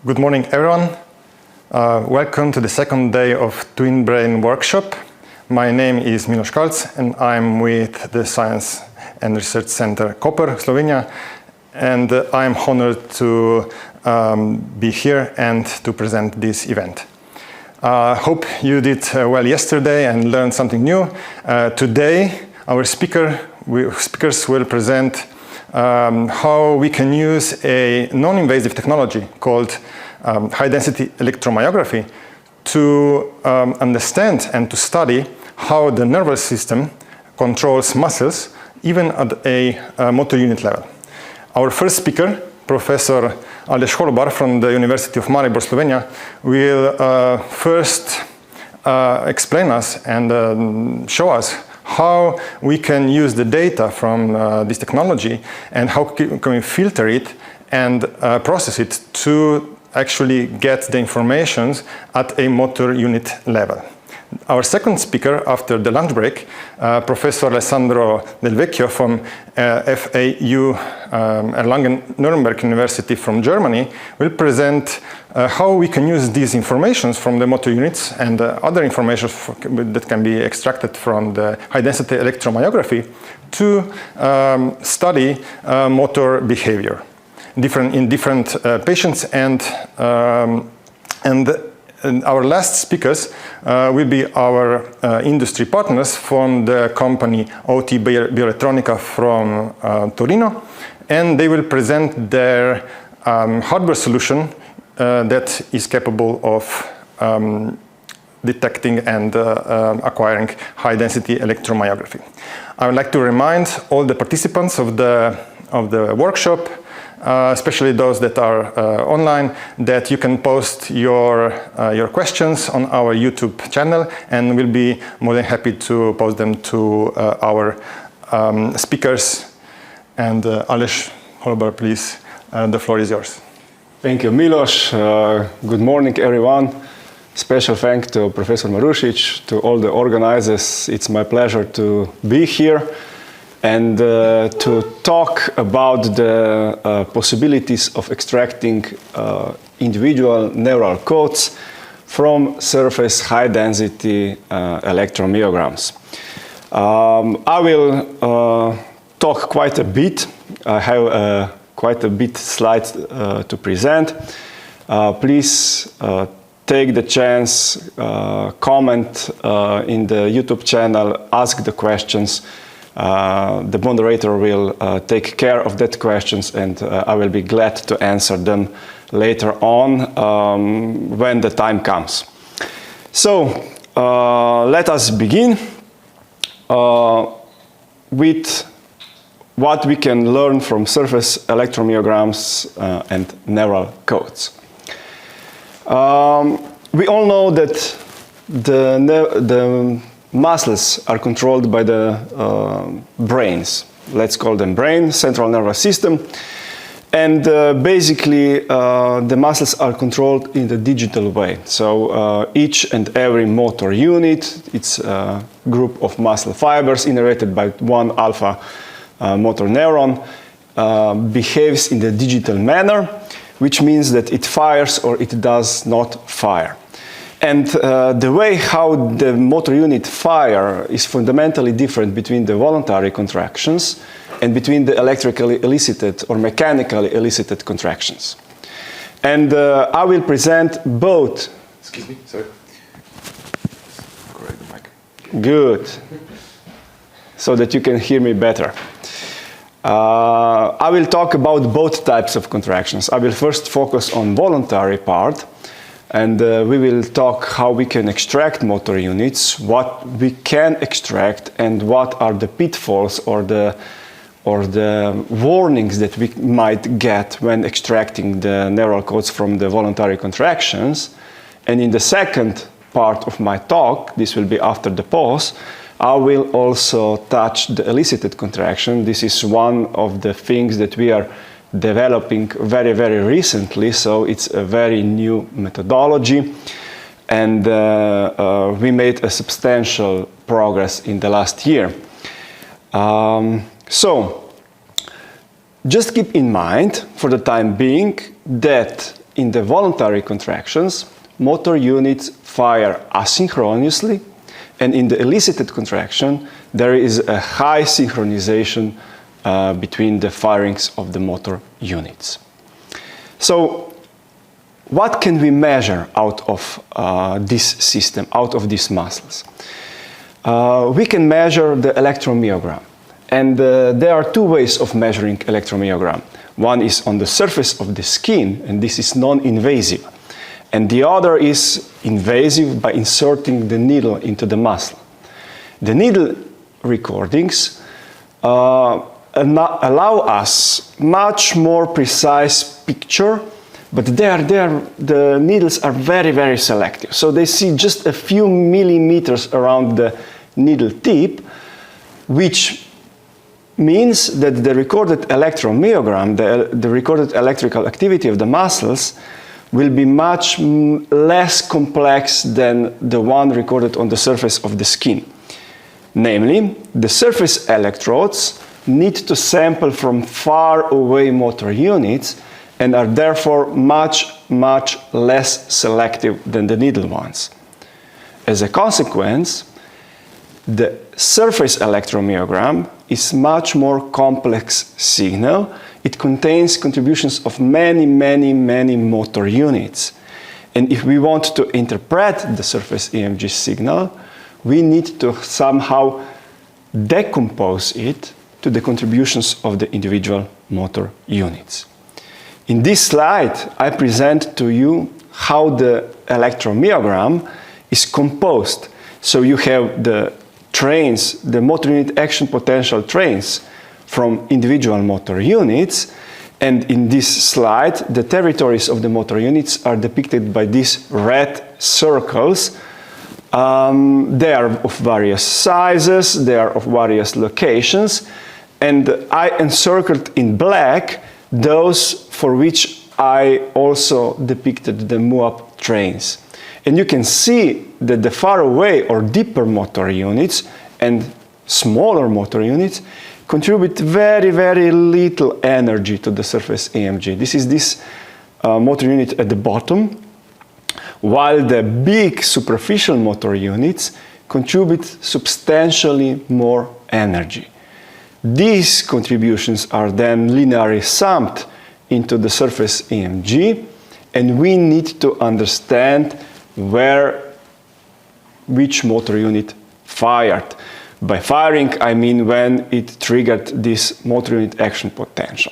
Good morning, everyone. Welcome to the second day of TwinBrain Workshop. My name is Miloš Kalc, and I'm with the Science and Research Center Koper, Slovenia. And I'm honored to be here and to present this event. Hope you did well yesterday and learned something new. Today, our speakers will present how we can use a non-invasive technology called high-density electromyography to understand and to study how the nervous system controls muscles even at a motor unit level. Our first speaker, Professor Aleš Holobar from the University of Maribor, Slovenia, will first explain us and show us how we can use the data from this technology and how can we filter it and process it to actually get the information at a motor unit level. Our second speaker after the lunch break, Professor Alessandro del Vecchio from FAU Erlangen-Nuremberg University from Germany, will present how we can use these informations from the motor units and other information that can be extracted from the high-density electromyography to study motor behavior in different patients. And our last speakers will be our industry partners from the company OT Bioelettronica from Torino, and they will present their hardware solution that is capable of detecting and acquiring high-density electromyography. I would like to remind all the participants of the workshop, especially those that are online, that you can post your questions on our YouTube channel, and we'll be more than happy to post them to our speakers. And Aleš Holobar, please, the floor is yours. Thank you, Miloš. Good morning, everyone. Special thanks to Professor Marušić, to all the organizers. It's my pleasure to be here and to talk about the possibilities of extracting individual neural codes from surface high-density electromyograms. I will talk quite a bit. I have quite a bit slides to present. Please take the chance, comment in the YouTube channel, ask the questions. The moderator will take care of that questions, and I will be glad to answer them later on when the time comes. So let us begin with what we can learn from surface electromyograms and neural codes. We all know that the muscles are controlled by the brains. Let's call them brain, central nervous system. And basically, the muscles are controlled in the digital way. So each and every motor unit, it's a group of muscle fibers innervated by one alpha motor neuron, behaves in the digital manner, which means that it fires or it does not fire. And the way how the motor unit fire is fundamentally different between the voluntary contractions and between the electrically elicited or mechanically elicited contractions. And I will present both. Excuse me, sorry. Correct the mic. Good. So that you can hear me better. I will talk about both types of contractions. I will first focus on voluntary part, and we will talk how we can extract motor units, what we can extract, and what are the pitfalls or the warnings that we might get when extracting the neural codes from the voluntary contractions. And in the second part of my talk, this will be after the pause, I will also touch the elicited contraction. This is one of the things that we are developing very, very recently, so it's a very new methodology, and we made a substantial progress in the last year. So just keep in mind for the time being that in the voluntary contractions, motor units fire asynchronously, and in the elicited contraction, there is a high synchronization between the firings of the motor units. So, what can we measure out of this system, out of these muscles? We can measure the electromyogram. And there are two ways of measuring electromyogram. One is on the surface of the skin, and this is non-invasive. And the other is invasive by inserting the needle into the muscle. The needle recordings allow us much more precise picture, but the needles are very, very selective. So they see just a few millimeters around the needle tip, which means that the recorded electromyogram, the recorded electrical activity of the muscles, will be much less complex than the one recorded on the surface of the skin. Namely, the surface electrodes need to sample from far away motor units and are therefore much, much less selective than the needle ones. As a consequence, the surface electromyogram is much more complex signal. It contains contributions of many, many, many motor units. And if we want to interpret the surface EMG signal, we need to somehow decompose it to the contributions of the individual motor units. In this slide, I present to you how the electromyogram is composed. So you have the trains, the motor unit action potential trains from individual motor units, and in this slide, the territories of the motor units are depicted by these red circles. They are of various sizes, they are of various locations, and I encircled in black those for which I also depicted the MUAP trains. And you can see that the far away or deeper motor units and smaller motor units contribute very, very little energy to the surface EMG. This is this motor unit at the bottom, while the big superficial motor units contribute substantially more energy. These contributions are then linearly summed into the surface EMG, and we need to understand which motor unit fired. By firing, I mean when it triggered this motor unit action potential.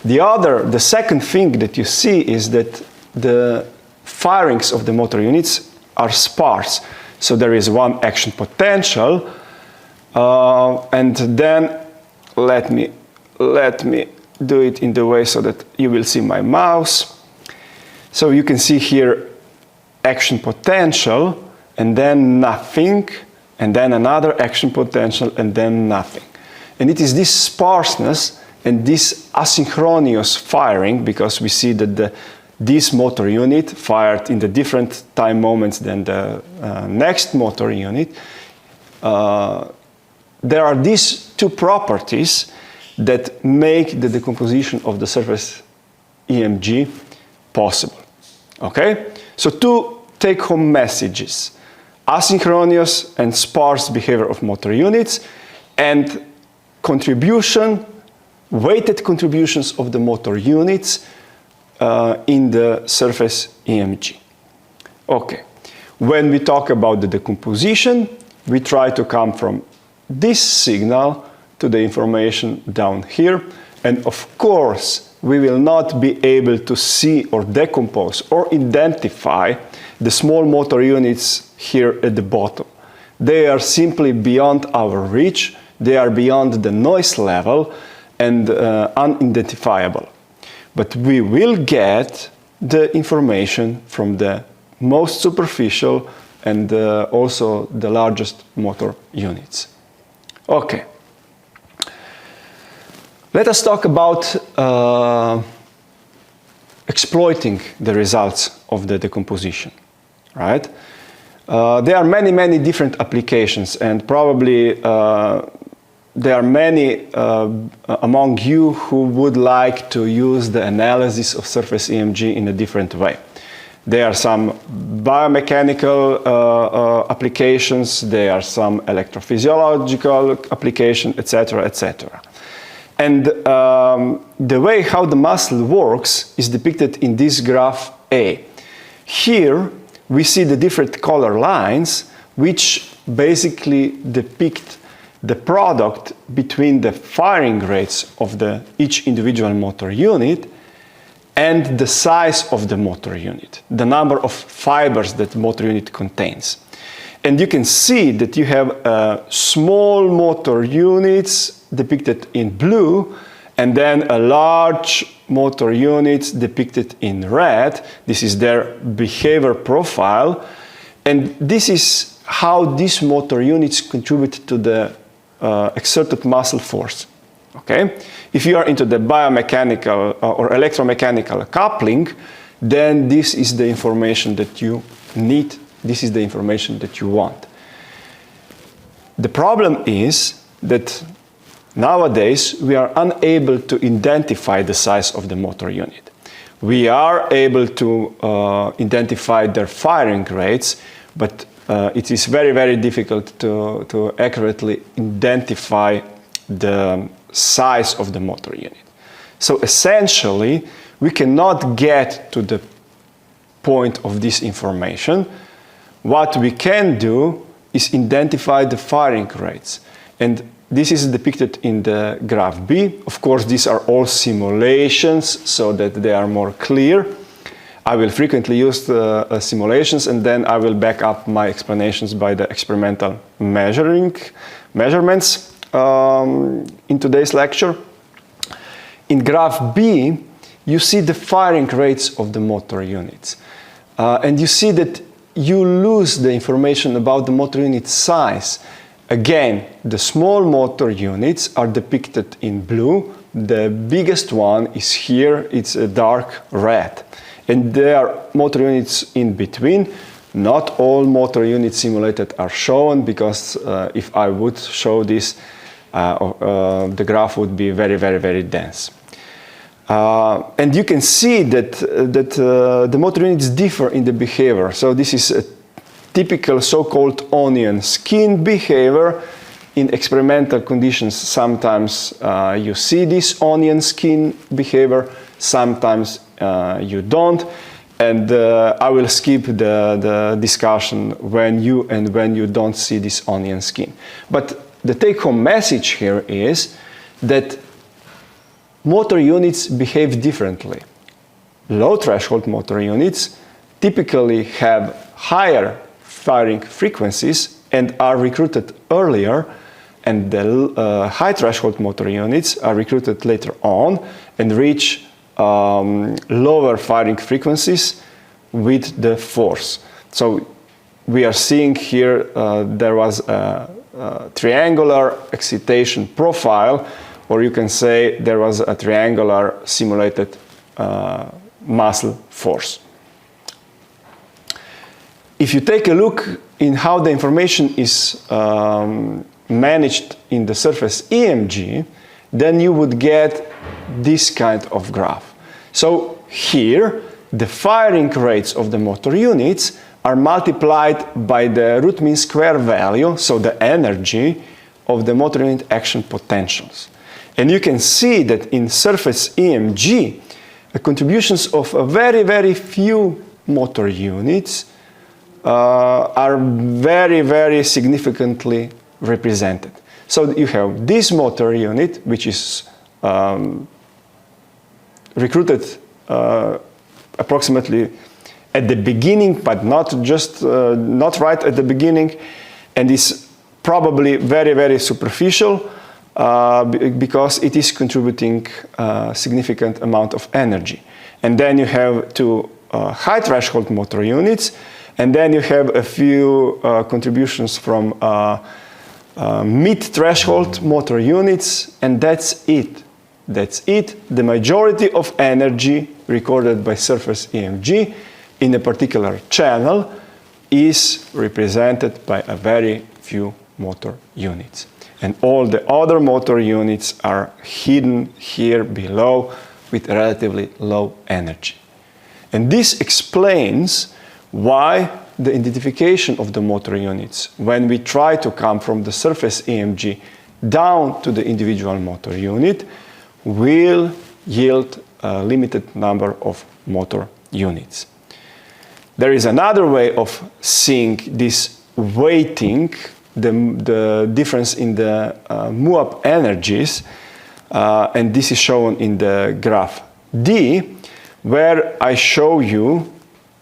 The second thing that you see is that the firings of the motor units are sparse. So there is one action potential, and then let me do it in the way so that you will see my mouse. So you can see here action potential, and then nothing, and then another action potential, and then nothing. And it is this sparseness and this asynchronous firing, because we see that this motor unit fired in the different time moments than the next motor unit. There are these two properties that make the decomposition of the surface EMG possible. Okay? So two take-home messages: asynchronous and sparse behavior of motor units, and weighted contributions of the motor units in the surface EMG. Okay, when we talk about the decomposition, we try to come from this signal to the information down here, and of course we will not be able to see or decompose or identify the small motor units here at the bottom. They are simply beyond our reach, they are beyond the noise level and unidentifiable. But we will get the information from the most superficial and also the largest motor units. Okay. Let us talk about exploiting the results of the decomposition. Right? There are many, many different applications, and probably there are many among you who would like to use the analysis of surface EMG in a different way. There are some biomechanical applications, there are some electrophysiological applications, etc., etc. And the way how the muscle works is depicted in this graph A. Here we see the different color lines which basically depict the product between the firing rates of each individual motor unit and the size of the motor unit, the number of fibers that motor unit contains. And you can see that you have small motor units depicted in blue, and then a large motor units depicted in red. This is their behavior profile, and this is how these motor units contribute to the exerted muscle force. Okay? If you are into the biomechanical or electromechanical coupling, then this is the information that you need, this is the information that you want. The problem is that nowadays we are unable to identify the size of the motor unit. We are able to identify their firing rates, but it is very, very difficult to accurately identify the size of the motor unit. So essentially, we cannot get to the point of this information. What we can do is identify the firing rates. And this is depicted in the graph B. Of course, these are all simulations so that they are more clear. I will frequently use the simulations, and then I will back up my explanations by the experimental measurements in today's lecture. In graph B, you see the firing rates of the motor units. And you see that you lose the information about the motor unit size. Again, the small motor units are depicted in blue. The biggest one is here, it's a dark red. And there are motor units in between. Not all motor units simulated are shown, because if I would show this, the graph would be very, very, very dense. And you can see that, the motor units differ in the behavior. So this is a typical so-called onion skin behavior. In experimental conditions, sometimes you see this onion skin behavior, sometimes you don't. And I will skip the discussion when you don't see this onion skin. But the take-home message here is that motor units behave differently. Low threshold motor units typically have higher firing frequencies and are recruited earlier, and the high threshold motor units are recruited later on and reach lower firing frequencies with the force. So we are seeing here there was a triangular excitation profile, or you can say there was a triangular simulated muscle force. If you take a look in how the information is managed in the surface EMG, then you would get this kind of graph. So here, the firing rates of the motor units are multiplied by the root mean square value, so the energy of the motor unit action potentials. And you can see that in surface EMG, the contributions of a very, very few motor units are very, very significantly represented. So you have this motor unit, which is recruited approximately at the beginning, but not right at the beginning, and is probably very, very superficial because it is contributing a significant amount of energy. And then you have two high threshold motor units, and then you have a few contributions from mid-threshold motor units, and that's it. That's it. The majority of energy recorded by surface EMG in a particular channel is represented by a very few motor units. and all the other motor units are hidden here below with relatively low energy. And this explains why the identification of the motor units, when we try to come from the surface EMG down to the individual motor unit, will yield a limited number of motor units. There is another way of seeing this weighting, the difference in the MUAP energies, and this is shown in the graph D, where I show you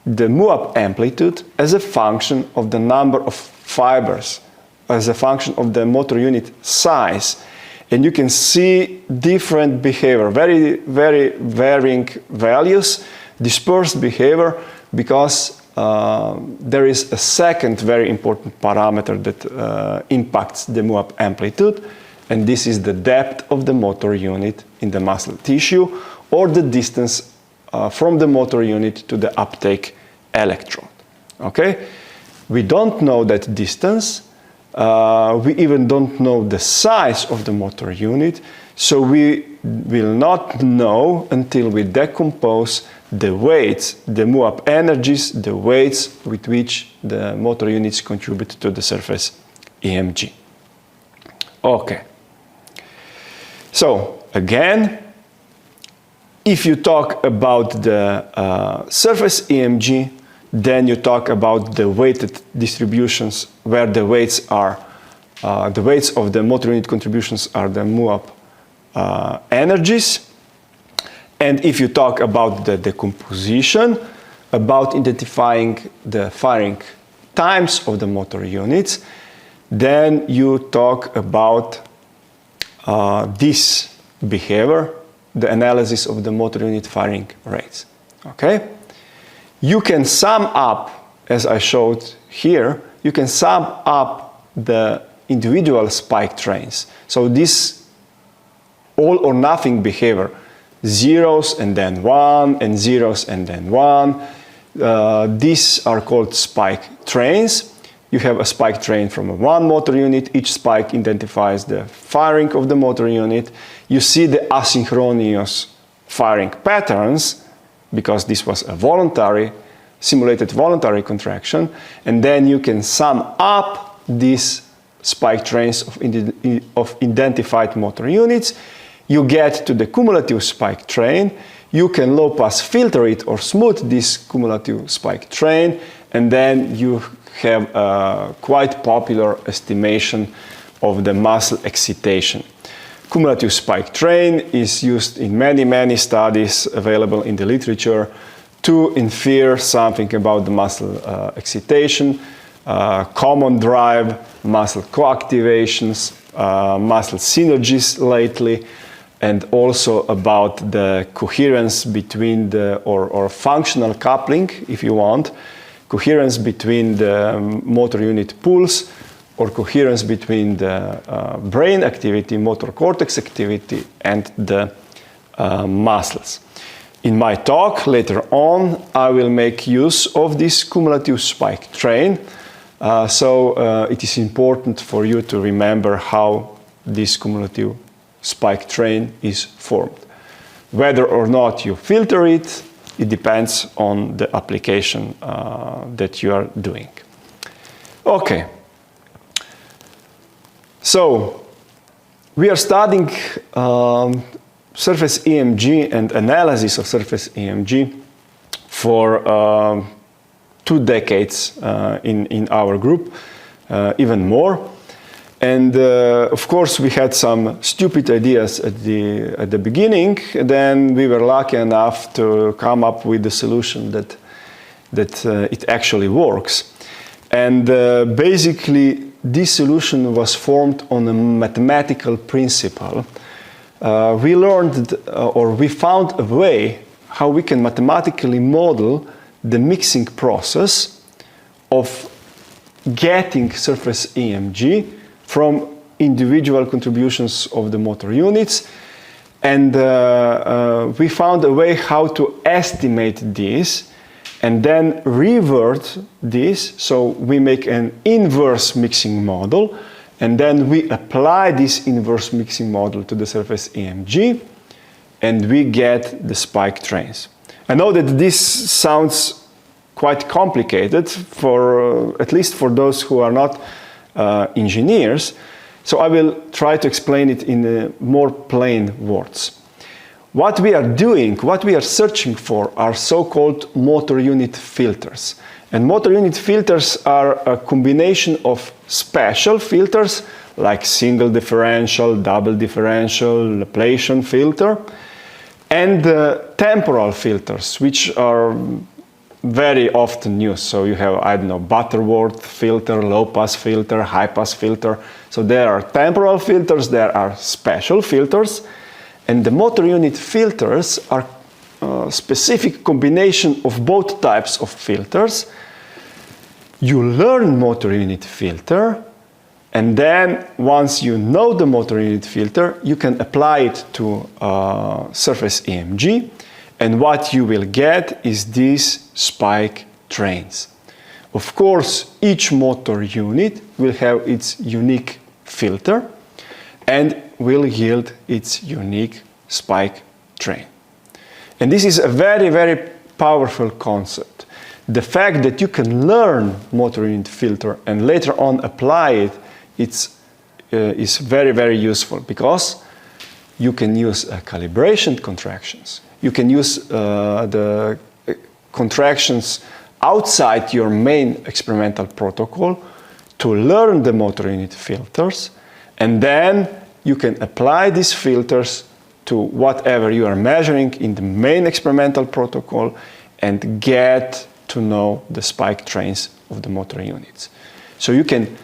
the MUAP amplitude as a function of the number of fibers, as a function of the motor unit size. And you can see different behavior, very varying values, dispersed behavior, because there is a second very important parameter that impacts the MUAP amplitude, and this is the depth of the motor unit in the muscle tissue, or the distance from the motor unit to the uptake electrode. Okay? We don't know that distance. We even don't know the size of the motor unit, so we will not know until we decompose the weights, the MUAP energies, the weights with which the motor units contribute to the surface EMG. Okay. So, again, if you talk about the surface EMG, then you talk about the weighted distributions where the weights are, the weights of the motor unit contributions are the MUAP energies. And if you talk about the decomposition, about identifying the firing times of the motor units, then you talk about this behavior, the analysis of the motor unit firing rates. Okay? You can sum up, as I showed here, you can sum up the individual spike trains. So this all or nothing behavior, zeros and then one, and zeros and then one, these are called spike trains. You have a spike train from one motor unit, each spike identifies the firing of the motor unit. You see the asynchronous firing patterns, because this was a voluntary, simulated voluntary contraction, and then you can sum up these spike trains of identified motor units. You get to the cumulative spike train. You can low-pass filter it or smooth this cumulative spike train, and then you have a quite popular estimation of the muscle excitation. Cumulative spike train is used in many studies available in the literature to infer something about the muscle excitation, common drive, muscle co-activations, muscle synergies lately, and also about the coherence between the, or functional coupling, if you want, coherence between the motor unit pulse, or coherence between the brain activity, motor cortex activity, and the muscles. In my talk later on, I will make use of this cumulative spike train. So it is important for you to remember how this cumulative spike train is formed. Whether or not you filter it, it depends on the application that you are doing. Okay. So, we are studying surface EMG and analysis of surface EMG for 2 decades in our group, even more. And of course, we had some stupid ideas at the beginning. Then we were lucky enough to come up with the solution that it actually works. And basically, this solution was formed on a mathematical principle. We learned, or we found a way how we can mathematically model the mixing process of getting surface EMG from individual contributions of the motor units. And we found a way how to estimate this and then revert this. So we make an inverse mixing model, and then we apply this inverse mixing model to the surface EMG, and we get the spike trains. I know that this sounds quite complicated, at least for those who are not engineers, so I will try to explain it in more plain words. What we are doing, what we are searching for, are so-called motor unit filters. And motor unit filters are a combination of special filters, like single differential, double differential, Laplacian filter, and temporal filters, which are very often used. So you have, I don't know, Butterworth filter, low-pass filter, high-pass filter. So there are temporal filters, there are special filters, and the motor unit filters are a specific combination of both types of filters. You learn motor unit filter, and then once you know the motor unit filter, you can apply it to surface EMG, and what you will get is these spike trains. Of course, each motor unit will have its unique filter and will yield its unique spike train. And this is a very, very powerful concept. The fact that you can learn motor unit filter and later on apply it, is very, very useful, because you can use calibration contractions. You can use the contractions outside your main experimental protocol to learn the motor unit filters, and then you can apply these filters to whatever you are measuring in the main experimental protocol and get to know the spike trains of the motor units. So you can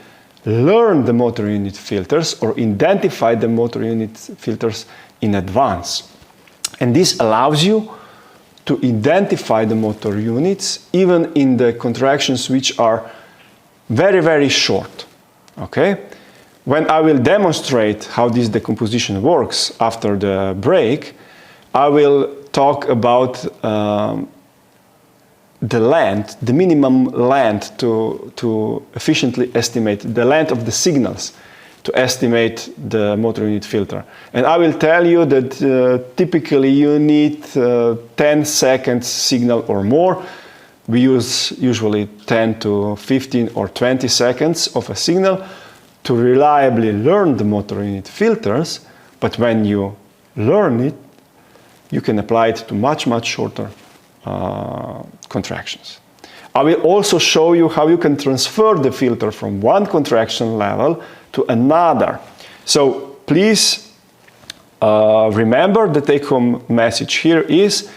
learn the motor unit filters or identify the motor unit filters in advance. And this allows you to identify the motor units even in the contractions which are very, very short. Okay? When I will demonstrate how this decomposition works after the break, I will talk about the length, the minimum length to efficiently estimate the length of the signals to estimate the motor unit filter. And I will tell you that typically you need 10 seconds signal or more. We use usually 10 to 15 or 20 seconds of a signal to reliably learn the motor unit filters, but when you learn it, you can apply it to much, much shorter contractions. I will also show you how you can transfer the filter from one contraction level to another. So please remember, the take-home message here is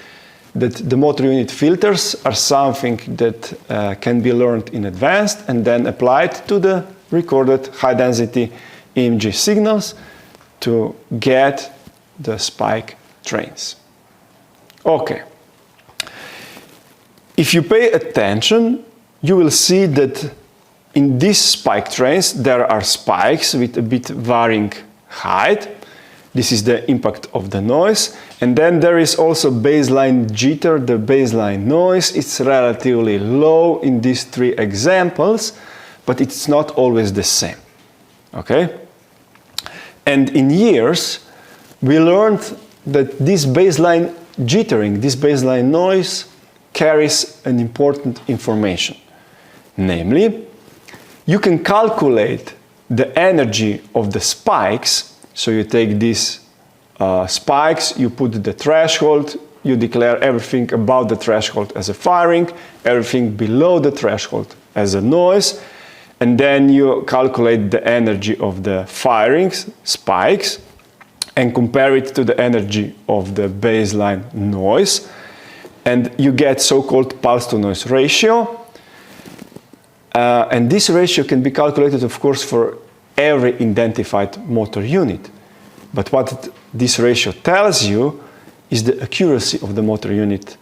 that the motor unit filters are something that can be learned in advance and then applied to the recorded high-density EMG signals to get the spike trains. Okay. If you pay attention, you will see that in these spike trains there are spikes with a bit varying height. This is the impact of the noise. And then there is also baseline jitter, the baseline noise. It's relatively low in these three examples, but it's not always the same. Okay? And in years, we learned that this baseline jittering, this baseline noise, carries an important information. Namely, you can calculate the energy of the spikes. So you take these spikes, you put the threshold, you declare everything above the threshold as a firing, everything below the threshold as a noise, and then you calculate the energy of the firings, spikes, and compare it to the energy of the baseline noise. And you get so-called pulse-to-noise ratio. And this ratio can be calculated, of course, for every identified motor unit. But what this ratio tells you is the accuracy of the motor unit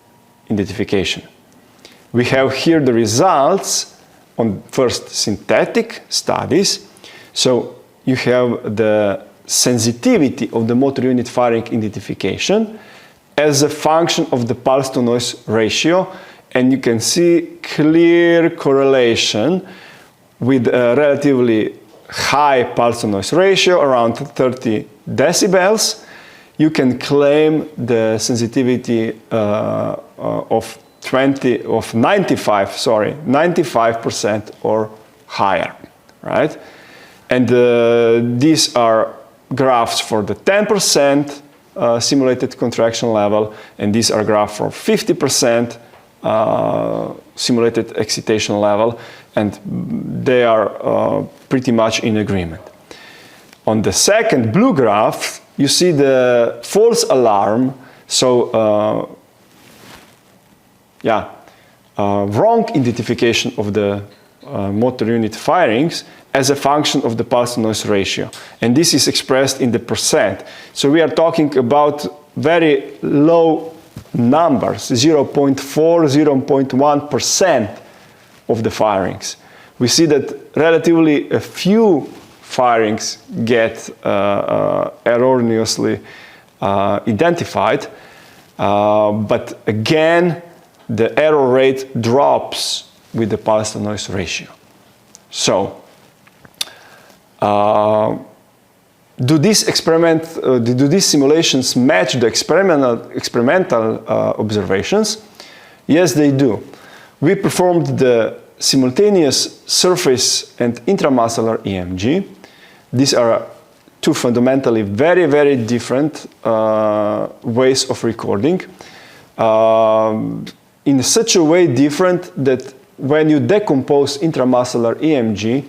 identification. We have here the results on first synthetic studies. So you have the sensitivity of the motor unit firing identification as a function of the pulse-to-noise ratio, and you can see clear correlation with a relatively high pulse-to-noise ratio, around 30 decibels, you can claim the sensitivity of 95% or higher, right? And these are graphs for the 10% simulated contraction level, and these are graphs for 50% simulated excitation level, and they are pretty much in agreement. On the second blue graph, you see the false alarm, so wrong identification of the motor unit firings as a function of the pulse-to-noise ratio. And this is expressed in the percent. So we are talking about very low numbers, 0.4, 0.1% of the firings. We see that relatively a few firings get erroneously identified, but again, the error rate drops with the pulse-to-noise ratio. So, do these simulations match the experimental observations? Yes, they do. We performed the simultaneous surface and intramuscular EMG. These are two fundamentally very, very different ways of recording. In such a way different that when you decompose intramuscular EMG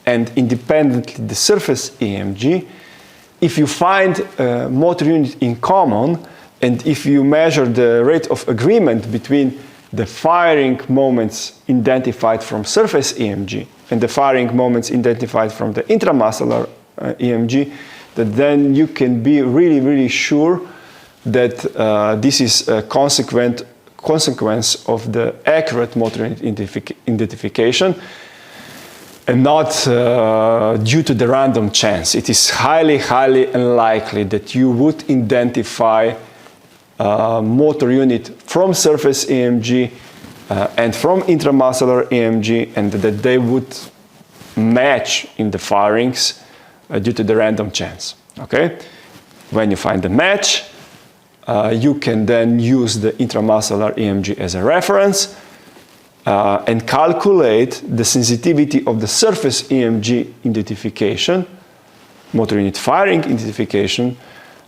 and independently the surface EMG, if you find a motor unit in common, and if you measure the rate of agreement between the firing moments identified from surface EMG and the firing moments identified from the intramuscular EMG, that then you can be really, really sure that this is a consequence of the accurate motor unit identification and not due to the random chance. It is highly, highly unlikely that you would identify motor unit from surface EMG and from intramuscular EMG, and that they would match in the firings due to the random chance. Okay? When you find the match, you can then use the intramuscular EMG as a reference and calculate the sensitivity of the surface EMG identification, motor unit firing identification,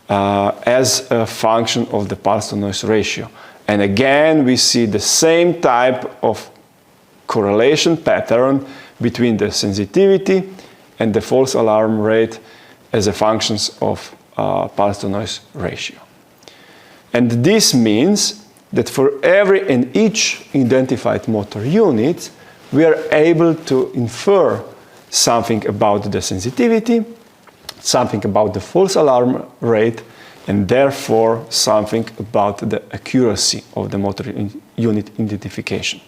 as a function of the pulse-to-noise ratio. And again, we see the same type of correlation pattern between the sensitivity and the false alarm rate as a functions of pulse-to-noise ratio. And this means that for every and each identified motor unit, we are able to infer something about the sensitivity, something about the false alarm rate, and therefore something about the accuracy of the motor unit identification.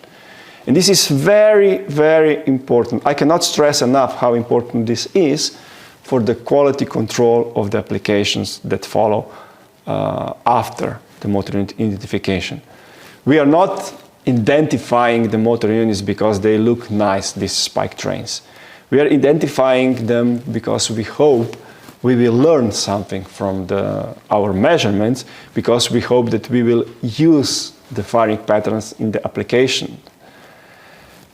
And this is very, very important. I cannot stress enough how important this is for the quality control of the applications that follow after the motor unit identification. We are not identifying the motor units because they look nice, these spike trains. We are identifying them because we hope we will learn something from our measurements, because we hope that we will use the firing patterns in the application.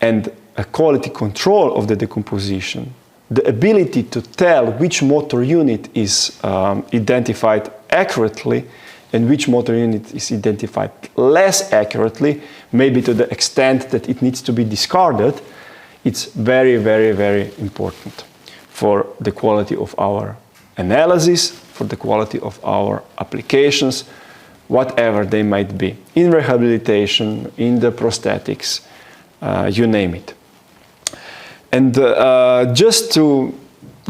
And a quality control of the decomposition, the ability to tell which motor unit is identified accurately and which motor unit is identified less accurately, maybe to the extent that it needs to be discarded, it's very, very, very important for the quality of our analysis, for the quality of our applications, whatever they might be, in rehabilitation, in the prosthetics, you name it. And just to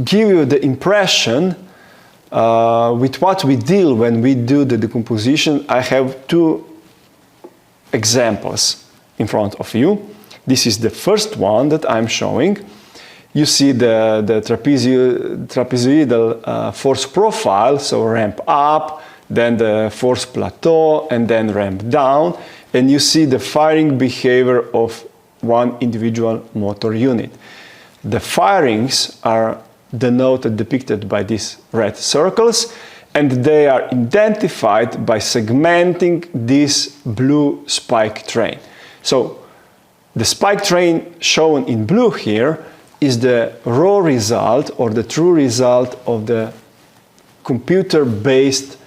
give you the impression with what we deal when we do the decomposition, I have two examples in front of you. This is the first one that I'm showing. You see the trapezoidal force profile, so ramp up, then the force plateau, and then ramp down, and you see the firing behavior of one individual motor unit. The firings are denoted, depicted by these red circles, and they are identified by segmenting this blue spike train. So the spike train shown in blue here is the raw result or the true result of the computer-based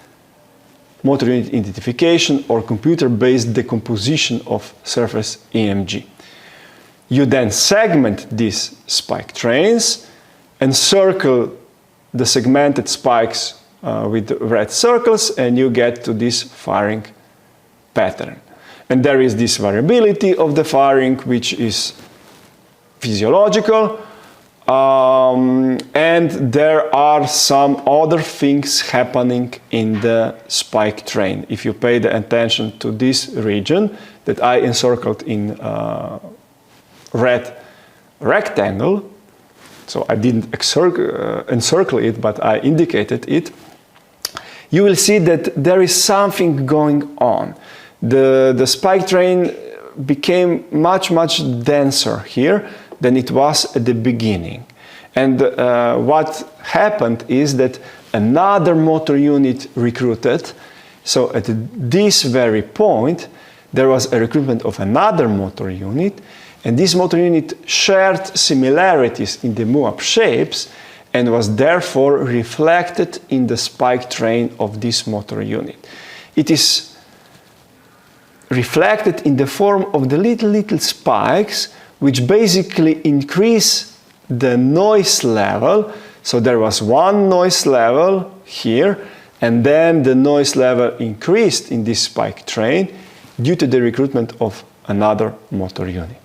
motor unit identification or computer-based decomposition of surface EMG. You then segment these spike trains and circle the segmented spikes with red circles, and you get to this firing pattern. And there is this variability of the firing, which is physiological, and there are some other things happening in the spike train. If you pay the attention to this region that I encircled in red rectangle, so I didn't encircle it, but I indicated it, you will see that there is something going on. The spike train became much denser here than it was at the beginning. And what happened is that another motor unit recruited. So at this very point, there was a recruitment of another motor unit, and this motor unit shared similarities in the MUAP shapes and was therefore reflected in the spike train of this motor unit. It is reflected in the form of the little spikes, which basically increase the noise level. So there was one noise level here, and then the noise level increased in this spike train due to the recruitment of another motor unit.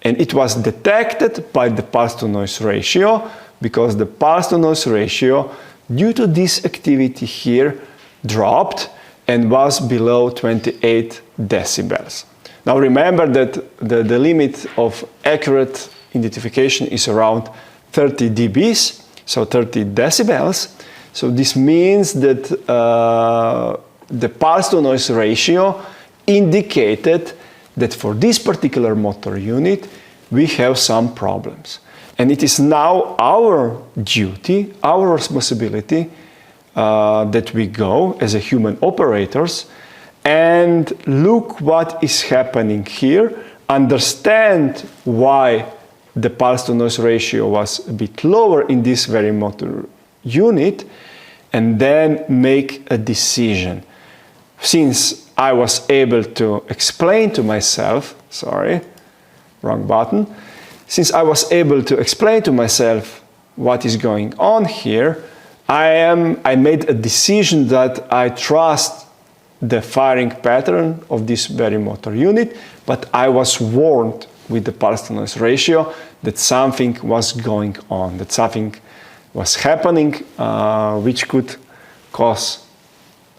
And it was detected by the pulse-to-noise ratio, because the pulse-to-noise ratio, due to this activity here, dropped and was below 28 decibels. Now remember that the limit of accurate identification is around 30 dBs, so 30 decibels. So this means that the pulse-to-noise ratio indicated that for this particular motor unit we have some problems. And it is now our duty, our responsibility, that we go as a human operators and look what is happening here, understand why the pulse-to-noise ratio was a bit lower in this very motor unit, and then make a decision. Since I was able to explain to myself, sorry, wrong button, since I was able to explain to myself what is going on here, I made a decision that I trust the firing pattern of this very motor unit, but I was warned with the pulse-to-noise ratio that something was going on, that something was happening which could cause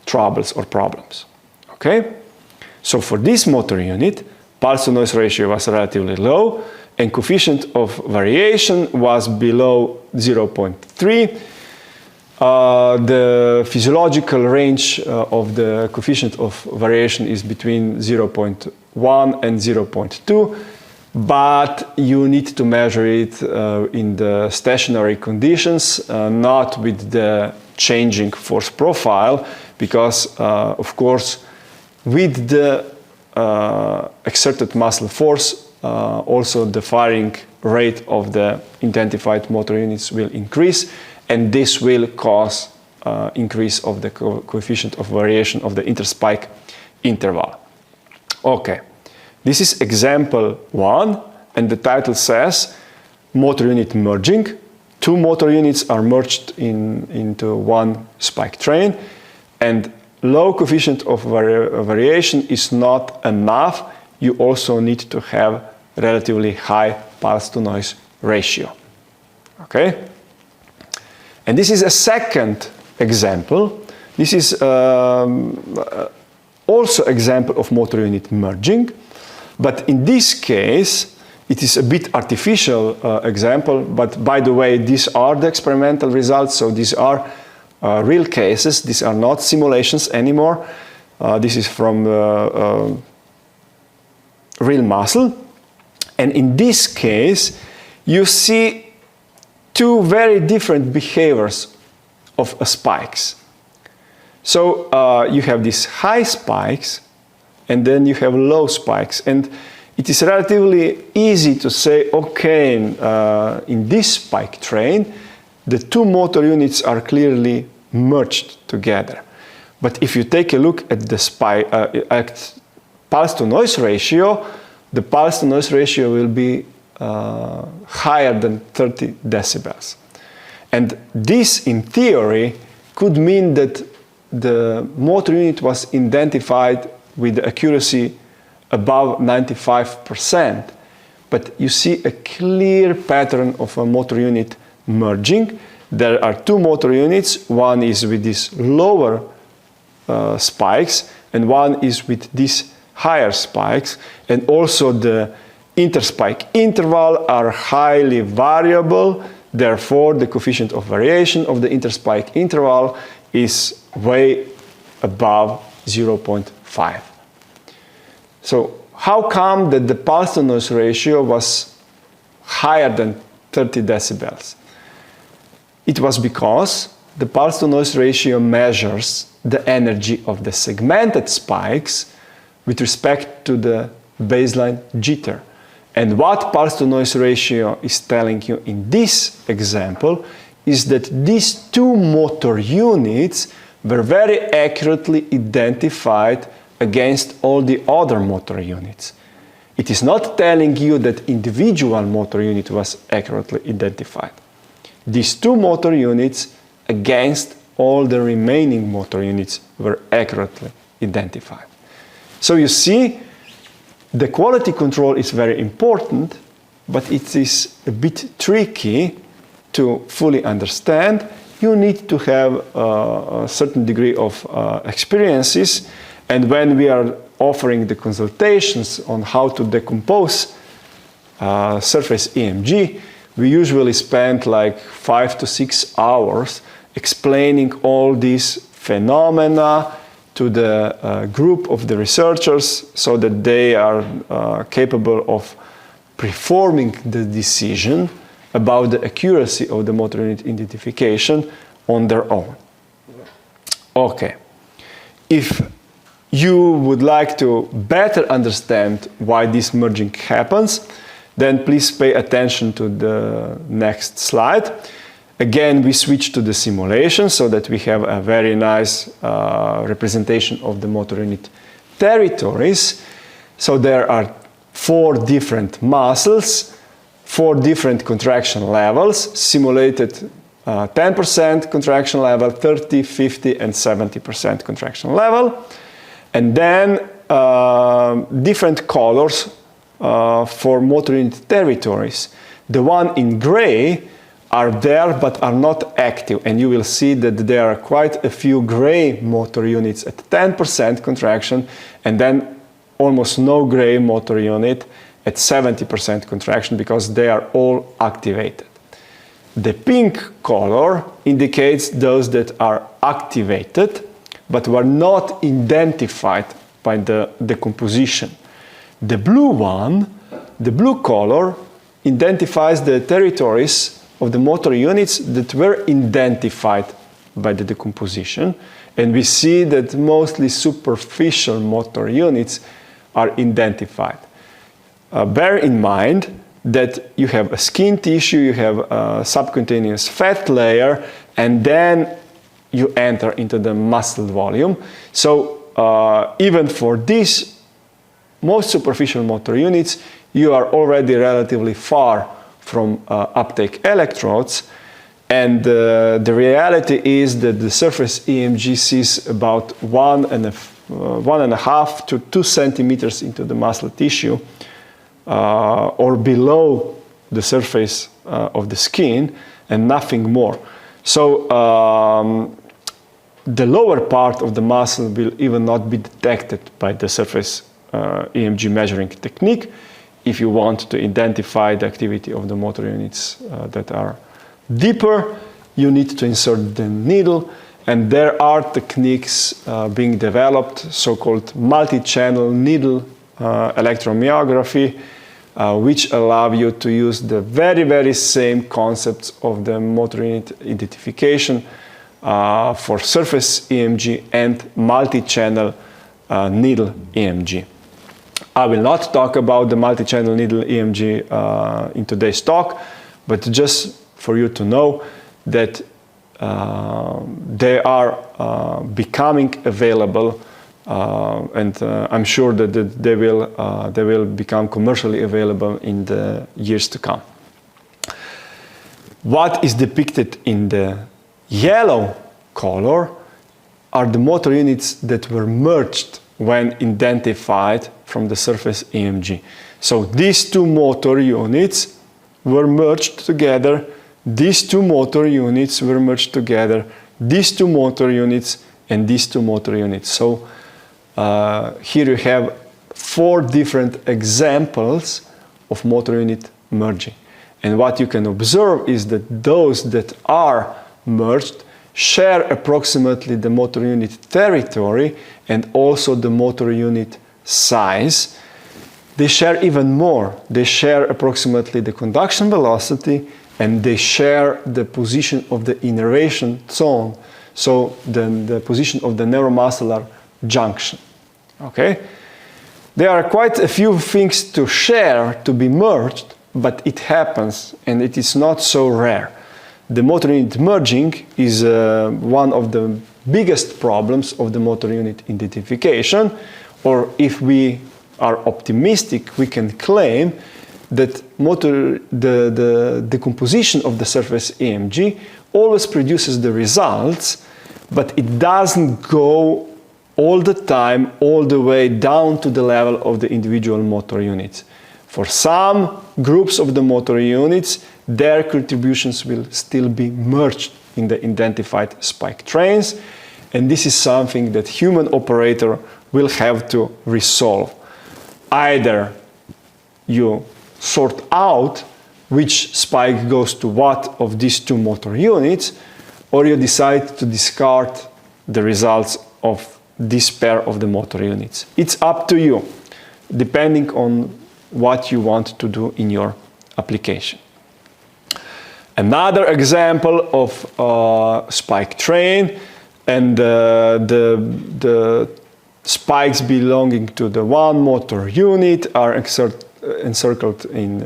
troubles or problems. Okay? So for this motor unit, pulse-to-noise ratio was relatively low, and coefficient of variation was below 0.3. The physiological range of the coefficient of variation is between 0.1 and 0.2, but you need to measure it in the stationary conditions, not with the changing force profile, because of course with the exerted muscle force, also the firing rate of the identified motor units will increase, and this will cause increase of the coefficient of variation of the interspike interval. Okay, this is example 1, and the title says motor unit merging. Two motor units are merged into one spike train, and low coefficient of variation is not enough. You also need to have relatively high pulse-to-noise ratio. Okay? And this is a second example. This is also example of motor unit merging, but in this case it is a bit artificial example, but by the way, these are the experimental results, so these are real cases. These are not simulations anymore. This is from real muscle. And in this case, you see two very different behaviors of spikes. So you have these high spikes, and then you have low spikes. And it is relatively easy to say, okay, in this spike train, the two motor units are clearly merged together. But if you take a look at the pulse-to-noise ratio, the pulse-to-noise ratio will be higher than 30 decibels. And this, in theory, could mean that the motor unit was identified with accuracy above 95%. But you see a clear pattern of a motor unit merging. There are two motor units. One is with these lower spikes, and one is with these higher spikes. And also the interspike interval are highly variable. Therefore, the coefficient of variation of the interspike interval is way above 0.5. So how come that the pulse-to-noise ratio was higher than 30 decibels? It was because the pulse-to-noise ratio measures the energy of the segmented spikes with respect to the baseline jitter. And what pulse-to-noise ratio is telling you in this example is that these two motor units were very accurately identified against all the other motor units. It is not telling you that individual motor unit was accurately identified. These two motor units against all the remaining motor units were accurately identified. So you see, the quality control is very important, but it is a bit tricky to fully understand. You need to have a certain degree of experiences, and when we are offering the consultations on how to decompose surface EMG, we usually spend like 5 to 6 hours explaining all these phenomena to the group of the researchers so that they are capable of performing the decision about the accuracy of the motor unit identification on their own. Okay. If you would like to better understand why this merging happens, then please pay attention to the next slide. Again, we switch to the simulation so that we have a very nice representation of the motor unit territories. So there are 4 different muscles, 4 different contraction levels, simulated 10% contraction level, 30, 50, and 70% contraction level. And then different colors for motor unit territories. The one in gray are there but are not active, and you will see that there are quite a few gray motor units at 10% contraction, and then almost no gray motor unit at 70% contraction because they are all activated. The pink color indicates those that are activated but were not identified by the decomposition. The blue one, the blue color, identifies the territories of the motor units that were identified by the decomposition, and we see that mostly superficial motor units are identified. Bear in mind that you have a skin tissue, you have a subcutaneous fat layer, and then you enter into the muscle volume. So even for these most superficial motor units, you are already relatively far from uptake electrodes, and the reality is that the surface EMG sees about 1.5 to 2 centimeters into the muscle tissue or below the surface of the skin, and nothing more. So the lower part of the muscle will even not be detected by the surface EMG measuring technique. If you want to identify the activity of the motor units that are deeper, you need to insert the needle, and there are techniques being developed, so-called multi-channel needle electromyography, which allow you to use the very same concepts of the motor unit identification for surface EMG and multi-channel needle EMG. I will not talk about the multi-channel needle EMG in today's talk, but just for you to know that they are becoming available, and I'm sure that they will become commercially available in the years to come. What is depicted in the yellow color are the motor units that were merged when identified from the surface EMG. So these two motor units were merged together, these two motor units were merged together, these two motor units and these two motor units. So here you have 4 different examples of motor unit merging. And what you can observe is that those that are merged share approximately the motor unit territory and also the motor unit size. They share even more. They share approximately the conduction velocity, and they share the position of the innervation zone, so the position of the neuromuscular junction. Okay? There are quite a few things to share, to be merged, but it happens, and it is not so rare. The motor unit merging is one of the biggest problems of the motor unit identification, or if we are optimistic, we can claim that the decomposition of the surface EMG always produces the results, but it doesn't go all the time, all the way down to the level of the individual motor units. For some groups of the motor units, their contributions will still be merged in the identified spike trains, and this is something that human operator will have to resolve. Either you sort out which spike goes to what of these two motor units, or you decide to discard the results of this pair of the motor units. It's up to you, depending on what you want to do in your application. Another example of spike train, and the spikes belonging to the one motor unit are encircled in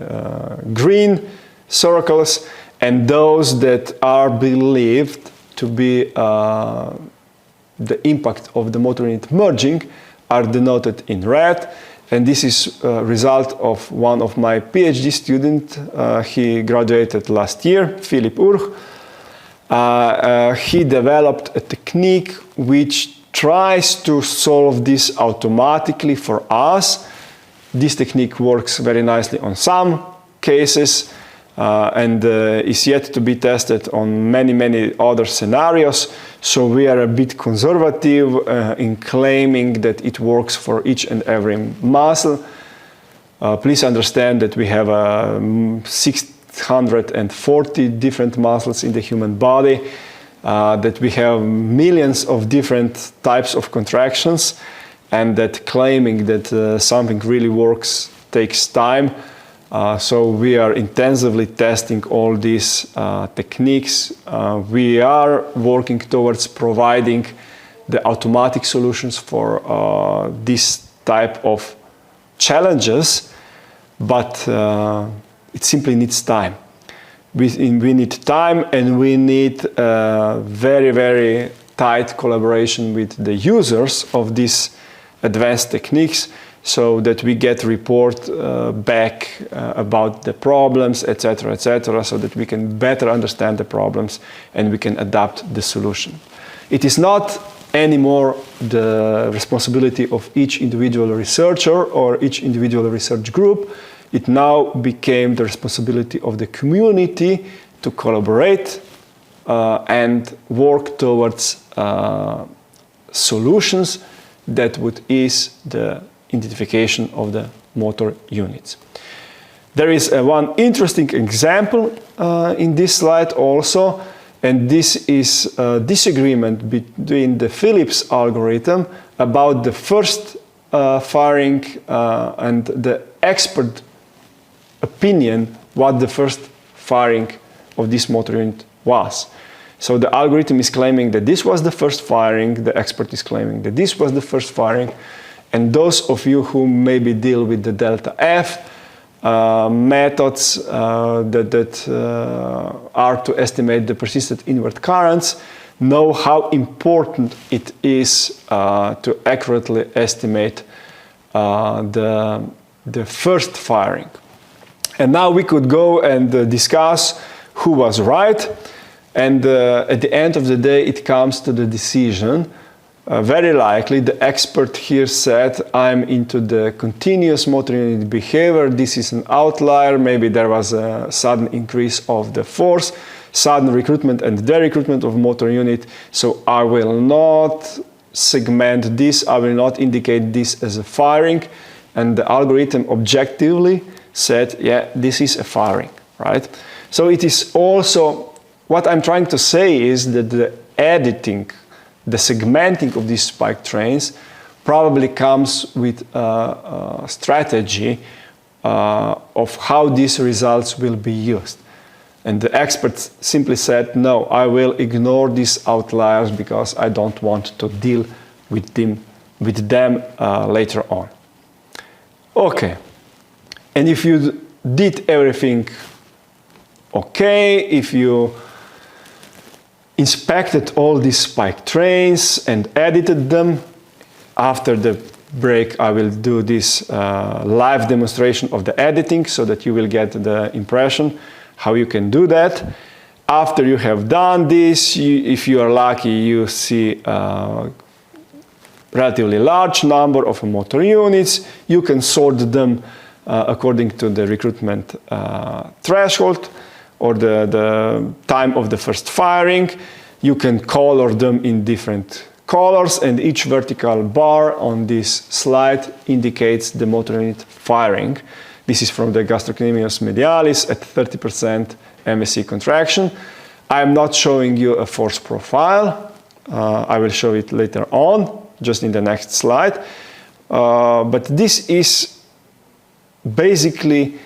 green circles, and those that are believed to be the impact of the motor unit merging are denoted in red. And this is a result of one of my PhD students. He graduated last year, Philip Urch. He developed a technique which tries to solve this automatically for us. This technique works very nicely on some cases and is yet to be tested on many other scenarios. So we are a bit conservative in claiming that it works for each and every muscle. Please understand that we have 640 different muscles in the human body, that we have millions of different types of contractions, and that claiming that something really works takes time. So we are intensively testing all these techniques. We are working towards providing the automatic solutions for this type of challenges, but it simply needs time. We need time, and we need very tight collaboration with the users of these advanced techniques, so that we get report back about the problems, etc., so that we can better understand the problems and we can adapt the solution. It is not anymore the responsibility of each individual researcher or each individual research group. It now became the responsibility of the community to collaborate and work towards solutions that would ease the identification of the motor units. There is one interesting example in this slide also, and this is a disagreement between the Phillips algorithm about the first firing and the expert opinion what the first firing of this motor unit was. So the algorithm is claiming that this was the first firing, the expert is claiming that this was the first firing, and those of you who maybe deal with the delta F methods that are to estimate the persistent inward currents know how important it is to accurately estimate the first firing. And now we could go and discuss who was right, and at the end of the day it comes to the decision. Very likely the expert here said, I'm into the continuous motor unit behavior, this is an outlier, maybe there was a sudden increase of the force, sudden recruitment and de-recruitment of motor unit, so I will not segment this, I will not indicate this as a firing, and the algorithm objectively said, yeah, this is a firing, right? So it is also, what I'm trying to say is that the editing, the segmenting of these spike trains probably comes with a strategy of how these results will be used. And the experts simply said, no, I will ignore these outliers because I don't want to deal with them later on. Okay, and if you did everything okay, if you inspected all these spike trains and edited them, after the break I will do this live demonstration of the editing so that you will get the impression how you can do that. After you have done this, if you are lucky, you see a relatively large number of motor units. You can sort them according to the recruitment threshold or the time of the first firing. You can color them in different colors, and each vertical bar on this slide indicates the motor unit firing. This is from the gastrocnemius medialis at 30% MSE contraction. I am not showing you a force profile. I will show it later on, just in the next slide. But this is basically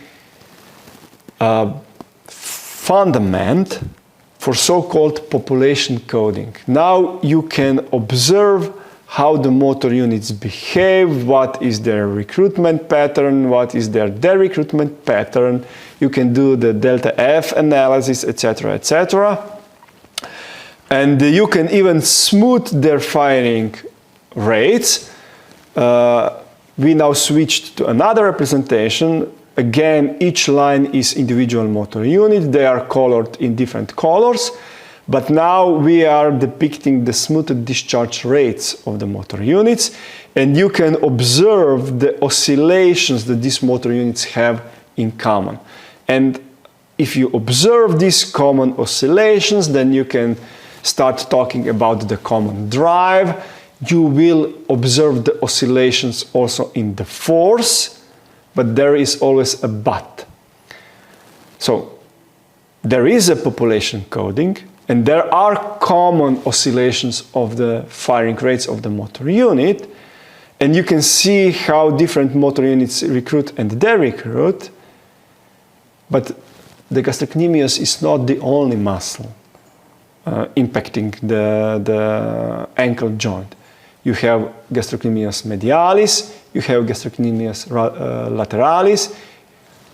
a fundament for so-called population coding. Now you can observe how the motor units behave, what is their recruitment pattern, what is their de-recruitment pattern. You can do the delta F analysis, etc., etc. And you can even smooth their firing rates. We now switched to another representation. Again, each line is individual motor unit. They are colored in different colors. But now we are depicting the smoothed discharge rates of the motor units. And you can observe the oscillations that these motor units have in common. And if you observe these common oscillations, then you can start talking about the common drive. You will observe the oscillations also in the force, but there is always a but. So there is a population coding, and there are common oscillations of the firing rates of the motor unit, and you can see how different motor units recruit and de-recruit, but the gastrocnemius is not the only muscle impacting the ankle joint. You have gastrocnemius medialis, you have gastrocnemius lateralis,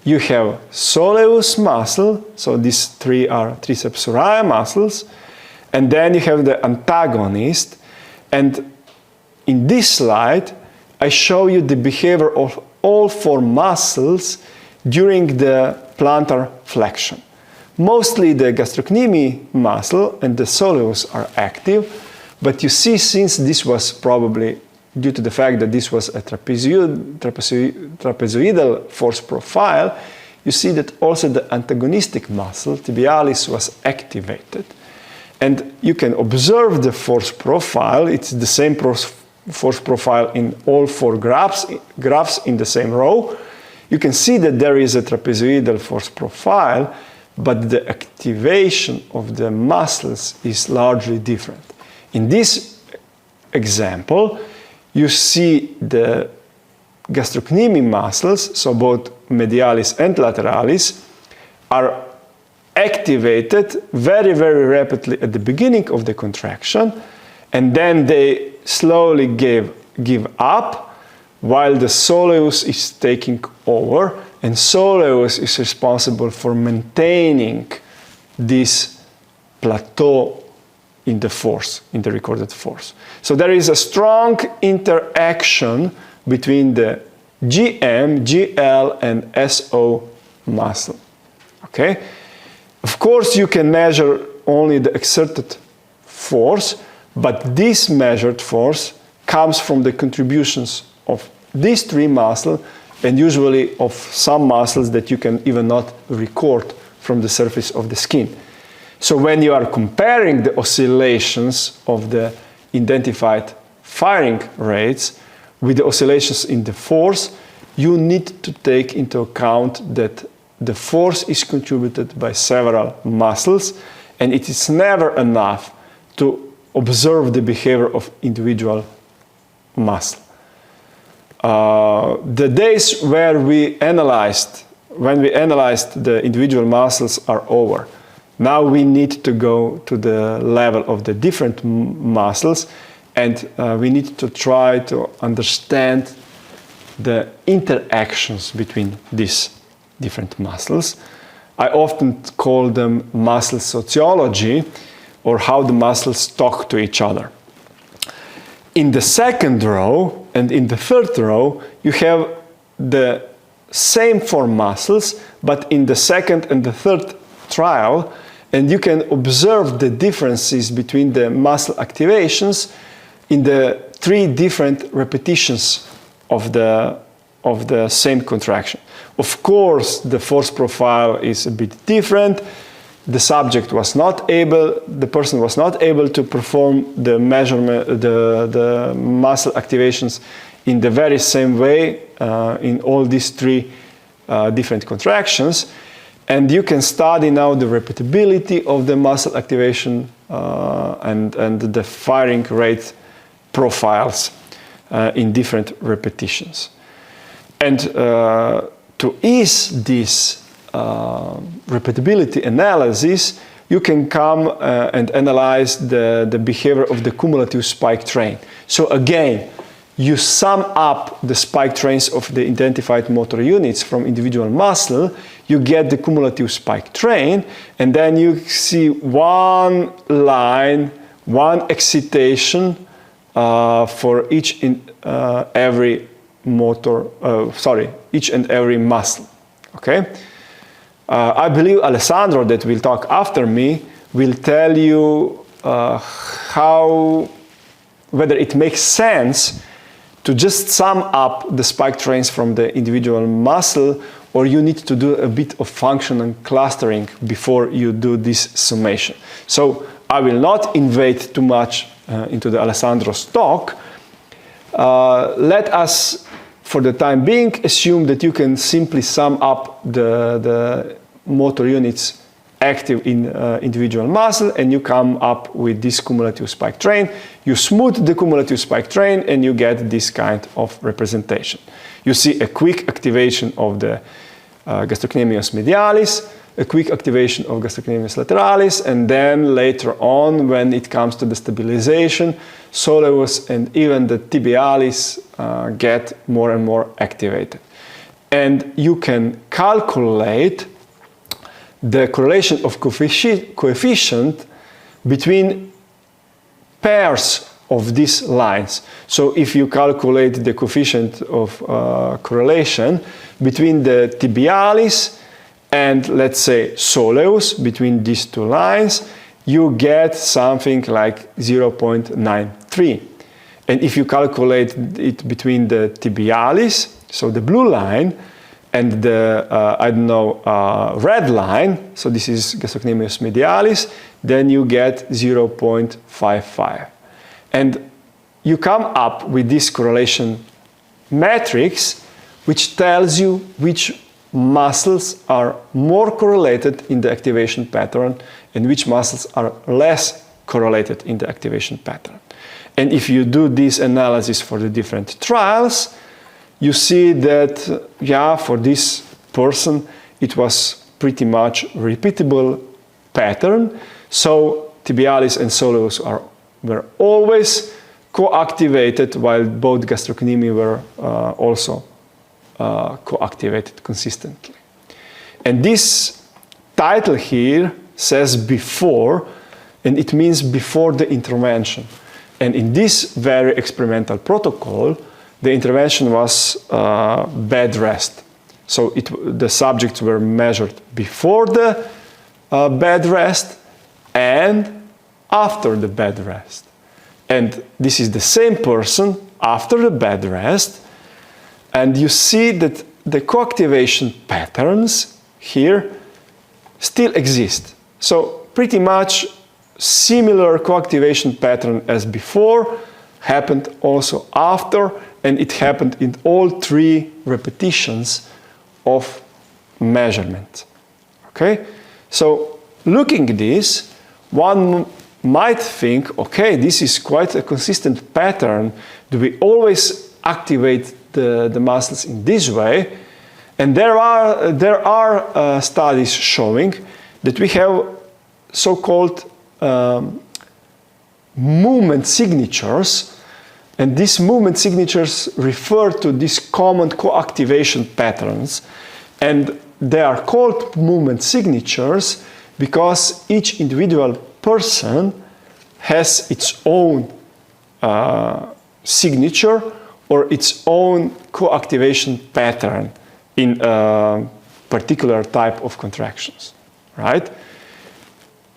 you have soleus muscle, so these three are triceps surae muscles, and then you have the antagonist. And in this slide, I show you the behavior of all four muscles during the plantar flexion. Mostly the gastrocnemius muscle and the soleus are active, but you see, since this was probably due to the fact that this was a trapezoidal force profile, you see that also the antagonistic muscle, tibialis, was activated. And you can observe the force profile. It's the same force profile in all four graphs in the same row. You can see that there is a trapezoidal force profile, but the activation of the muscles is largely different. In this example, you see the gastrocnemic muscles, so both medialis and lateralis, are activated very, very rapidly at the beginning of the contraction, and then they slowly give up while the soleus is taking over, and soleus is responsible for maintaining this plateau in the force, in the recorded force. So there is a strong interaction between the GM, GL, and SO muscle. Okay? Of course, you can measure only the exerted force, but this measured force comes from the contributions of these three muscles, and usually of some muscles that you can even not record from the surface of the skin. So when you are comparing the oscillations of the identified firing rates with the oscillations in the force, you need to take into account that the force is contributed by several muscles, and it is never enough to observe the behavior of individual muscle. The days when we analyzed the individual muscles are over. Now we need to go to the level of the different muscles, and we need to try to understand the interactions between these different muscles. I often call them muscle sociology, or how the muscles talk to each other. In the second row and in the third row, you have the same four muscles, but in the second and the third trial, and you can observe the differences between the muscle activations in the three different repetitions of the same contraction. Of course, the force profile is a bit different. The person was not able to perform the measurement, the muscle activations in the very same way in all these three different contractions. And you can study now the repeatability of the muscle activation and the firing rate profiles in different repetitions. And to ease this repeatability analysis, you can come and analyze the behavior of the cumulative spike train. So again, you sum up the spike trains of the identified motor units from individual muscle, you get the cumulative spike train, and then you see one line, one excitation for each and every muscle. Okay? I believe Alessandro, that will talk after me, will tell you whether it makes sense to just sum up the spike trains from the individual muscle, or you need to do a bit of function and clustering before you do this summation. So I will not invade too much into the Alessandro's talk. Let us, for the time being, assume that you can simply sum up the motor units active in individual muscle, and you come up with this cumulative spike train. You smooth the cumulative spike train, and you get this kind of representation. You see a quick activation of the gastrocnemius medialis, a quick activation of gastrocnemius lateralis, and then later on, when it comes to the stabilization, soleus and even the tibialis get more and more activated. And you can calculate the correlation of coefficient between pairs of these lines. So if you calculate the coefficient of correlation between the tibialis and, let's say, soleus, between these two lines, you get something like 0.93. And if you calculate it between the tibialis, so the blue line, and the, red line, so this is gastrocnemius medialis, then you get 0.55. And you come up with this correlation matrix, which tells you which muscles are more correlated in the activation pattern and which muscles are less correlated in the activation pattern. And if you do this analysis for the different trials, you see that, yeah, for this person, it was pretty much repeatable pattern. So tibialis and soleus were always co-activated, while both gastrocnemi were also co-activated consistently. And this title here says before, and it means before the intervention. And in this very experimental protocol, the intervention was bed rest. So the subjects were measured before the bed rest and after the bed rest. And this is the same person after the bed rest. And you see that the co-activation patterns here still exist. So pretty much similar co-activation pattern as before happened also after, and it happened in all 3 repetitions of measurement. Okay? So looking at this, one might think, okay, this is quite a consistent pattern. Do we always activate the muscles in this way? And there are studies showing that we have so-called movement signatures, and these movement signatures refer to these common co-activation patterns, and they are called movement signatures because each individual person has its own signature or its own co-activation pattern in a particular type of contractions, right?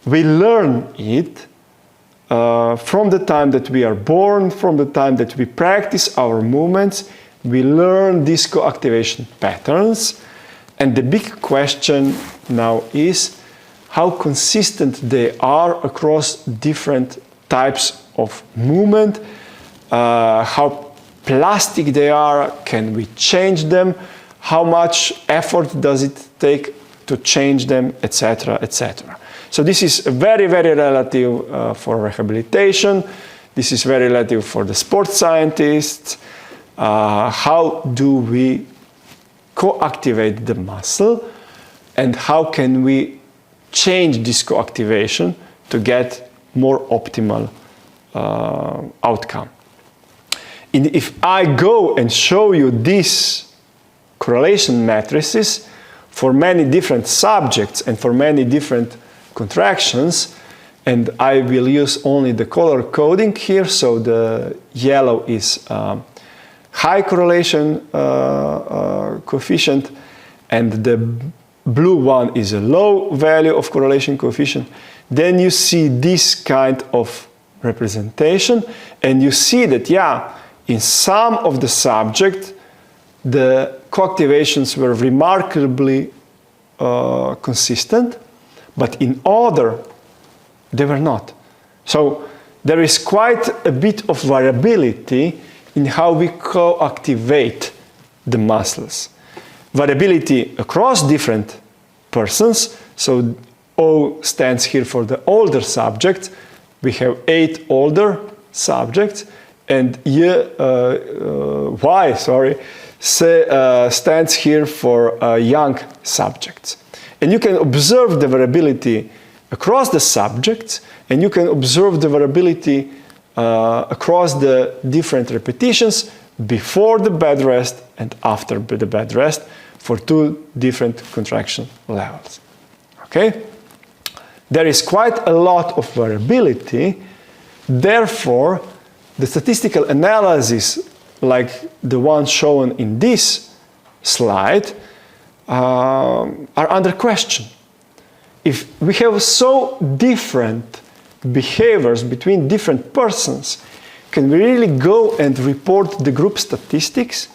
We learn it from the time that we are born, from the time that we practice our movements. We learn these co-activation patterns, and the big question now is how consistent they are across different types of movement, how plastic they are, can we change them, how much effort does it take to change them, etc., etc. So this is very, very relative for rehabilitation. This is very relative for the sports scientists. How do we co-activate the muscle, and how can we change this co-activation to get more optimal outcome? And if I go and show you these correlation matrices for many different subjects and for many different contractions, and I will use only the color coding here, so the yellow is high correlation coefficient, and the blue one is a low value of correlation coefficient, then you see this kind of representation, and you see that, yeah, in some of the subjects, the co-activations were remarkably consistent, but in other, they were not. So there is quite a bit of variability in how we co-activate the muscles. Variability across different persons, so O stands here for the older subjects. We have 8 older subjects, and Y stands here for young subjects. And you can observe the variability across the subjects, and you can observe the variability across the different repetitions before the bed rest and after the bed rest for 2 different contraction levels. Okay? There is quite a lot of variability. Therefore, the statistical analysis, like the one shown in this slide, are under question. If we have so different behaviors between different persons, can we really go and report the group statistics?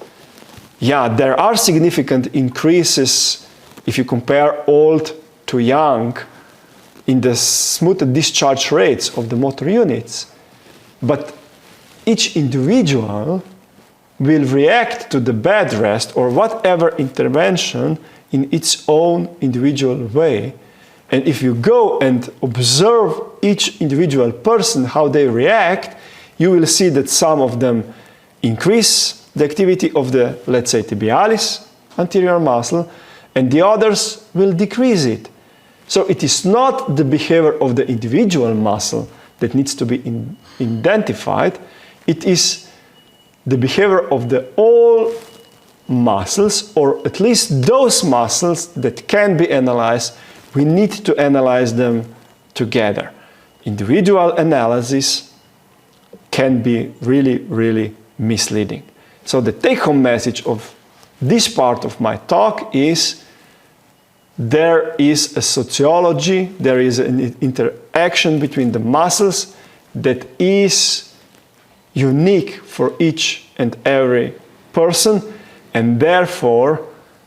Yeah, there are significant increases if you compare old to young in the smooth discharge rates of the motor units, but each individual will react to the bed rest or whatever intervention in its own individual way. And if you go and observe each individual person, how they react, you will see that some of them increase the activity of the, let's say, tibialis anterior muscle, and the others will decrease it. So it is not the behavior of the individual muscle that needs to be identified, it is the behavior of the all muscles, or at least those muscles that can be analyzed. We need to analyze them together. Individual analysis can be really, really misleading. So the take-home message of this part of my talk is there is a sociology, there is an interaction between the muscles that is unique for each and every person, and therefore,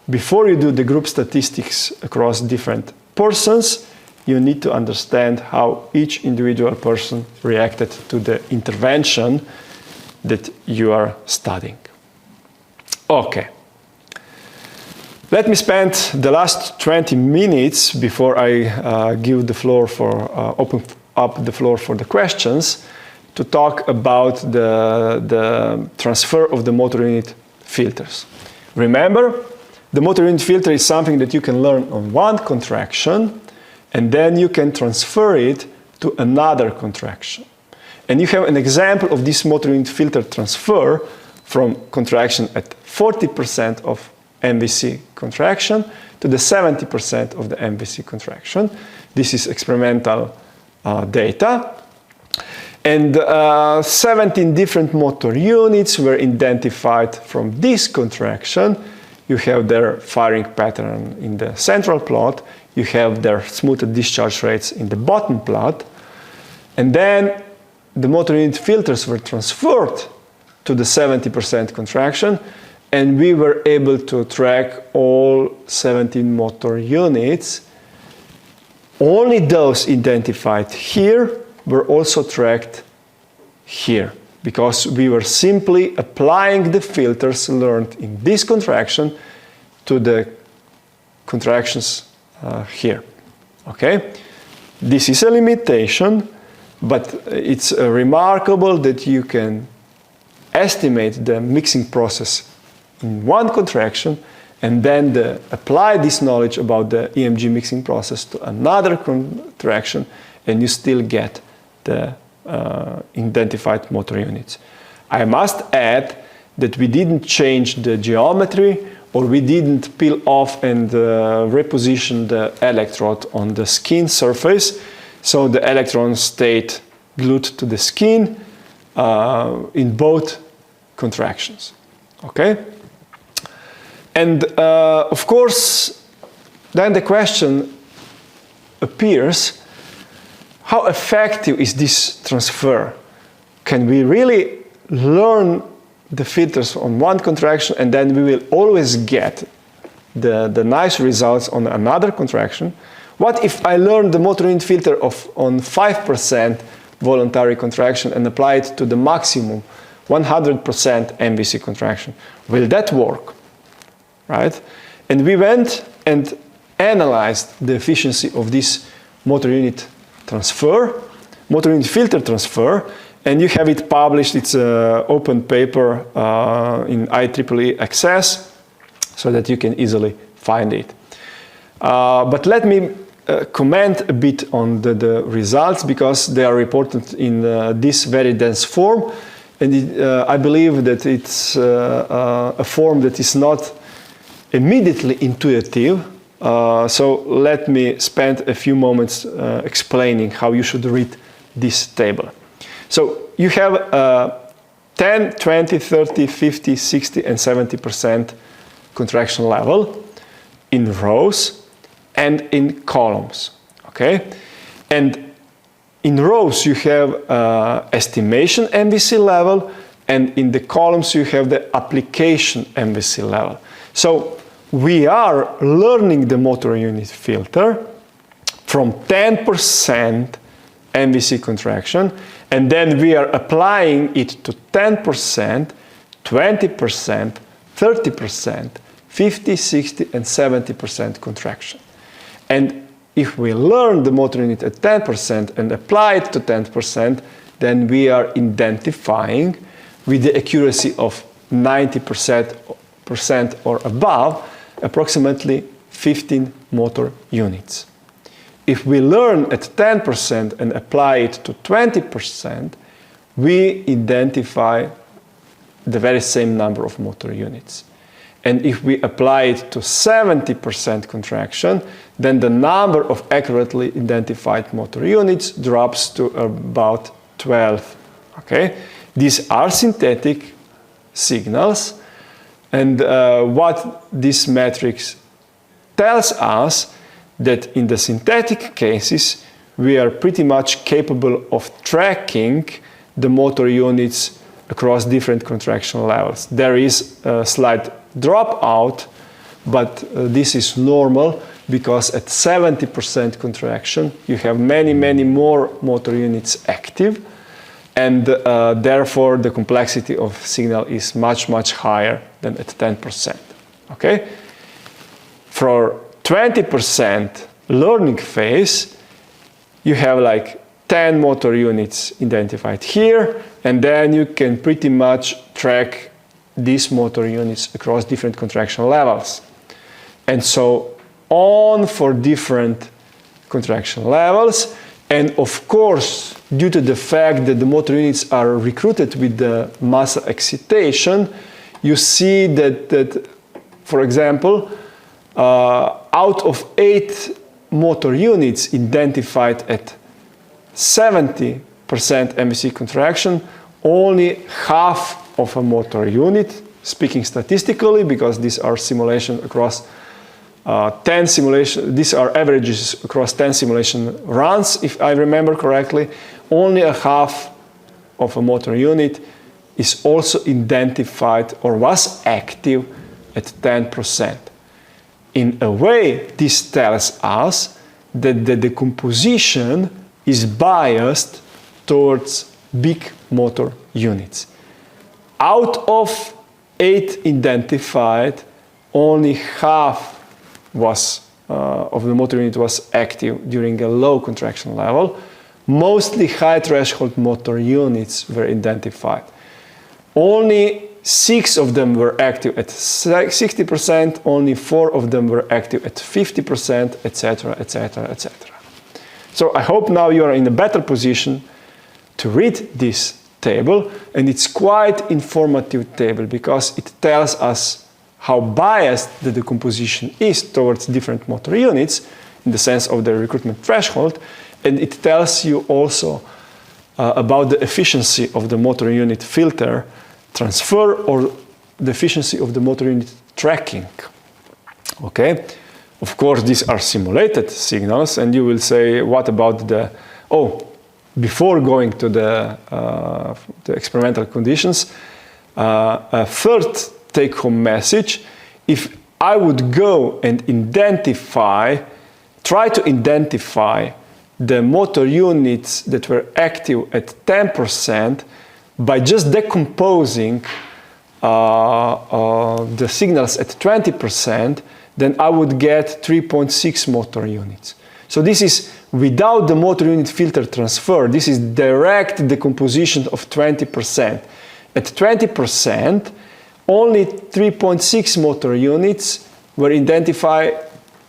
before you do the group statistics across different persons, you need to understand how each individual person reacted to the intervention that you are studying. Okay. Let me spend the last 20 minutes before I give the floor for, open up the floor for the questions to talk about the transfer of the motor unit filters. Remember, the motor unit filter is something that you can learn on one contraction, and then you can transfer it to another contraction. And you have an example of this motor unit filter transfer from contraction at 40% of MVC contraction to the 70% of the MVC contraction. This is experimental data. And 17 different motor units were identified from this contraction. You have their firing pattern in the central plot. You have their smoothed discharge rates in the bottom plot. And then the motor unit filters were transferred to the 70% contraction, and we were able to track all 17 motor units. Only those identified here were also tracked here, because we were simply applying the filters learned in this contraction to the contractions here. Okay? This is a limitation, but it's remarkable that you can estimate the mixing process in one contraction and then apply this knowledge about the EMG mixing process to another contraction, and you still get the identified motor units. I must add that we didn't change the geometry, or we didn't peel off and reposition the electrode on the skin surface, so the electrons stayed glued to the skin in both contractions. Okay? And of course, then the question appears, how effective is this transfer? Can we really learn the filters on one contraction and then we will always get the nice results on another contraction? What if I learn the motor unit filter on 5% voluntary contraction and apply it to the maximum 100% MVC contraction? Will that work? Right? And we went and analyzed the efficiency of this motor unit transfer, motor unit filter transfer, and you have it published. It's an open paper in IEEE Access, so that you can easily find it. But let me comment a bit on the results, because they are reported in this very dense form, and I believe that it's a form that is not immediately intuitive. So let me spend a few moments explaining how you should read this table. So you have 10, 20, 30, 50, 60, and 70% contraction level in rows and in columns. Okay? And in rows you have estimation MVC level, and in the columns you have the application MVC level. So we are learning the motor unit filter from 10% MVC contraction, and then we are applying it to 10%, 20%, 30%, 50, 60, and 70% contraction. And if we learn the motor unit at 10% and apply it to 10%, then we are identifying with the accuracy of 90% or above, approximately 15 motor units. If we learn at 10% and apply it to 20%, we identify the very same number of motor units. And if we apply it to 70% contraction, then the number of accurately identified motor units drops to about 12. Okay? These are synthetic signals, and what this matrix tells us that in the synthetic cases we are pretty much capable of tracking the motor units across different contraction levels. There is a slight dropout, but this is normal because at 70% contraction you have many more motor units active, and therefore the complexity of signal is much higher than at 10%. Okay? For 20% learning phase, you have like 10 motor units identified here, and then you can pretty much track these motor units across different contraction levels. And so on for different contraction levels. And of course, due to the fact that the motor units are recruited with the muscle excitation, you see that for example, out of 8 motor units identified at 70% MVC contraction, only half of a motor unit, speaking statistically, because these are simulations across 10 simulations, these are averages across 10 simulation runs, if I remember correctly, only a half of a motor unit is also identified or was active at 10%. In a way, this tells us that the decomposition is biased towards big motor units. Out of 8 identified, only half of the motor unit was active during a low contraction level. Mostly high threshold motor units were identified. Only 6 of them were active at 60%, only 4 of them were active at 50%, etc., etc., etc. So I hope now you are in a better position to read this table, and it's quite informative table because it tells us how biased the decomposition is towards different motor units in the sense of the recruitment threshold, and it tells you also about the efficiency of the motor unit filter transfer or the efficiency of the motor unit tracking. Okay? Of course, these are simulated signals, and you will say, what about the, before going to the experimental conditions, a third take-home message: if I would go and try to identify the motor units that were active at 10% by just decomposing the signals at 20%, then I would get 3.6 motor units. So this is without the motor unit filter transfer. This is direct decomposition of 20%. At 20%, only 3.6 motor units were identified,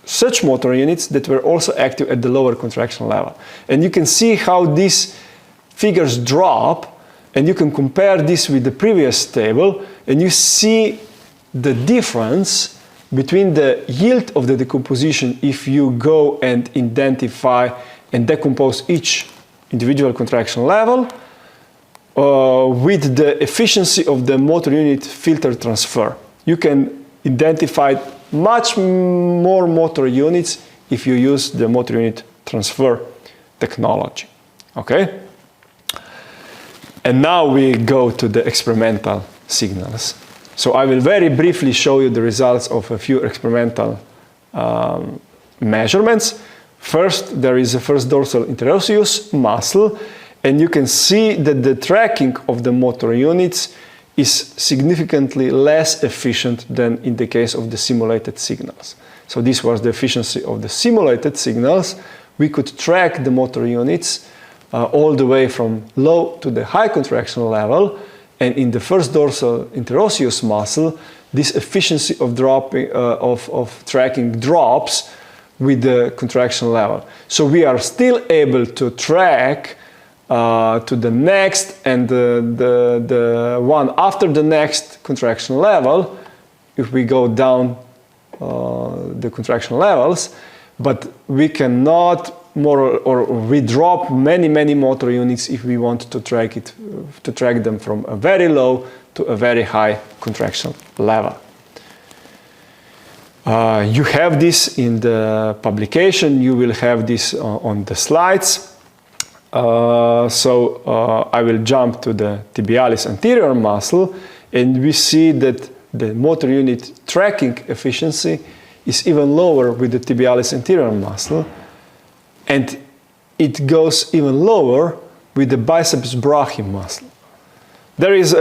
such motor units that were also active at the lower contraction level. And you can see how these figures drop, and you can compare this with the previous table, and you see the difference between the yield of the decomposition if you go and identify and decompose each individual contraction level with the efficiency of the motor unit filter transfer. You can identify much more motor units if you use the motor unit transfer technology. Okay? And now we go to the experimental signals. So I will very briefly show you the results of a few experimental measurements. First, there is a first dorsal interosseous muscle, and you can see that the tracking of the motor units is significantly less efficient than in the case of the simulated signals. So this was the efficiency of the simulated signals. We could track the motor units all the way from low to the high contraction level, and in the first dorsal interosseous muscle, this efficiency of tracking drops with the contraction level. So we are still able to track to the next and the one after the next contraction level, if we go down the contraction levels, but we cannot we drop many motor units if we want to track them from a very low to a very high contraction level. You have this in the publication, you will have this on the slides. So I will jump to the tibialis anterior muscle, and we see that the motor unit tracking efficiency is even lower with the tibialis anterior muscle, and it goes even lower with the biceps brachii muscle. There is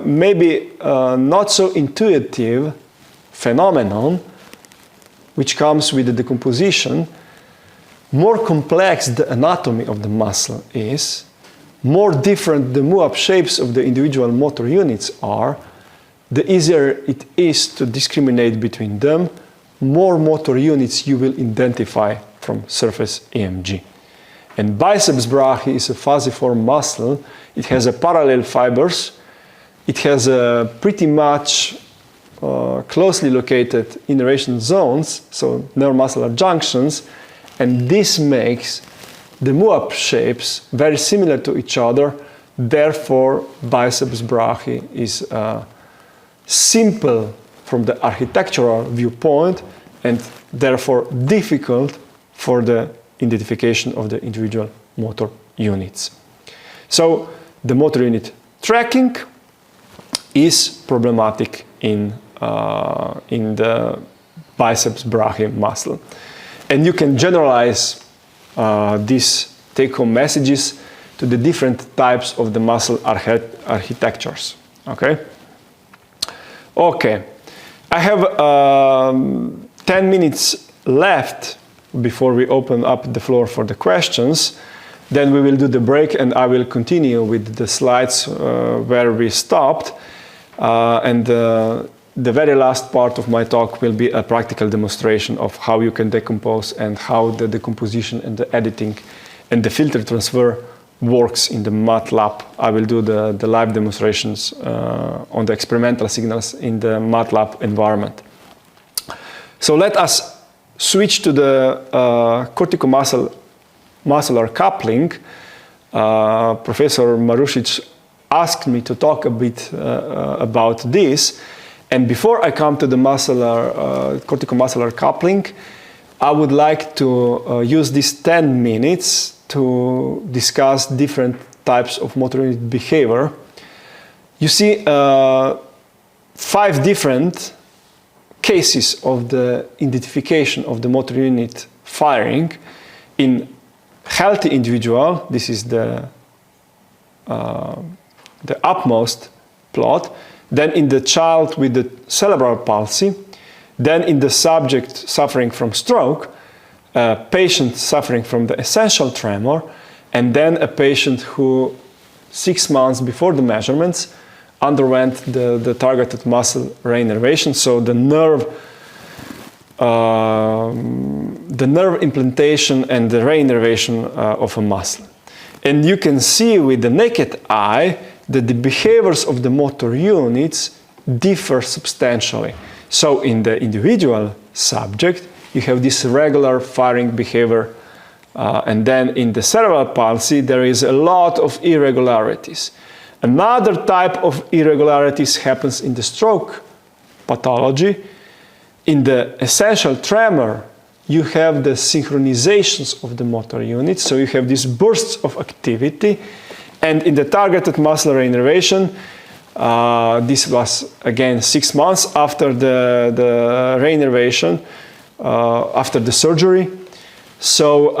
maybe not so intuitive phenomenon which comes with the decomposition. More complex the anatomy of the muscle is, more different the MUAP shapes of the individual motor units are, the easier it is to discriminate between them, more motor units you will identify from surface EMG. And biceps brachii is a fusiform muscle. It has a parallel fibers. It has a pretty much closely located innervation zones, so neuromuscular junctions, and this makes the MUAP shapes very similar to each other. Therefore, biceps brachii is simple from the architectural viewpoint and therefore difficult for the identification of the individual motor units. So the motor unit tracking is problematic in the biceps brachii muscle. And you can generalize these take-home messages to the different types of the muscle architectures. Okay? Okay. I have 10 minutes left before we open up the floor for the questions. Then we will do the break and I will continue with the slides where we stopped. The very last part of my talk will be a practical demonstration of how you can decompose and how the decomposition and the editing and the filter transfer works in the MATLAB. I will do the live demonstrations on the experimental signals in the MATLAB environment. So let us switch to the corticomuscular coupling. Professor Marušić asked me to talk a bit about this. And before I come to the corticomuscular coupling, I would like to use these 10 minutes to discuss different types of motor unit behavior. You see 5 different cases of the identification of the motor unit firing. In healthy individual, this is the upmost plot. Then in the child with the cerebral palsy, then in the subject suffering from stroke, a patient suffering from the essential tremor, and then a patient who 6 months before the measurements underwent the targeted muscle reinnervation, so the nerve implantation and the reinnervation of a muscle. And you can see with the naked eye that the behaviors of the motor units differ substantially. So in the individual subject, you have this regular firing behavior, and then in the cerebral palsy, there is a lot of irregularities. Another type of irregularities happens in the stroke pathology. In the essential tremor, you have the synchronizations of the motor units, so you have these bursts of activity. And in the targeted muscle reinnervation, this was again 6 months after the reinnervation, after the surgery. So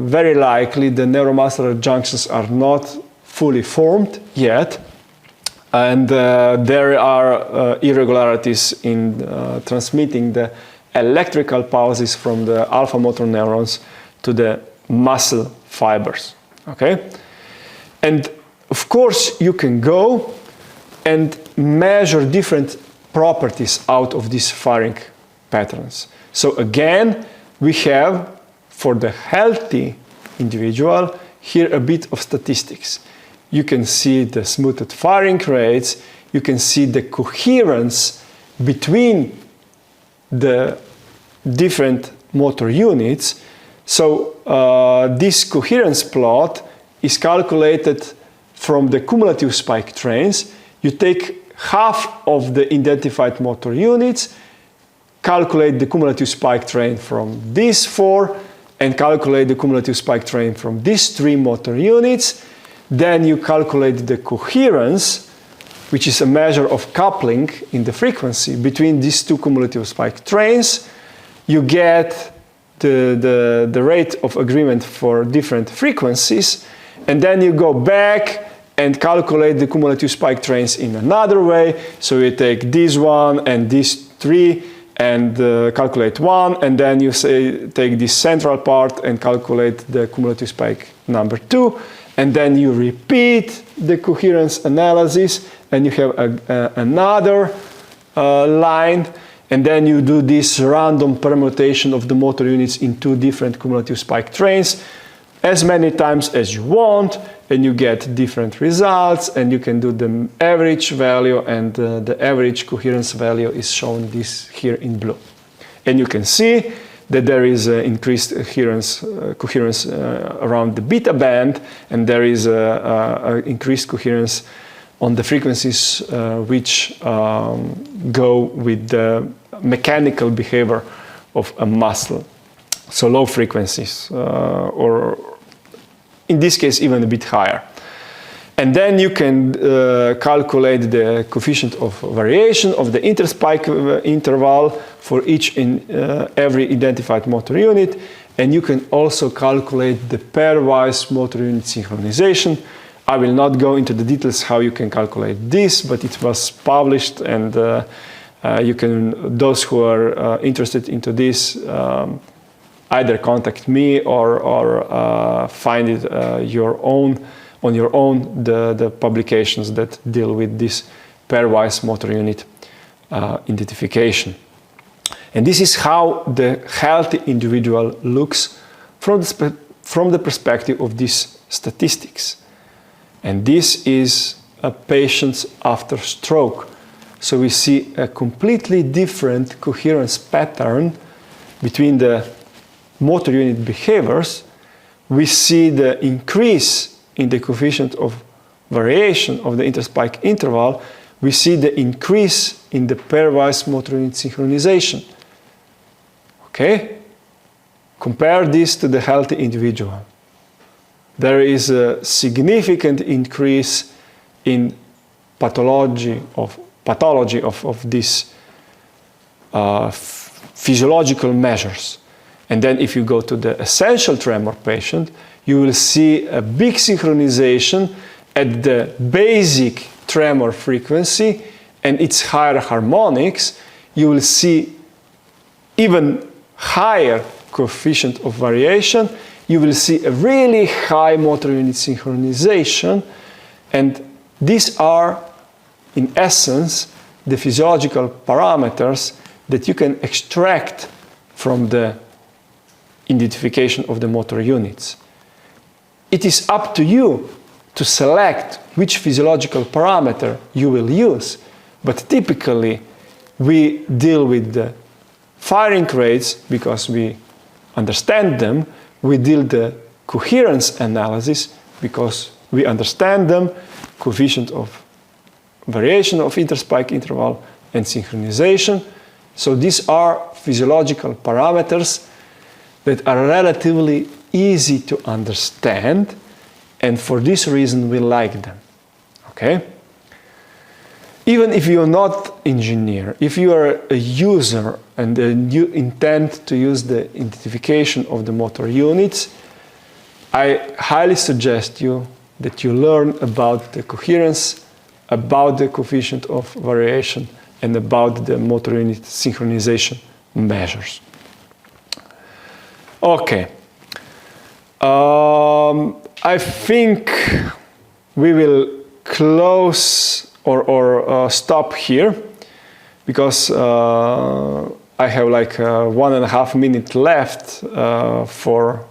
very likely the neuromuscular junctions are not fully formed yet. And there are irregularities in transmitting the electrical pulses from the alpha motor neurons to the muscle fibers. Okay? And of course, you can go and measure different properties out of these firing patterns. So again, we have, for the healthy individual, here a bit of statistics. You can see the smoothed firing rates, you can see the coherence between the different motor units. So this coherence plot is calculated from the cumulative spike trains. You take half of the identified motor units, calculate the cumulative spike train from these 4, and calculate the cumulative spike train from these 3 motor units. Then you calculate the coherence, which is a measure of coupling in the frequency between these 2 cumulative spike trains. You get the rate of agreement for different frequencies, and then you go back and calculate the cumulative spike trains in another way. So you take this one and these 3 and calculate 1, and then you take this central part and calculate the cumulative spike number 2, and then you repeat the coherence analysis, and you have another line, and then you do this random permutation of the motor units in 2 different cumulative spike trains as many times as you want, and you get different results, and you can do the average value, and the average coherence value is shown this here in blue. And you can see that there is increased coherence around the beta band, and there is increased coherence on the frequencies which go with the mechanical behavior of a muscle. So low frequencies, or in this case even a bit higher. And then you can calculate the coefficient of variation of the interspike interval for each and every identified motor unit, and you can also calculate the pairwise motor unit synchronization. I will not go into the details how you can calculate this, but it was published, and you can, those who are interested into this, either contact me or find it on your own the publications that deal with this pairwise motor unit identification. And this is how the healthy individual looks from the perspective of these statistics. And this is a patient after stroke. So we see a completely different coherence pattern between the motor unit behaviors. We see the increase in the coefficient of variation of the interspike interval. We see the increase in the pairwise motor unit synchronization. Okay? Compare this to the healthy individual. There is a significant increase in pathology of these physiological measures. And then if you go to the essential tremor patient, you will see a big synchronization at the basic tremor frequency and its higher harmonics. You will see even higher coefficient of variation. You will see a really high motor unit synchronization, and these are, in essence, the physiological parameters that you can extract from the identification of the motor units. It is up to you to select which physiological parameter you will use, but typically we deal with the firing rates because we understand them. We deal the coherence analysis because we understand them, coefficient of variation of interspike interval and synchronization. So these are physiological parameters that are relatively easy to understand, and for this reason we like them. Okay? Even if you're not engineer, if you are a user and you intend to use the identification of the motor units, I highly suggest you that you learn about the coherence, about the coefficient of variation, and about the motor unit synchronization measures. Okay. I think we will close or stop here, because I have like 1.5 minutes left for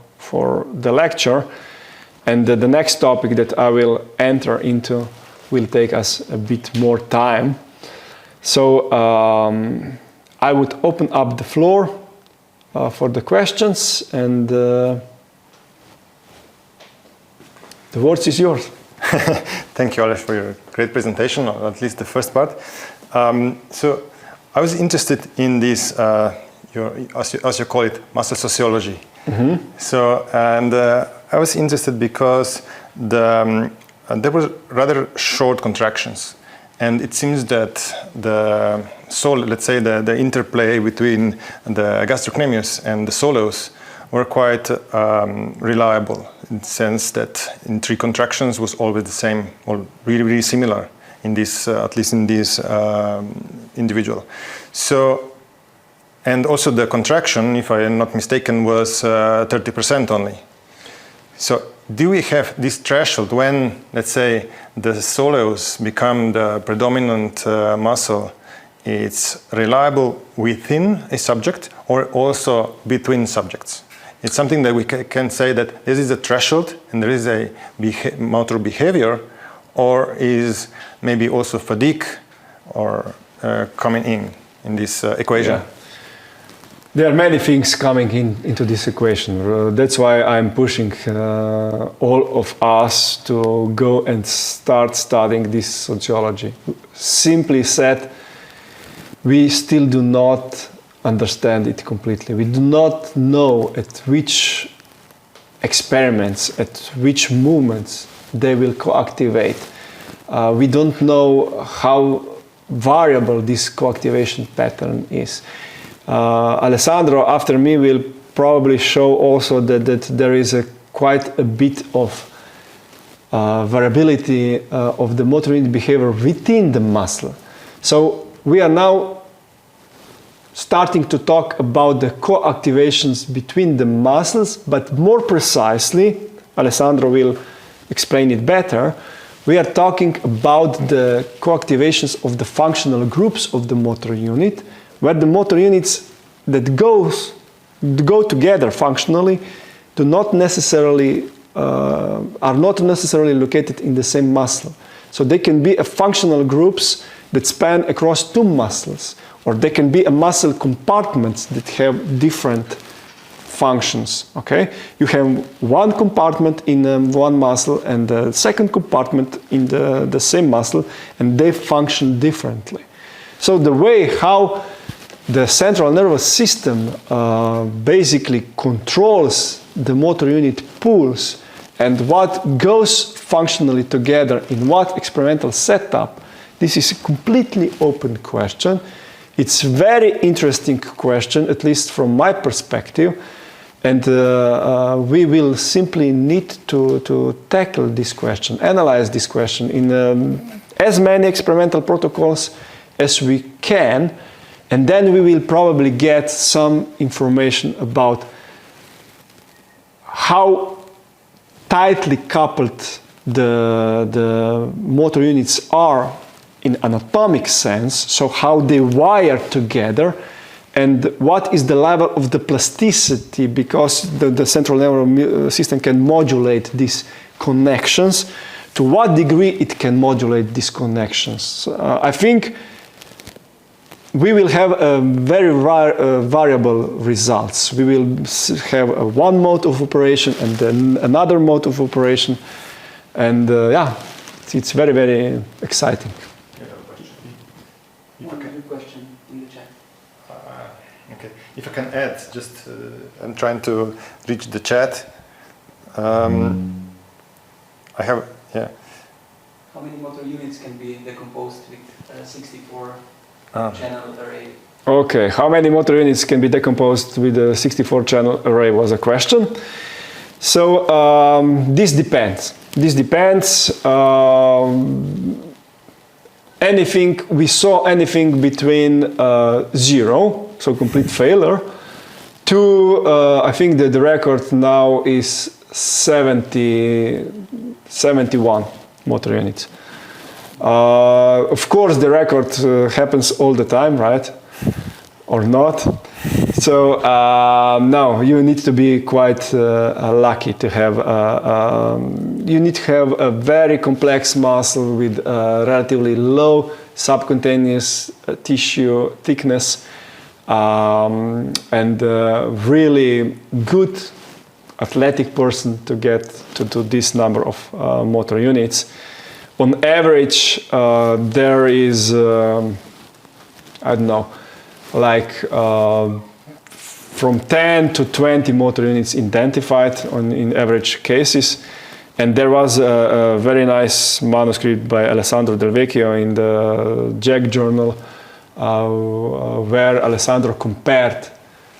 the lecture, and the next topic that I will enter into will take us a bit more time. So I would open up the floor for the questions, and the word is yours. Thank you, Aleš, for your great presentation, or at least the first part. So I was interested in this, as you call it, muscle sociology. Mm-hmm. So, and I was interested because there were rather short contractions. And it seems that the let's say the interplay between the gastrocnemius and the soleus were quite reliable, in the sense that in 3 contractions was always the same, or really, really similar in this, at least in this individual. So, and also the contraction, if I am not mistaken, was 30% only. So do we have this threshold when, let's say, the soleus become the predominant muscle? It's reliable within a subject or also between subjects? It's something that we can say that this is a threshold and there is a motor behavior, or is maybe also fatigue or coming in this equation? Yeah. There are many things coming into this equation. That's why I'm pushing all of us to go and start studying this sociology. Simply said, we still do not understand it completely. We do not know at which experiments, at which movements they will co-activate. We don't know how variable this co-activation pattern is. Alessandro, after me, will probably show also that there is quite a bit of variability of the motor unit behavior within the muscle. So we are now starting to talk about the co-activations between the muscles, but more precisely, Alessandro will explain it better, we are talking about the co-activations of the functional groups of the motor unit, where the motor units that go together functionally are not necessarily located in the same muscle. So they can be functional groups that span across 2 muscles, or they can be muscle compartments that have different functions. Okay, you have one compartment in one muscle and the second compartment in the same muscle, and they function differently. So the way how the central nervous system basically controls the motor unit pulse and what goes functionally together in what experimental setup, this is a completely open question. It's a very interesting question, at least from my perspective, and we will simply need to tackle this question, analyze this question in as many experimental protocols as we can, and then we will probably get some information about how tightly coupled the motor units are in anatomic sense, so how they wire together, and what is the level of the plasticity, because the central nervous system can modulate these connections, to what degree it can modulate these connections. I think we will have very variable results. We will have one mode of operation and then another mode of operation, and yeah, it's very, very exciting. One question in the chat. Okay, if I can add, just I'm trying to reach the chat. I have, yeah. How many motor units can be decomposed with 64 channel array? Okay, how many motor units can be decomposed with a 64 channel array was a question. So this depends. This depends. We saw anything between 0, so complete failure, to I think that the record now is 71 motor units. Of course, the record happens all the time, right? Or not. So no, you need to be quite lucky to have. You need to have a very complex muscle with relatively low subcutaneous tissue thickness and really good athletic person to get to this number of motor units. On average, there is, I don't know, like from 10 to 20 motor units identified in average cases. And there was a very nice manuscript by Alessandro del Vecchio in the JAG journal where Alessandro compared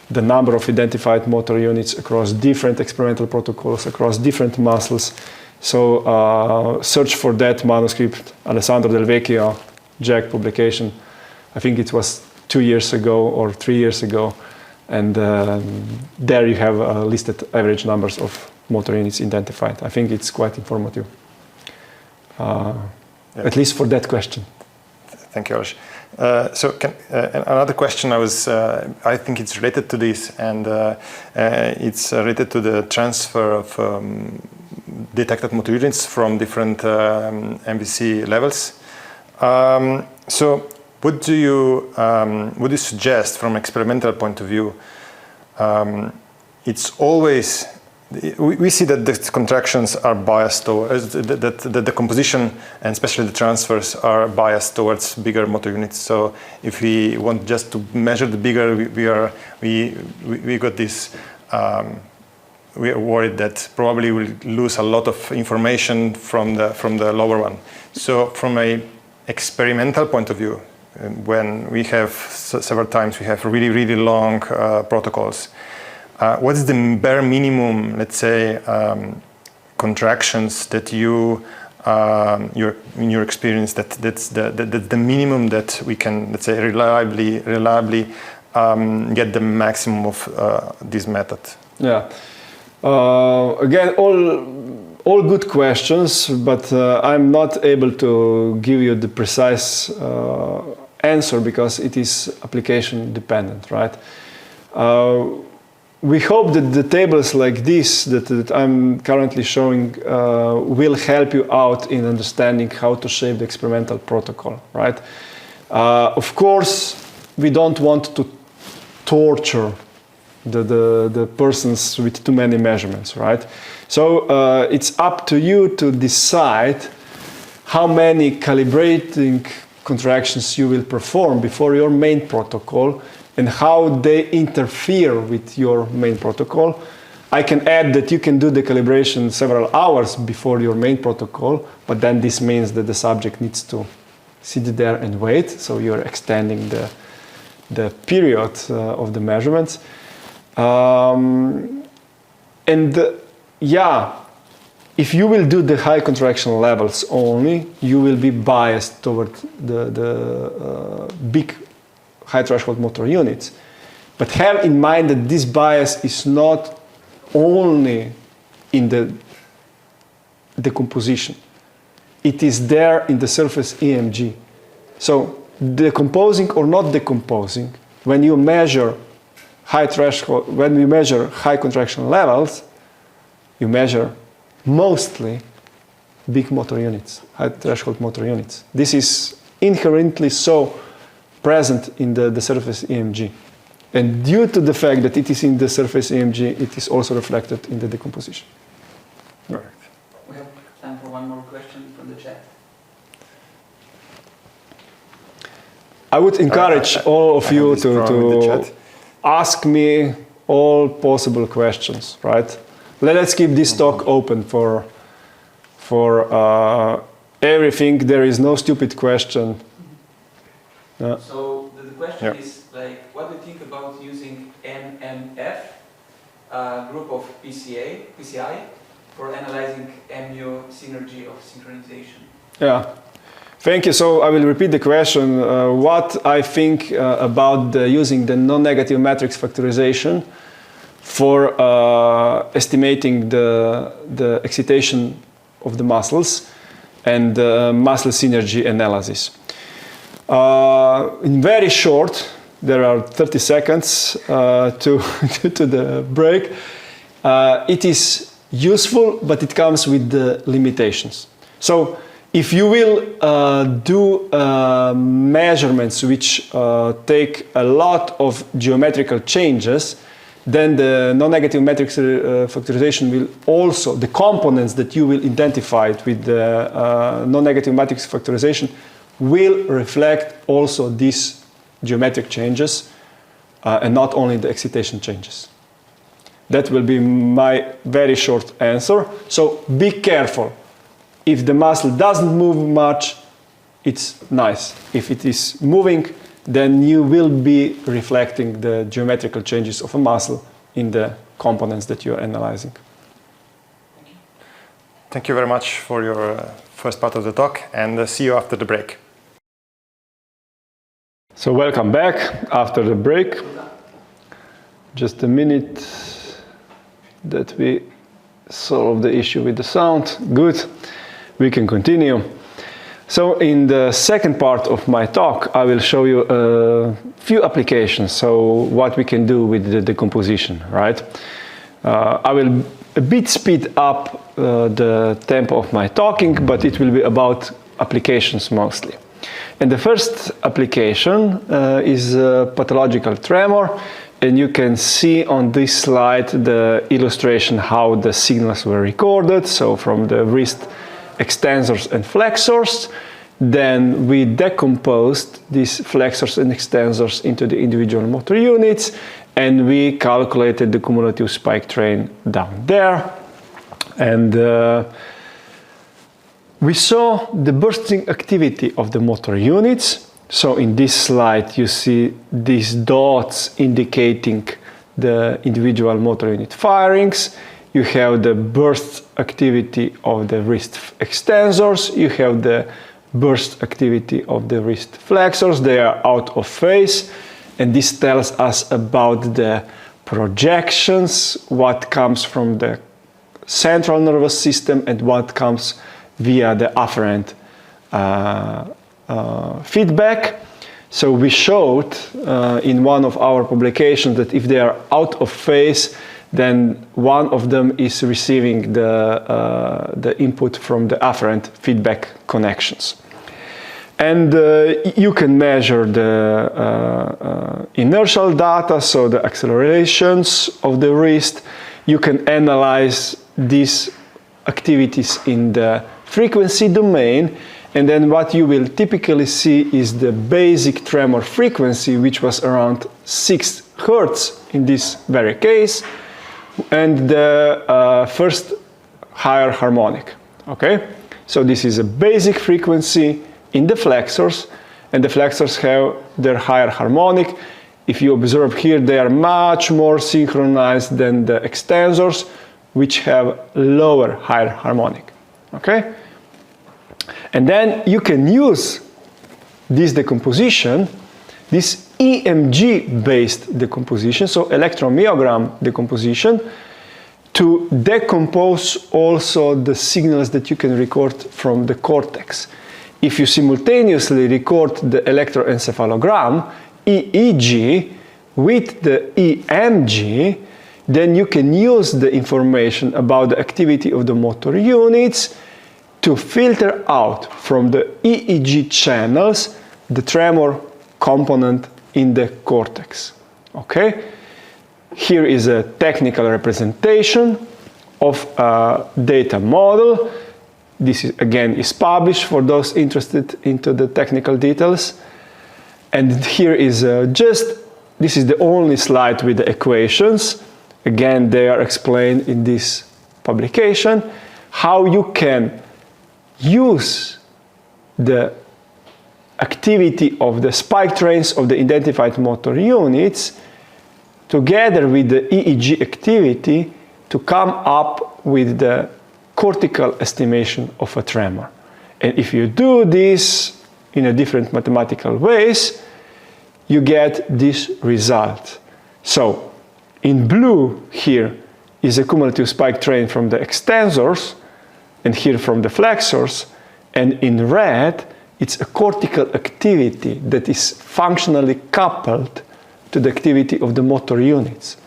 the number of identified motor units across different experimental protocols, across different muscles. So search for that manuscript, Alessandro del Vecchio, JAG publication. I think it was 2 years ago or 3 years ago. And there you have listed average numbers of motor units identified. I think it's quite informative, at least for that question. Thank you, Aleš. So another question I think it's related to this, and it's related to the transfer of detected motor units from different MVC levels. So what do you suggest from experimental point of view? It's always, we see that the contractions are biased towards, that the decomposition and especially the transfers are biased towards bigger motor units. So if we want just to measure the bigger, we got this, we are worried that probably we'll lose a lot of information from the lower one. So from a experimental point of view, when we have several times we have really long protocols, what is the bare minimum, let's say, contractions that in your experience, that's the minimum that we can, let's say, reliably get the maximum of this method? Yeah. Again, all good questions, but I'm not able to give you the precise answer because it is application dependent, right? We hope that the tables like this that I'm currently showing will help you out in understanding how to shape the experimental protocol, right? Of course, we don't want to torture the persons with too many measurements, right? So it's up to you to decide how many calibrating contractions you will perform before your main protocol and how they interfere with your main protocol. I can add that you can do the calibration several hours before your main protocol, but then this means that the subject needs to sit there and wait, so you're extending the period of the measurements. Yeah, if you will do the high contraction levels only, you will be biased toward the big high threshold motor units. But have in mind that this bias is not only in the decomposition. It is there in the surface EMG. So decomposing or not decomposing, when you measure high threshold, when we measure high contraction levels, you measure mostly big motor units, high threshold motor units. This is inherently so present in the surface EMG. And due to the fact that it is in the surface EMG, it is also reflected in the decomposition. Right. We have time for one more question from the chat. I would encourage all of you to ask me all possible questions, right? Let's keep this talk open for everything. There is no stupid question. So the question is like, what do you think about using MMF, group of PCI, for analyzing MU synergy of synchronization? Yeah, thank you. So I will repeat the question. What I think about using the non-negative matrix factorization for estimating the excitation of the muscles. and muscle synergy analysis. In very short, there are 30 seconds to the break. It is useful, but it comes with the limitations. So if you will do measurements which take a lot of geometrical changes, then the non-negative matrix factorization will also, the components that you will identify with the non-negative matrix factorization will reflect also these geometric changes and not only the excitation changes. That will be my very short answer. So be careful. If the muscle doesn't move much, it's nice. If it is moving, then you will be reflecting the geometrical changes of a muscle in the components that you are analyzing. Thank you very much for your first part of the talk, and see you after the break. So welcome back after the break. Just a minute that we solve the issue with the sound. Good. We can continue. So in the second part of my talk, I will show you a few applications. So what we can do with the decomposition, right? I will a bit speed up the tempo of my talking, but it will be about applications mostly. And the first application is pathological tremor. And you can see on this slide the illustration how the signals were recorded. So from the wrist extensors and flexors, then we decomposed these flexors and extensors into the individual motor units, and we calculated the cumulative spike train down there. And we saw the bursting activity of the motor units. So in this slide you see these dots indicating the individual motor unit firings. You have the burst activity of the wrist extensors. You have the burst activity of the wrist flexors. They are out of phase. And this tells us about the projections, what comes from the central nervous system and what comes via the afferent feedback. So we showed in one of our publications that if they are out of phase, then one of them is receiving the input from the afferent feedback connections. And you can measure the inertial data, so the accelerations of the wrist. You can analyze these activities in the frequency domain, and then what you will typically see is the basic tremor frequency, which was around 6 Hz in this very case, and the first higher harmonic. Okay, so this is a basic frequency in the flexors, and the flexors have their higher harmonic. If you observe here, they are much more synchronized than the extensors, which have lower higher harmonic. Okay, and then you can use this decomposition, this EMG based decomposition, so electromyogram decomposition, to decompose also the signals that you can record from the cortex. If you simultaneously record the electroencephalogram, EEG, with the EMG, then you can use the information about the activity of the motor units to filter out from the EEG channels the tremor component in the cortex. Okay? Here is a technical representation of a data model. This is, again, is published for those interested into the technical details. And here is this is the only slide with the equations. Again, they are explained in this publication, how you can use the activity of the spike trains of the identified motor units together with the EEG activity to come up with the cortical estimation of a tremor. And if you do this in a different mathematical ways, you get this result. So in blue here is a cumulative spike train from the extensors, and here from the flexors, And in red, it's a cortical activity that is functionally coupled to the activity of the motor units.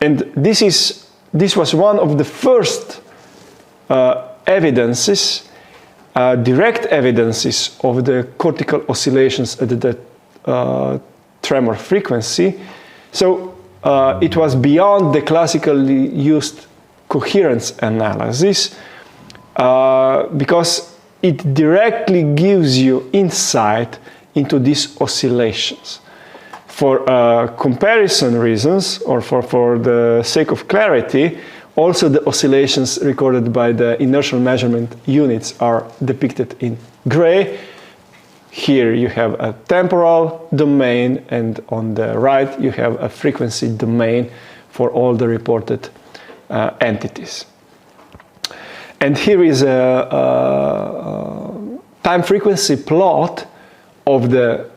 And this was one of the first evidences, direct evidences of the cortical oscillations at the tremor frequency. So it was beyond the classically used coherence analysis because it directly gives you insight into these oscillations. For comparison reasons, or for the sake of clarity, also the oscillations recorded by the inertial measurement units are depicted in gray. Here you have a temporal domain, and on the right you have a frequency domain for all the reported entities. And here is a time frequency plot of the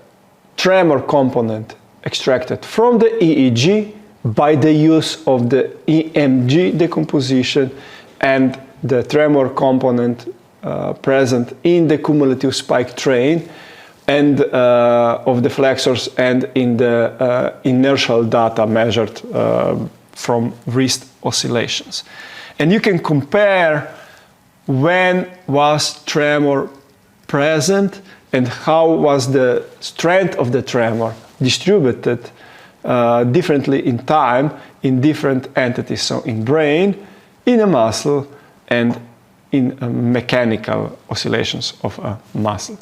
tremor component extracted from the EEG by the use of the EMG decomposition and the tremor component present in the cumulative spike train and of the flexors and in the inertial data measured from wrist oscillations. And you can compare when was tremor present and how was the strength of the tremor distributed differently in time in different entities. So in brain, in a muscle, and in mechanical oscillations of a muscle.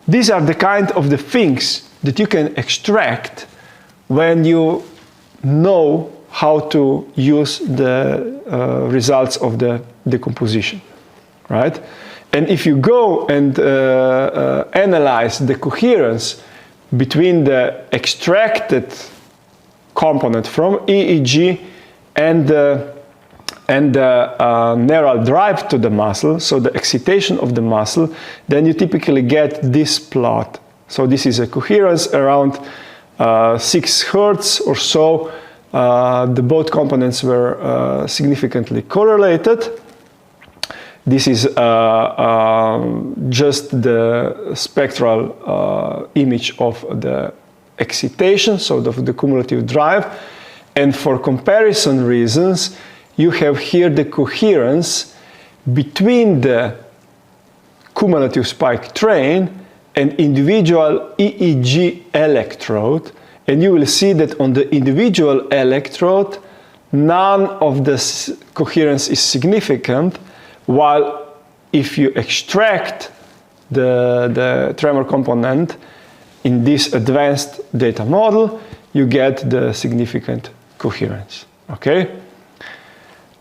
These are the kind of the things that you can extract when you know how to use the results of the decomposition, right? And if you go and analyze the coherence between the extracted component from EEG and the neural drive to the muscle, so the excitation of the muscle, then you typically get this plot. So this is a coherence around 6 Hertz or so. The both components were significantly correlated. This is just the spectral image of the excitation, so the cumulative drive. And for comparison reasons, you have here the coherence between the cumulative spike train and individual EEG electrode. And you will see that on the individual electrode, none of the coherence is significant, while if you extract the tremor component in this advanced data model, you get the significant coherence, okay?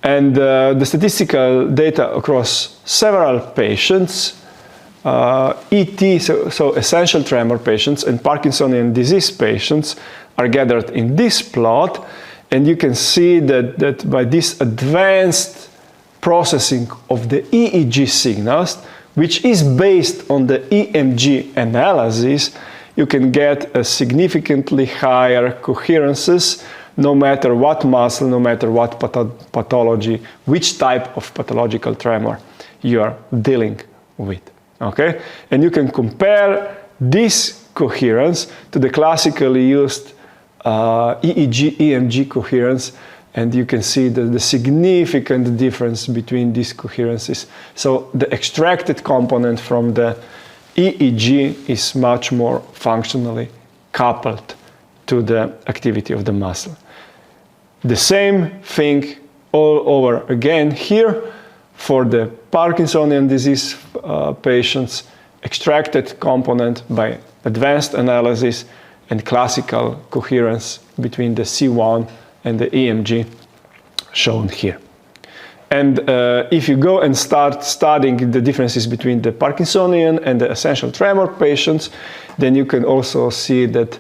And the statistical data across several patients, ET, so essential tremor patients, and Parkinsonian disease patients are gathered in this plot, and you can see that by this advanced processing of the EEG signals, which is based on the EMG analysis, you can get a significantly higher coherences no matter what muscle, no matter what pathology, which type of pathological tremor you are dealing with. Okay? And you can compare this coherence to the classically used EEG-EMG coherence, and you can see the significant difference between these coherences. So the extracted component from the EEG is much more functionally coupled to the activity of the muscle. The same thing all over again here for the Parkinsonian disease patients, extracted component by advanced analysis and classical coherence between the C1 and the EMG shown here. And if you go and start studying the differences between the Parkinsonian and the essential tremor patients, then you can also see that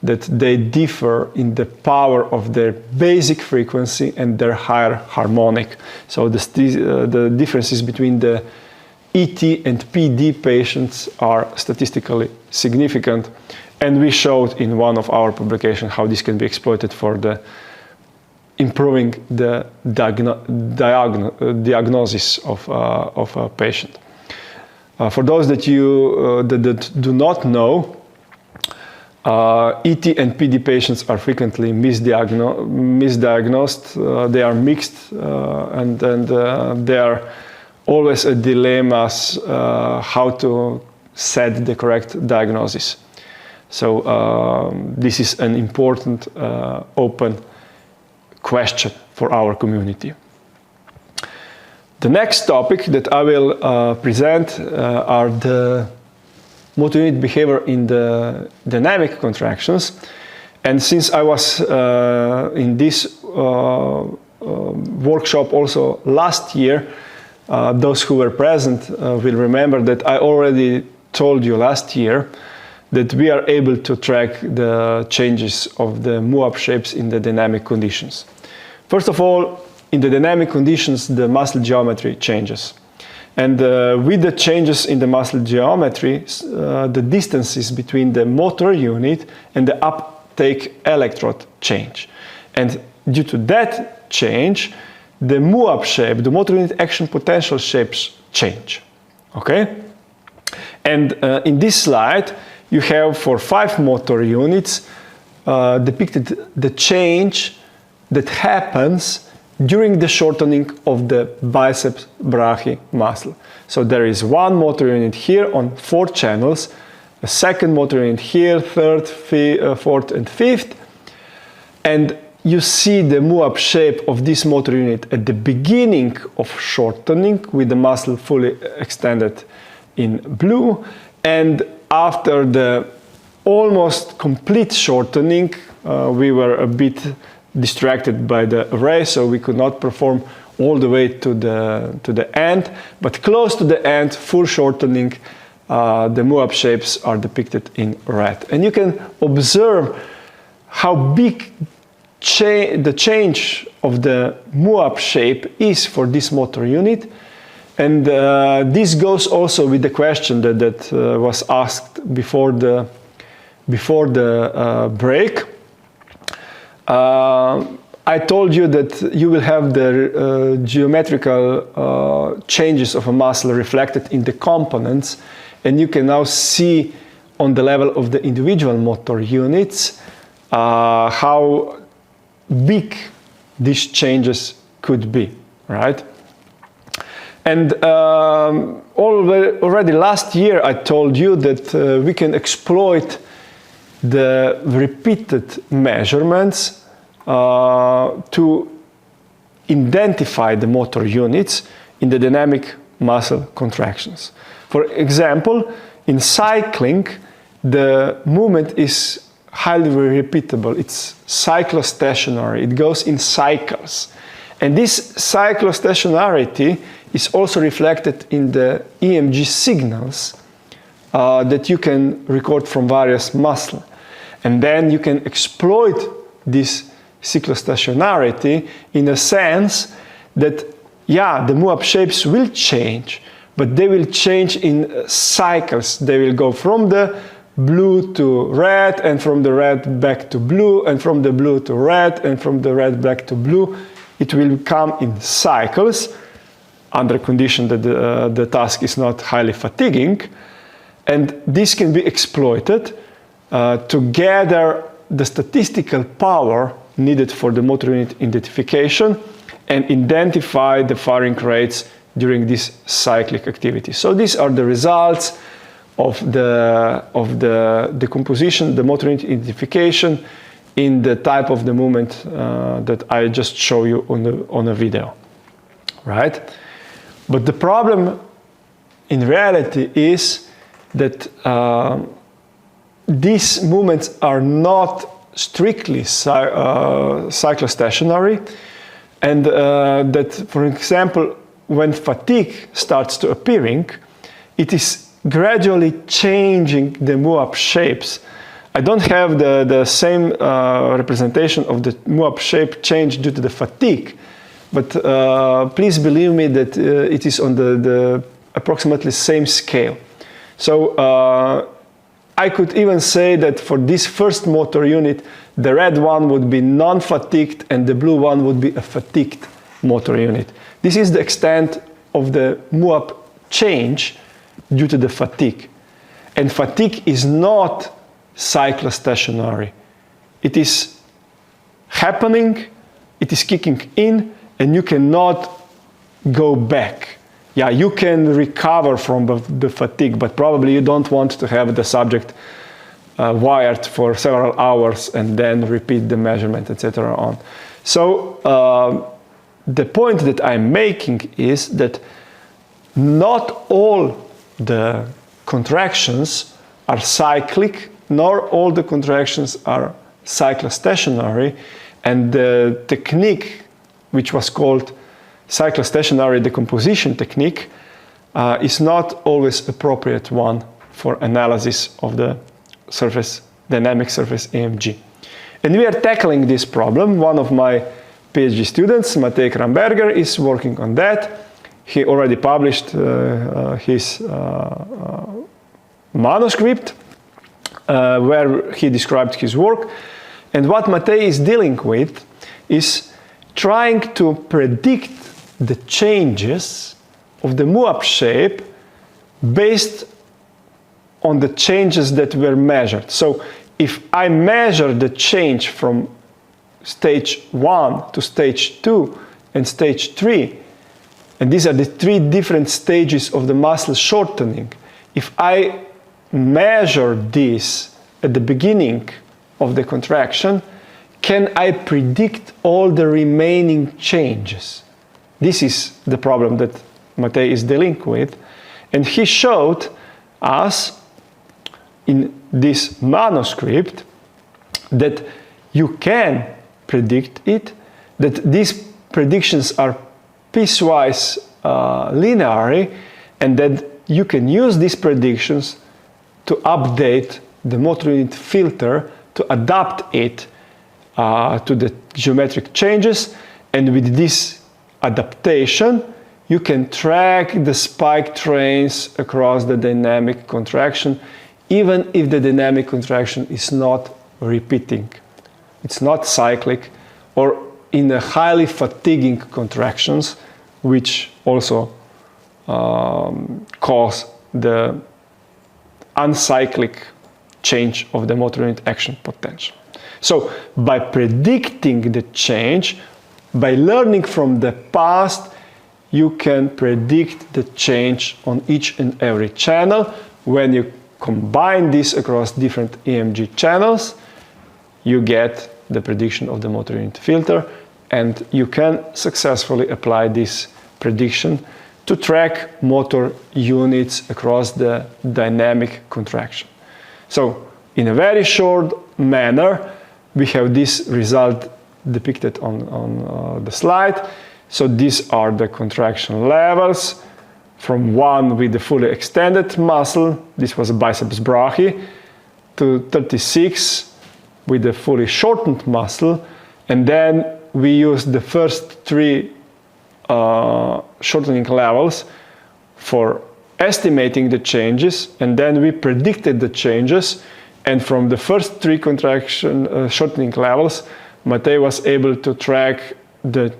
they differ in the power of their basic frequency and their higher harmonic. So the differences between the ET and PD patients are statistically significant. And we showed in one of our publications how this can be exploited for the improving the diagnosis of a patient. For those that that do not know, ET and PD patients are frequently misdiagnosed. They are mixed, and they are always a dilemma how to set the correct diagnosis. So this is an important open question for our community. The next topic that I will present are the motor unit behavior in the dynamic contractions. And since I was in this workshop also last year, those who were present will remember that I already told you last year that we are able to track the changes of the MUAP shapes in the dynamic conditions. First of all, in the dynamic conditions, the muscle geometry changes. And with the changes in the muscle geometry, the distances between the motor unit and the uptake electrode change. And due to that change, the MUAP shape, the motor unit action potential shapes change. Okay? And in this slide, you have for 5 motor units depicted the change that happens during the shortening of the biceps brachii muscle. So there is one motor unit here on 4 channels, a second motor unit here, third, fourth, and fifth, and you see the MUAP shape of this motor unit at the beginning of shortening with the muscle fully extended in blue, and after the almost complete shortening, we were a bit distracted by the array, so we could not perform all the way to the end, but close to the end, full shortening, the MUAP shapes are depicted in red. And you can observe how big the change of the MUAP shape is for this motor unit. And this goes also with the question that was asked before the break. I told you that you will have the geometrical changes of a muscle reflected in the components, and you can now see on the level of the individual motor units how big these changes could be, right? And already last year I told you that we can exploit the repeated measurements to identify the motor units in the dynamic muscle contractions. For example, in cycling, the movement is highly repeatable. It's cyclostationary. It goes in cycles. And this cyclostationarity is also reflected in the EMG signals that you can record from various muscles. And then you can exploit this cyclostationarity in a sense that, yeah, the MUAP shapes will change, but they will change in cycles. They will go from the blue to red, and from the red back to blue, and from the blue to red, and from the red back to blue. It will come in cycles, under condition that the task is not highly fatiguing. And this can be exploited to gather the statistical power needed for the motor unit identification and identify the firing rates during this cyclic activity. So these are the results of the decomposition, the motor unit identification in the type of the movement that I just show you on a video, right? But the problem in reality is that these movements are not strictly cyclostationary, and that, for example, when fatigue starts to appearing, it is gradually changing the MUAP shapes. I don't have the same representation of the MUAP shape change due to the fatigue, but please believe me that it is on the approximately same scale. So I could even say that for this first motor unit, the red one would be non-fatigued and the blue one would be a fatigued motor unit. This is the extent of the MUAP change due to the fatigue. And fatigue is not cyclostationary. It is happening, it is kicking in, and you cannot go back. Yeah, you can recover from the fatigue, but probably you don't want to have the subject wired for several hours and then repeat the measurement, etc. on. So the point that I'm making is that not all the contractions are cyclic, nor all the contractions are cyclostationary, and the technique which was called cyclostationary decomposition technique is not always appropriate one for analysis of the dynamic surface EMG. And we are tackling this problem. One of my PhD students, Matej Kramberger, is working on that. He already published his manuscript where he described his work. And what Matej is dealing with is trying to predict the changes of the MUAP shape based on the changes that were measured. So if I measure the change from stage 1 to stage 2 and stage 3, and these are the 3 different stages of the muscle shortening, if I measure this at the beginning of the contraction, can I predict all the remaining changes? This is the problem that Matej is dealing with, and he showed us in this manuscript that you can predict it, that these predictions are piecewise linear, and that you can use these predictions to update the motor unit filter to adapt it to the geometric changes, and with this adaptation you can track the spike trains across the dynamic contraction, even if the dynamic contraction is not repeating. It's not cyclic, or in a highly fatiguing contractions, which also cause the uncyclic change of the motor unit action potential. So by predicting the change, by learning from the past, you can predict the change on each and every channel. When you combine this across different EMG channels, you get the prediction of the motor unit filter, and you can successfully apply this prediction to track motor units across the dynamic contraction. So in a very short manner, we have this result depicted on the slide. So these are the contraction levels from 1 with the fully extended muscle, this was a biceps brachii, to 36 with the fully shortened muscle, and then we use the first 3 shortening levels for estimating the changes, and then we predicted the changes, and from the first 3 contraction shortening levels, Matej was able to track the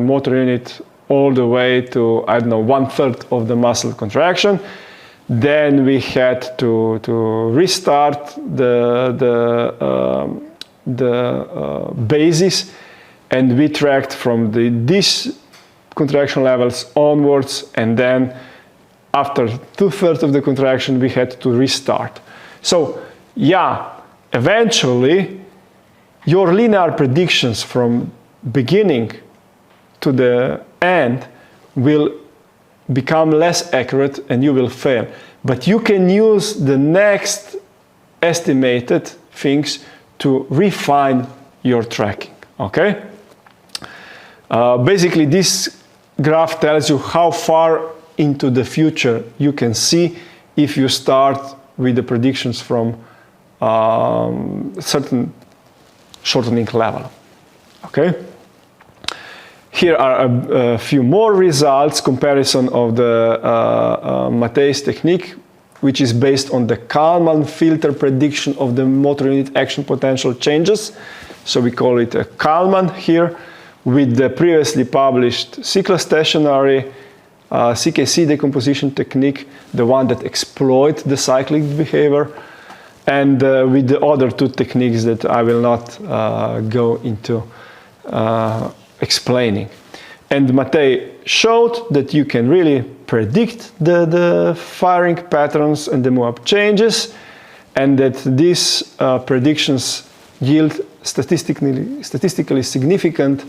motor unit all the way to, I don't know, 1/3 of the muscle contraction. Then we had to restart the basis, and we tracked from these contraction levels onwards, and then after 2/3 of the contraction we had to restart. So yeah, eventually your linear predictions from beginning to the end will become less accurate and you will fail. But you can use the next estimated things to refine your tracking, okay? Basically this graph tells you how far into the future you can see if you start with the predictions from certain shortening level, okay? Here are a few more results, comparison of the Matej's technique which is based on the Kalman filter prediction of the motor unit action potential changes. So we call it a Kalman here, with the previously published cyclostationary CKC decomposition technique, the one that exploits the cyclic behavior, and with the other two techniques that I will not go into explaining. And Matej showed that you can really predict the firing patterns and the MUAP changes, and that these predictions yield statistically significant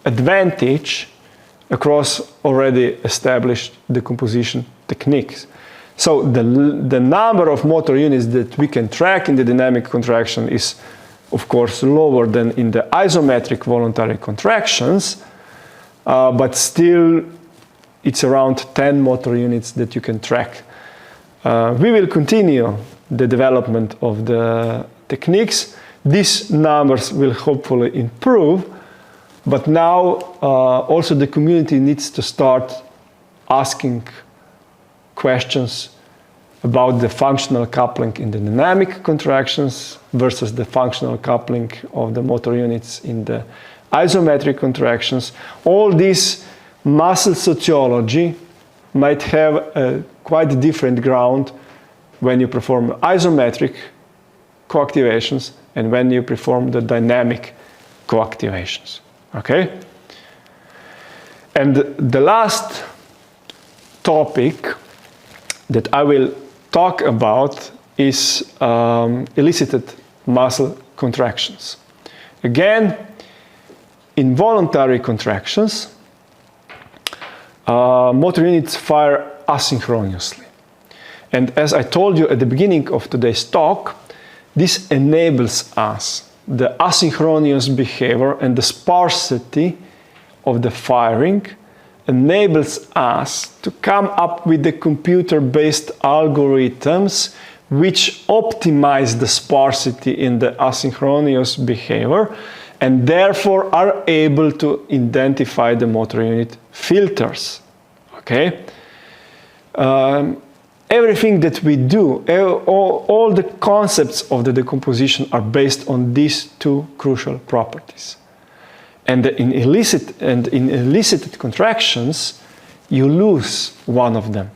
advantage across already established decomposition techniques. So the number of motor units that we can track in the dynamic contraction is, of course, lower than in the isometric voluntary contractions, but still it's around 10 motor units that you can track. We will continue the development of the techniques. These numbers will hopefully improve, but now also the community needs to start asking questions about the functional coupling in the dynamic contractions versus the functional coupling of the motor units in the isometric contractions. All this muscle sociology might have a quite different ground when you perform isometric coactivations and when you perform the dynamic coactivations. Okay? And the last topic that I will talk about is elicited muscle contractions. Again, in voluntary contractions, motor units fire asynchronously. And as I told you at the beginning of today's talk, this enables us the asynchronous behavior and the sparsity of the firing enables us to come up with the computer-based algorithms which optimize the sparsity in the asynchronous behavior and therefore are able to identify the motor unit filters. Okay? Everything that we do, all the concepts of the decomposition are based on these two crucial properties. And in elicited contractions, you lose one of them.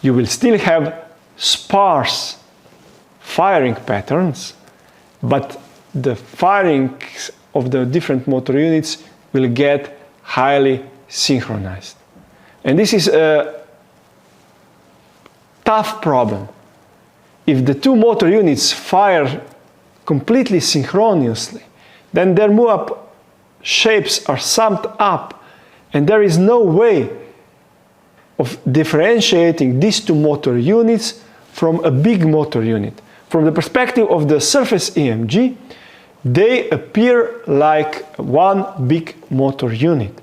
You will still have sparse firing patterns, but the firing of the different motor units will get highly synchronized. And this is a tough problem. If the two motor units fire completely synchronously, then their MUAP shapes are summed up, and there is no way of differentiating these two motor units from a big motor unit. From the perspective of the surface EMG, they appear like one big motor unit.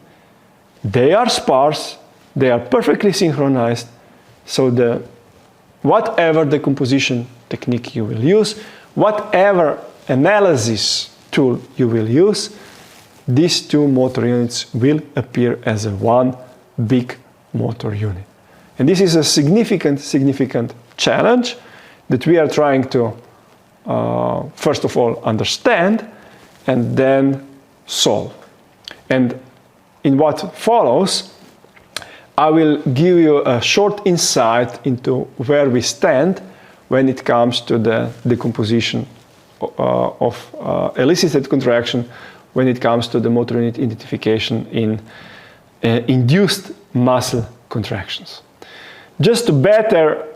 They are sparse, they are perfectly synchronized, so whatever decomposition technique you will use, whatever analysis tool you will use, these two motor units will appear as one big motor unit. And this is a significant challenge that we are trying to, first of all, understand and then solve. And in what follows, I will give you a short insight into where we stand when it comes to the decomposition of elicited contraction, when it comes to the motor unit identification in induced muscle contractions. Just to better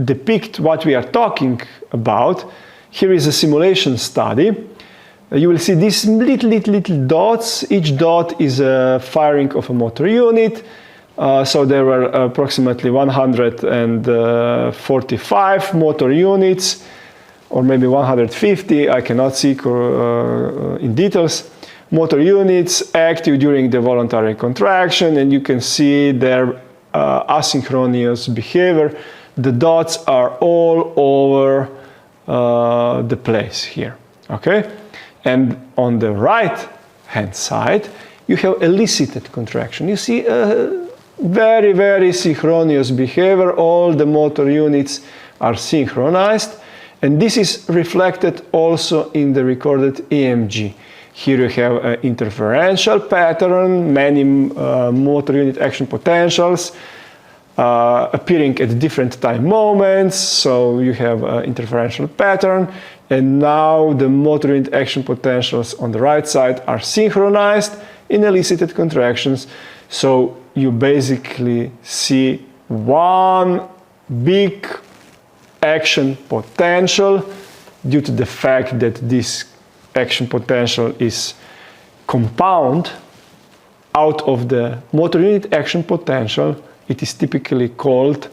depict what we are talking about, here is a simulation study. You will see these little dots. Each dot is a firing of a motor unit. So there were approximately 145 motor units, or maybe 150, I cannot see in details. Motor units active during the voluntary contraction, and you can see their asynchronous behavior. The dots are all over the place here, okay? And on the right hand side, you have elicited contraction. You see very, very synchronous behavior. All the motor units are synchronized, and this is reflected also in the recorded EMG. Here you have an interferential pattern, many motor unit action potentials appearing at different time moments, so you have an interferential pattern, and now the motor unit action potentials on the right side are synchronized in elicited contractions, so you basically see one big action potential due to the fact that this action potential is compound out of the motor unit action potential. It is typically called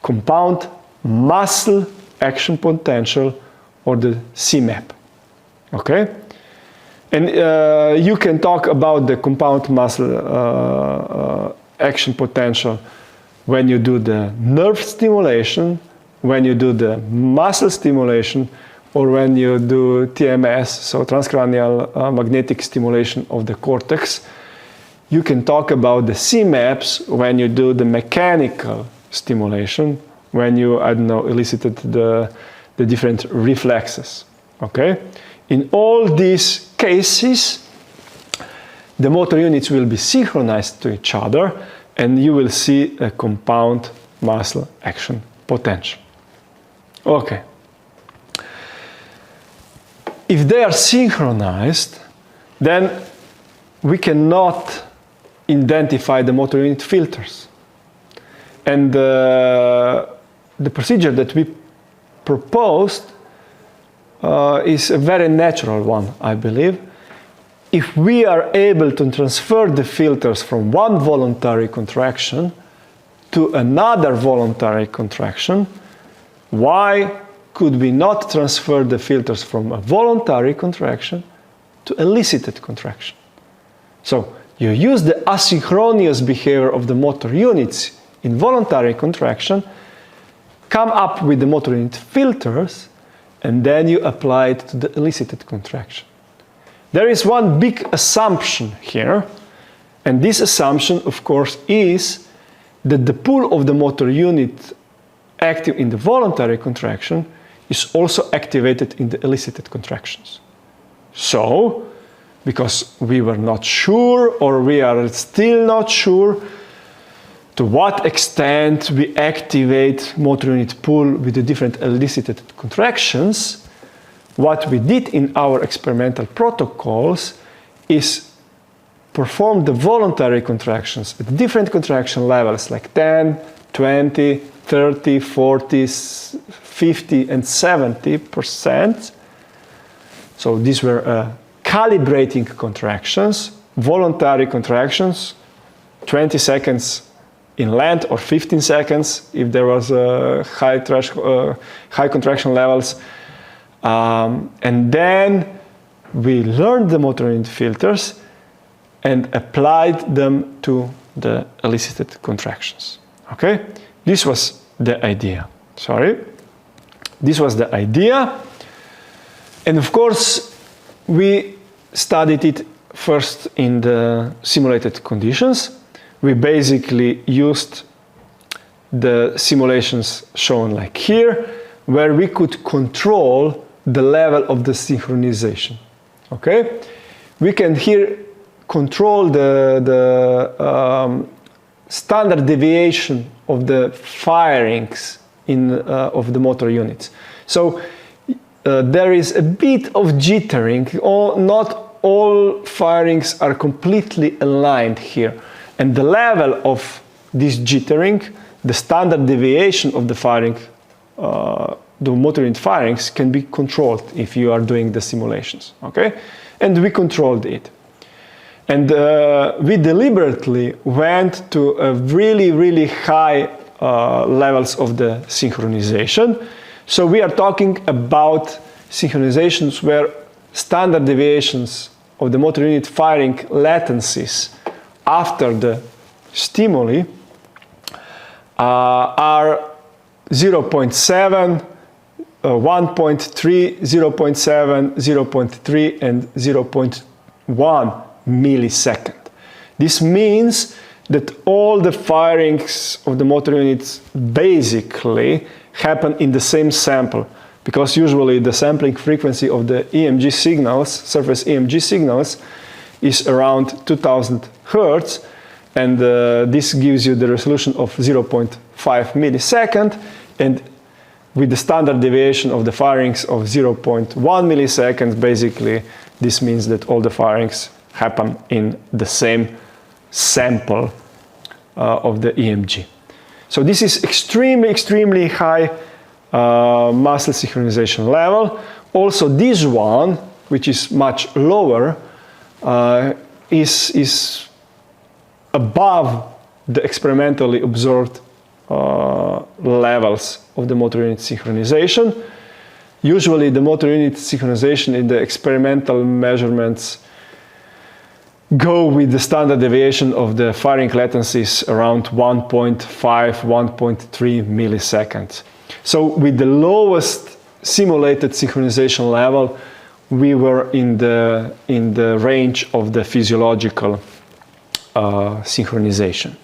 compound muscle action potential, or the CMAP. Okay? And you can talk about the compound muscle action potential when you do the nerve stimulation, when you do the muscle stimulation, or when you do TMS, so transcranial magnetic stimulation of the cortex. You can talk about the CMAPs when you do the mechanical stimulation, when you, I don't know, elicited the different reflexes. Okay? In all these cases, the motor units will be synchronized to each other, and you will see a compound muscle action potential. Okay. If they are synchronized, then we cannot identify the motor unit filters. And the procedure that we proposed is a very natural one, I believe. If we are able to transfer the filters from one voluntary contraction to another voluntary contraction, why could we not transfer the filters from a voluntary contraction to elicited contraction? So you use the asynchronous behavior of the motor units in voluntary contraction, come up with the motor unit filters, and then you apply it to the elicited contraction. There is one big assumption here, and this assumption, of course, is that the pool of the motor unit active in the voluntary contraction is also activated in the elicited contractions. So, because we were not sure, or we are still not sure, to what extent we activate motor unit pool with the different elicited contractions, what we did in our experimental protocols is perform the voluntary contractions at different contraction levels, like 10, 20, 30, 40, 50, and 70%. So these were calibrating contractions, voluntary contractions, 20 seconds in length or 15 seconds if there was high contraction levels. And then we learned the motor unit filters and applied them to the elicited contractions. Okay? This was the idea. Sorry. This was the idea. And of course, we studied it first in the simulated conditions. We basically used the simulations shown like here, where we could control the level of the synchronization. Okay? We can here control the standard deviation of the firings of the motor units. So there is a bit of jittering. Not all firings are completely aligned here. And the level of this jittering, the standard deviation of the firing, the motor unit firings, can be controlled if you are doing the simulations. Okay? And we controlled it. And we deliberately went to a really, really high levels of the synchronization. So we are talking about synchronizations where standard deviations of the motor unit firing latencies after the stimuli are 0.7, 1.3, 0.7, 0.3, and 0.1 millisecond. This means that all the firings of the motor units basically happen in the same sample, because usually the sampling frequency of the EMG signals, surface EMG signals, is around 2000 Hertz, and this gives you the resolution of 0.5 millisecond, and with the standard deviation of the firings of 0.1 milliseconds, basically this means that all the firings happen in the same sample of the EMG. So this is extremely high muscle synchronization level. Also this one, which is much lower, is above the experimentally observed levels of the motor unit synchronization. Usually the motor unit synchronization in the experimental measurements go with the standard deviation of the firing latencies around 1.5, 1.3 milliseconds. So with the lowest simulated synchronization level, we were in the range of the physiological synchronization.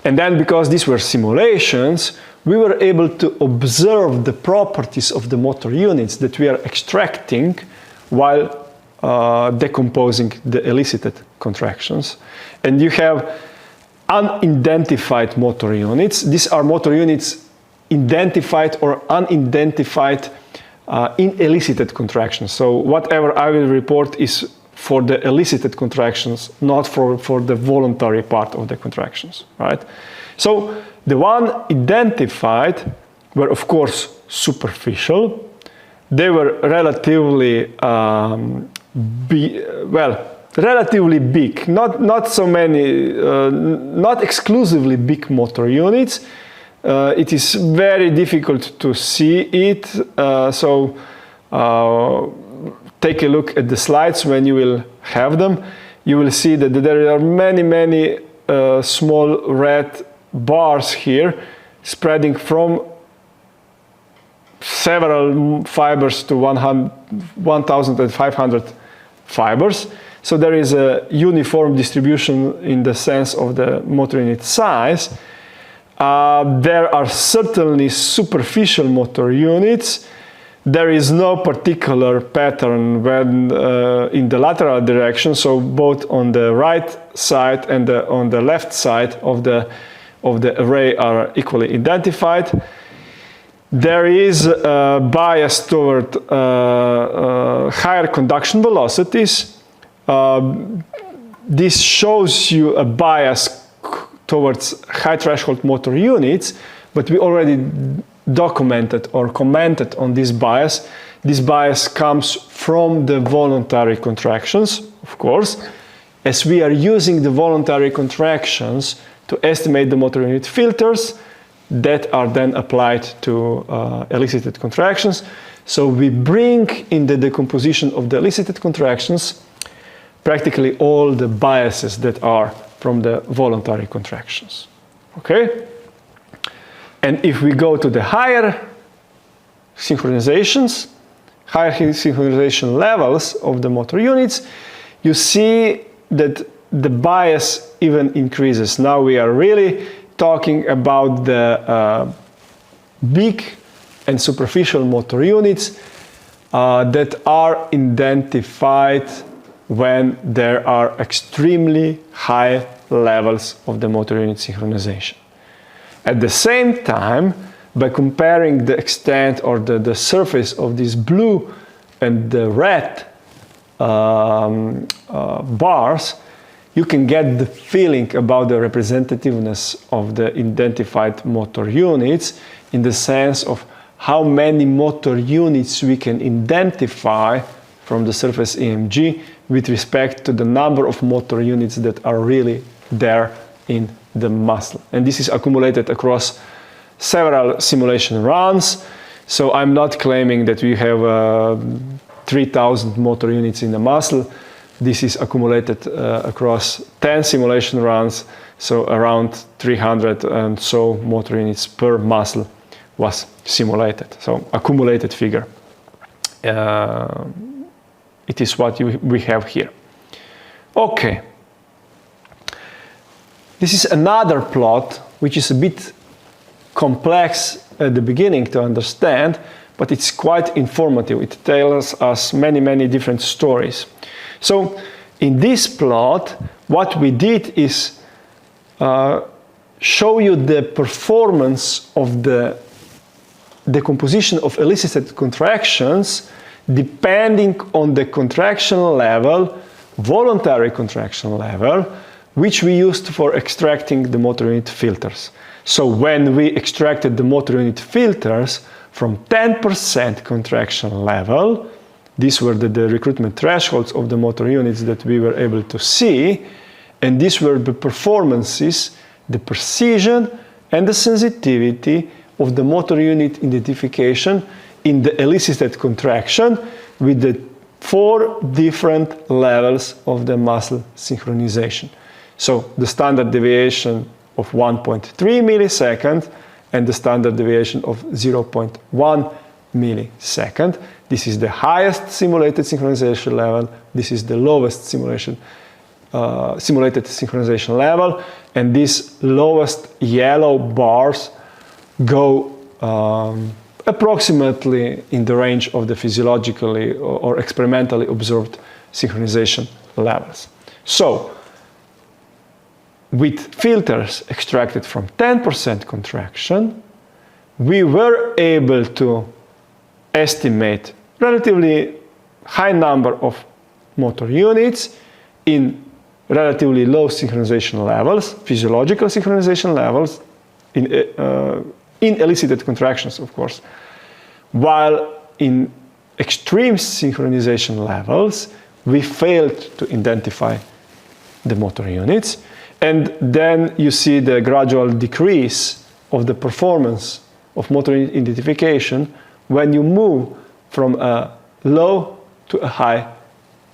And then, because these were simulations, we were able to observe the properties of the motor units that we are extracting while decomposing the elicited contractions. And you have unidentified motor units. These are motor units identified or unidentified in elicited contractions. So whatever I will report is for the elicited contractions, not for the voluntary part of the contractions, right? So the one identified were, of course, superficial. They were relatively relatively big, not so many, not exclusively big motor units. It is very difficult to see it, so take a look at the slides when you will have them. You will see that there are many small red bars here spreading from several fibers to 1,500 fibers. So there is a uniform distribution in the sense of the motor unit size. There are certainly superficial motor units. There is no particular pattern when in the lateral direction, so both on the right side and on the left side of the array are equally identified. There is a bias toward higher conduction velocities. This shows you a bias towards high threshold motor units, but we already documented or commented on this bias. This bias comes from the voluntary contractions, of course, as we are using the voluntary contractions to estimate the motor unit filters that are then applied to elicited contractions. So we bring in the decomposition of the elicited contractions practically all the biases that are from the voluntary contractions. Okay? And if we go to the higher synchronizations, higher synchronization levels of the motor units, you see that the bias even increases. Now we are really talking about the big and superficial motor units that are identified when there are extremely high levels of the motor unit synchronization. At the same time, by comparing the extent or the surface of this blue and the red bars, you can get the feeling about the representativeness of the identified motor units in the sense of how many motor units we can identify from the surface EMG with respect to the number of motor units that are really there in the muscle. And this is accumulated across several simulation runs. So I'm not claiming that we have 3,000 motor units in the muscle. This is accumulated across 10 simulation runs, so around 300 and so motor units per muscle was simulated. So accumulated figure. It is what we have here. Okay. This is another plot which is a bit complex at the beginning to understand, but it's quite informative. It tells us many different stories. So in this plot, what we did is show you the performance of the decomposition of elicited contractions depending on the contraction level, voluntary contraction level, which we used for extracting the motor unit filters. So when we extracted the motor unit filters from 10% contraction level, these were the recruitment thresholds of the motor units that we were able to see, and these were the performances, the precision and the sensitivity of the motor unit identification in the elicited contraction with the 4 different levels of the muscle synchronization. So the standard deviation of 1.3 milliseconds and the standard deviation of 0.1 millisecond. This is the highest simulated synchronization level. This is the lowest simulated synchronization level. And these lowest yellow bars go approximately in the range of the physiologically or experimentally observed synchronization levels. So, with filters extracted from 10% contraction, we were able to estimate relatively high number of motor units in relatively low synchronization levels, physiological synchronization levels, in elicited contractions, of course, while in extreme synchronization levels, we failed to identify the motor units. And then you see the gradual decrease of the performance of motor unit identification when you move from a low to a high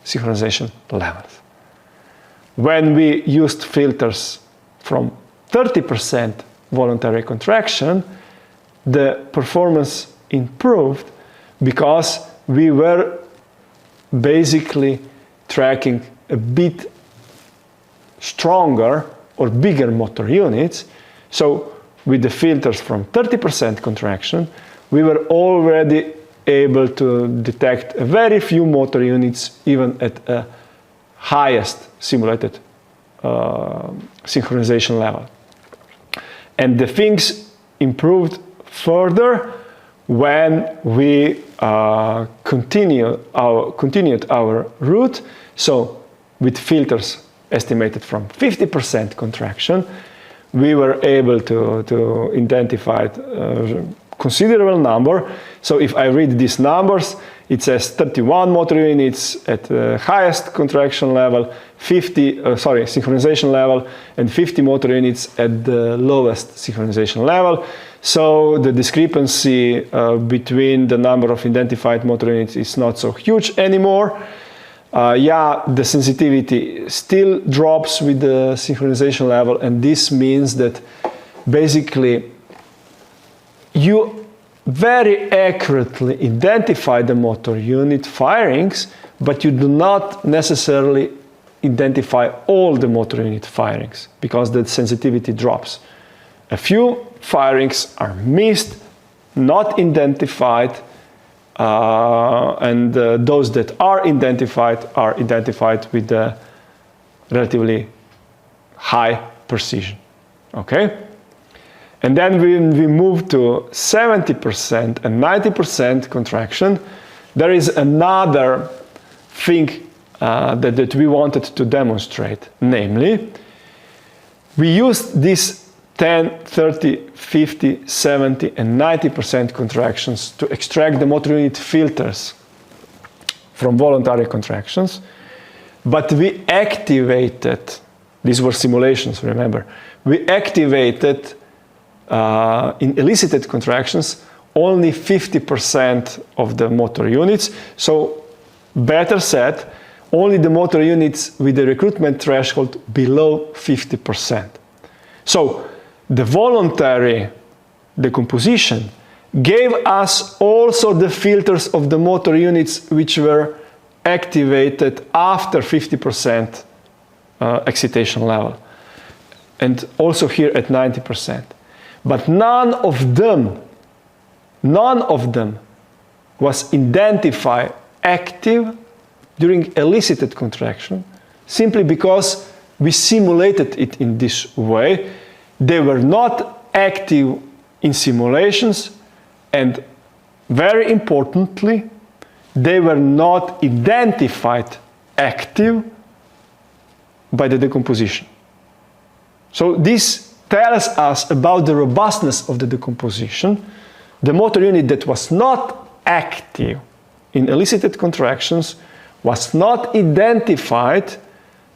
synchronization levels. When we used filters from 30% voluntary contraction, the performance improved because we were basically tracking a bit stronger or bigger motor units. So with the filters from 30% contraction, we were already able to detect a very few motor units even at a highest simulated synchronization level. And the things improved further when we continued our route. So with filters estimated from 50% contraction, we were able to identify a considerable number. So if I read these numbers, it says 31 motor units at the highest contraction level, synchronization level, and 50 motor units at the lowest synchronization level. So the discrepancy between the number of identified motor units is not so huge anymore. The sensitivity still drops with the synchronization level, and this means that basically you very accurately identify the motor unit firings, but you do not necessarily identify all the motor unit firings because the sensitivity drops. A few firings are missed, not identified, and those that are identified with a relatively high precision. Okay? And then when we move to 70% and 90% contraction, there is another thing that we wanted to demonstrate. Namely, we used these 10, 30, 50, 70, and 90% contractions to extract the motor unit filters from voluntary contractions, but we activated, these were simulations, remember, we activated in elicited contractions only 50% of the motor units. So better said, only the motor units with the recruitment threshold below 50%. So the voluntary decomposition gave us also the filters of the motor units which were activated after 50% excitation level. and also here at 90%. But none of them was identified active during elicited contraction, simply because we simulated it in this way. They were not active in simulations, and very importantly, they were not identified active by the decomposition. So this tells us about the robustness of the decomposition. The motor unit that was not active in elicited contractions was not identified,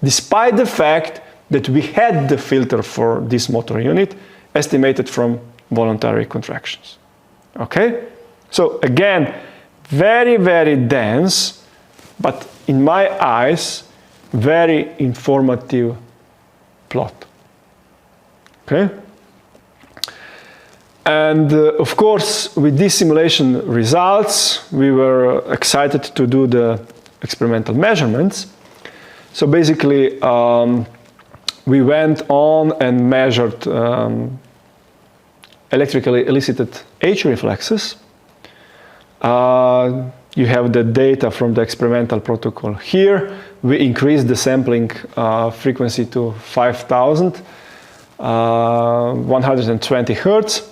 despite the fact that we had the filter for this motor unit estimated from voluntary contractions. Okay? So again, very, very dense, but in my eyes, very informative plot. Okay? And of course, with these simulation results, we were excited to do the experimental measurements. So basically, we went on and measured electrically elicited H reflexes. You have the data from the experimental protocol here. We increased the sampling frequency to 5,000, 120 Hertz,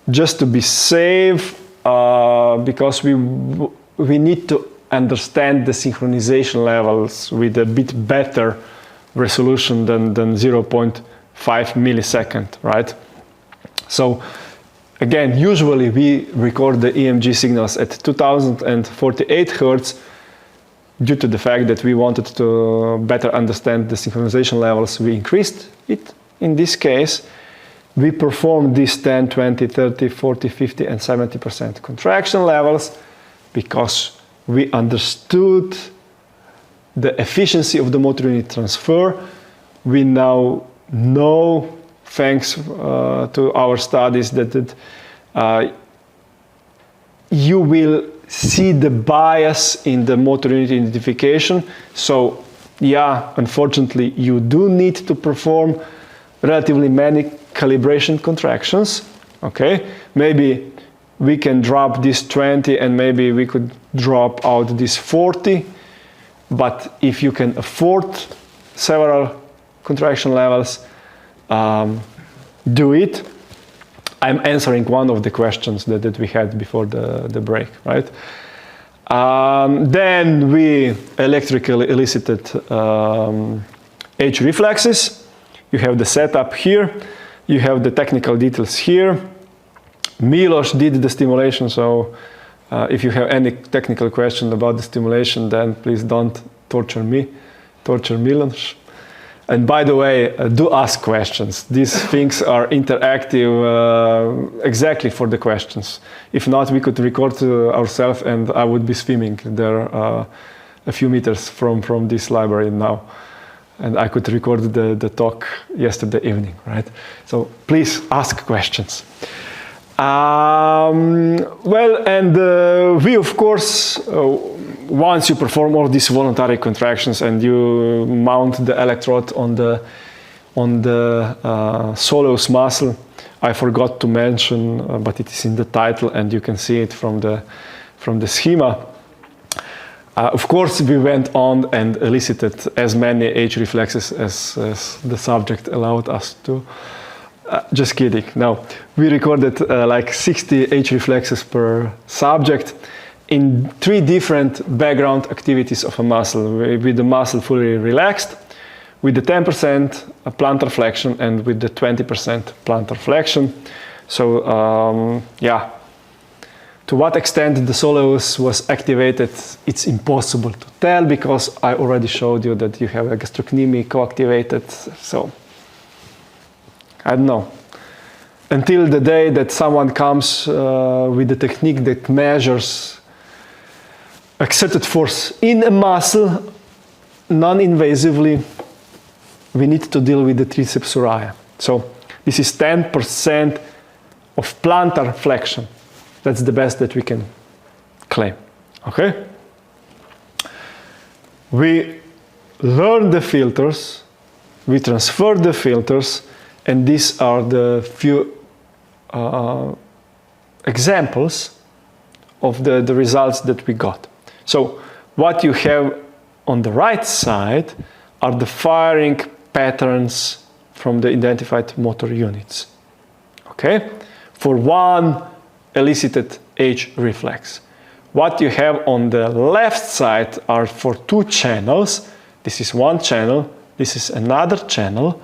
just to be safe, because we need to understand the synchronization levels with a bit better resolution than 0.5 millisecond, right? So again, usually we record the EMG signals at 2048 Hertz due to the fact that we wanted to better understand the synchronization levels. We increased it. In this case, we performed these 10, 20, 30, 40, 50, and 70% contraction levels because we understood the efficiency of the motor unit transfer. We now know, thanks to our studies, that you will see the bias in the motor unit identification. So yeah, unfortunately, you do need to perform relatively many calibration contractions. Okay, maybe we can drop this 20 and maybe we could drop out this 40. But if you can afford several contraction levels, do it. I'm answering one of the questions that we had before the break, right? Then we electrically elicited H reflexes. You have the setup here. You have the technical details here. Miloš did the stimulation, so if you have any technical question about the stimulation, then please don't torture me, torture Miloš. And by the way, do ask questions. These things are interactive exactly for the questions. If not, we could record ourselves and I would be swimming there a few meters from this library now. And I could record the talk yesterday evening, right? So please ask questions. We of course, once you perform all these voluntary contractions and you mount the electrode on the soleus muscle, I forgot to mention, but it is in the title and you can see it from the schema. Of course, we went on and elicited as many H reflexes as the subject allowed us to. Just kidding. No, we recorded like 60 H reflexes per subject in 3 different background activities of a muscle, with the muscle fully relaxed, with the 10% plantar flexion, and with the 20% plantar flexion. So, yeah. To what extent the soleus was activated, it's impossible to tell because I already showed you that you have a gastrocnemy co-activated, so I don't know. Until the day that someone comes with the technique that measures exerted force in a muscle non-invasively, we need to deal with the triceps uriae. So this is 10% of plantar flexion. That's the best that we can claim, okay? We learn the filters, we transfer the filters, And these are the few examples of the results that we got. So what you have on the right side are the firing patterns from the identified motor units, okay, for one elicited H reflex. What you have on the left side are for two channels. This is one channel, this is another channel,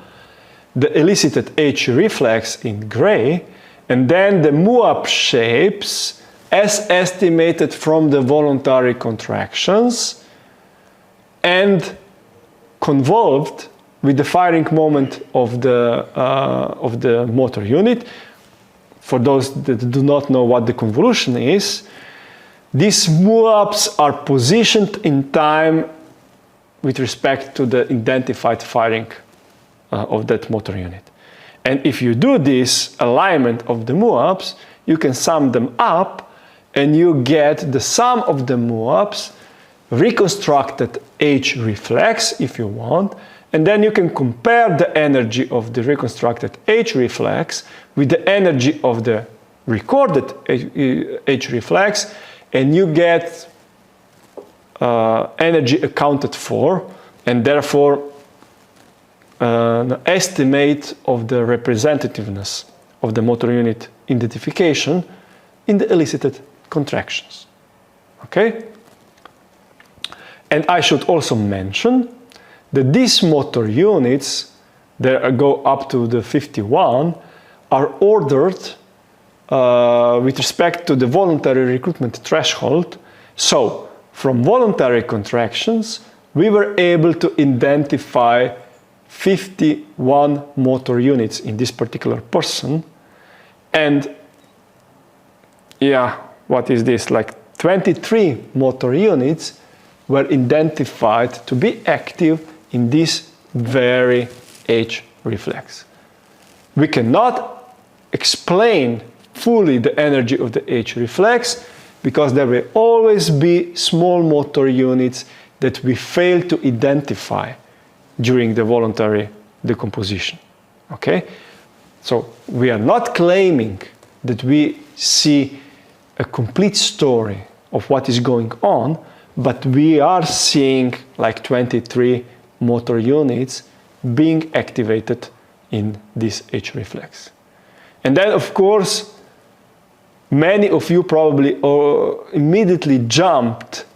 the elicited H reflex in gray, and then the MUAP shapes as estimated from the voluntary contractions and convolved with the firing moment of the motor unit. For those that do not know what the convolution is, these MUAPs are positioned in time with respect to the identified firing of that motor unit. And if you do this alignment of the MUAPs, you can sum them up and you get the sum of the MUAPs, reconstructed H reflex if you want, and then you can compare the energy of the reconstructed H reflex with the energy of the recorded H reflex, and you get energy accounted for, and therefore an estimate of the representativeness of the motor unit identification in the elicited contractions. Okay? And I should also mention that these motor units that go up to the 51 are ordered with respect to the voluntary recruitment threshold. So from voluntary contractions, we were able to identify 51 motor units in this particular person. And yeah, what is this? Like 23 motor units were identified to be active in this very H reflex. We cannot explain fully the energy of the H reflex because there will always be small motor units that we fail to identify during the voluntary decomposition. Okay? So we are not claiming that we see a complete story of what is going on, but we are seeing like 23 motor units being activated in this H reflex. And then, of course, many of you probably immediately jumped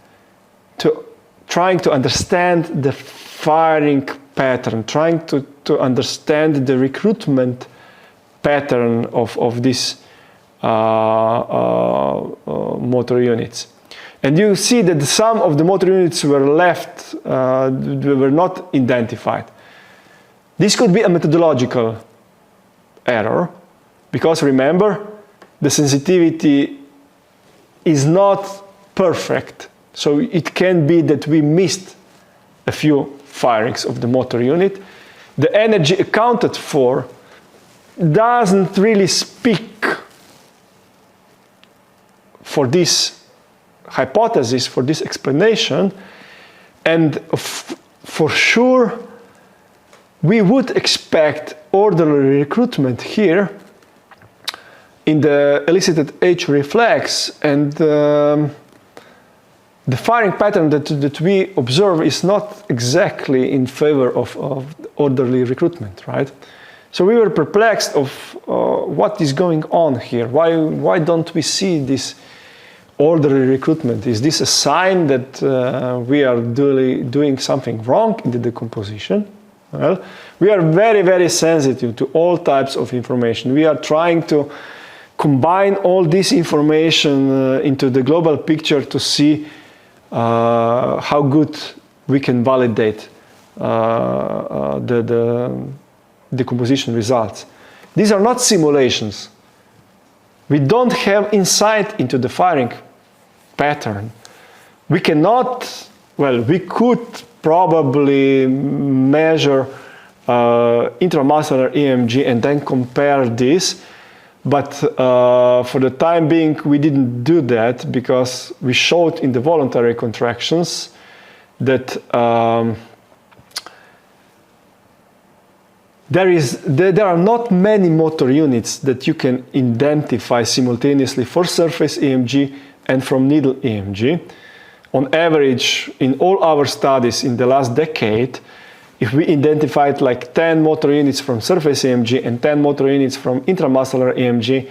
to trying to understand the firing pattern, trying to understand the recruitment pattern of these motor units. And you see that some of the motor units were left, were not identified. This could be a methodological error, because remember, the sensitivity is not perfect. So it can be that we missed a few firings of the motor unit. The energy accounted for doesn't really speak for this hypothesis, for this explanation, and for sure we would expect orderly recruitment here in the elicited H reflex, and the firing pattern that we observe is not exactly in favor of orderly recruitment, right? So we were perplexed of what is going on here. Why don't we see this orderly recruitment? Is this a sign that we are doing something wrong in the decomposition? Well, we are very, very sensitive to all types of information. We are trying to combine all this information into the global picture to see how good we can validate the decomposition results. These are not simulations. We don't have insight into the firing pattern. We cannot, well, we could probably measure intramuscular EMG and then compare this, but for the time being we didn't do that because we showed in the voluntary contractions that there are not many motor units that you can identify simultaneously for surface EMG and from needle EMG. On average, in all our studies in the last decade, if we identified like 10 motor units from surface EMG and 10 motor units from intramuscular EMG,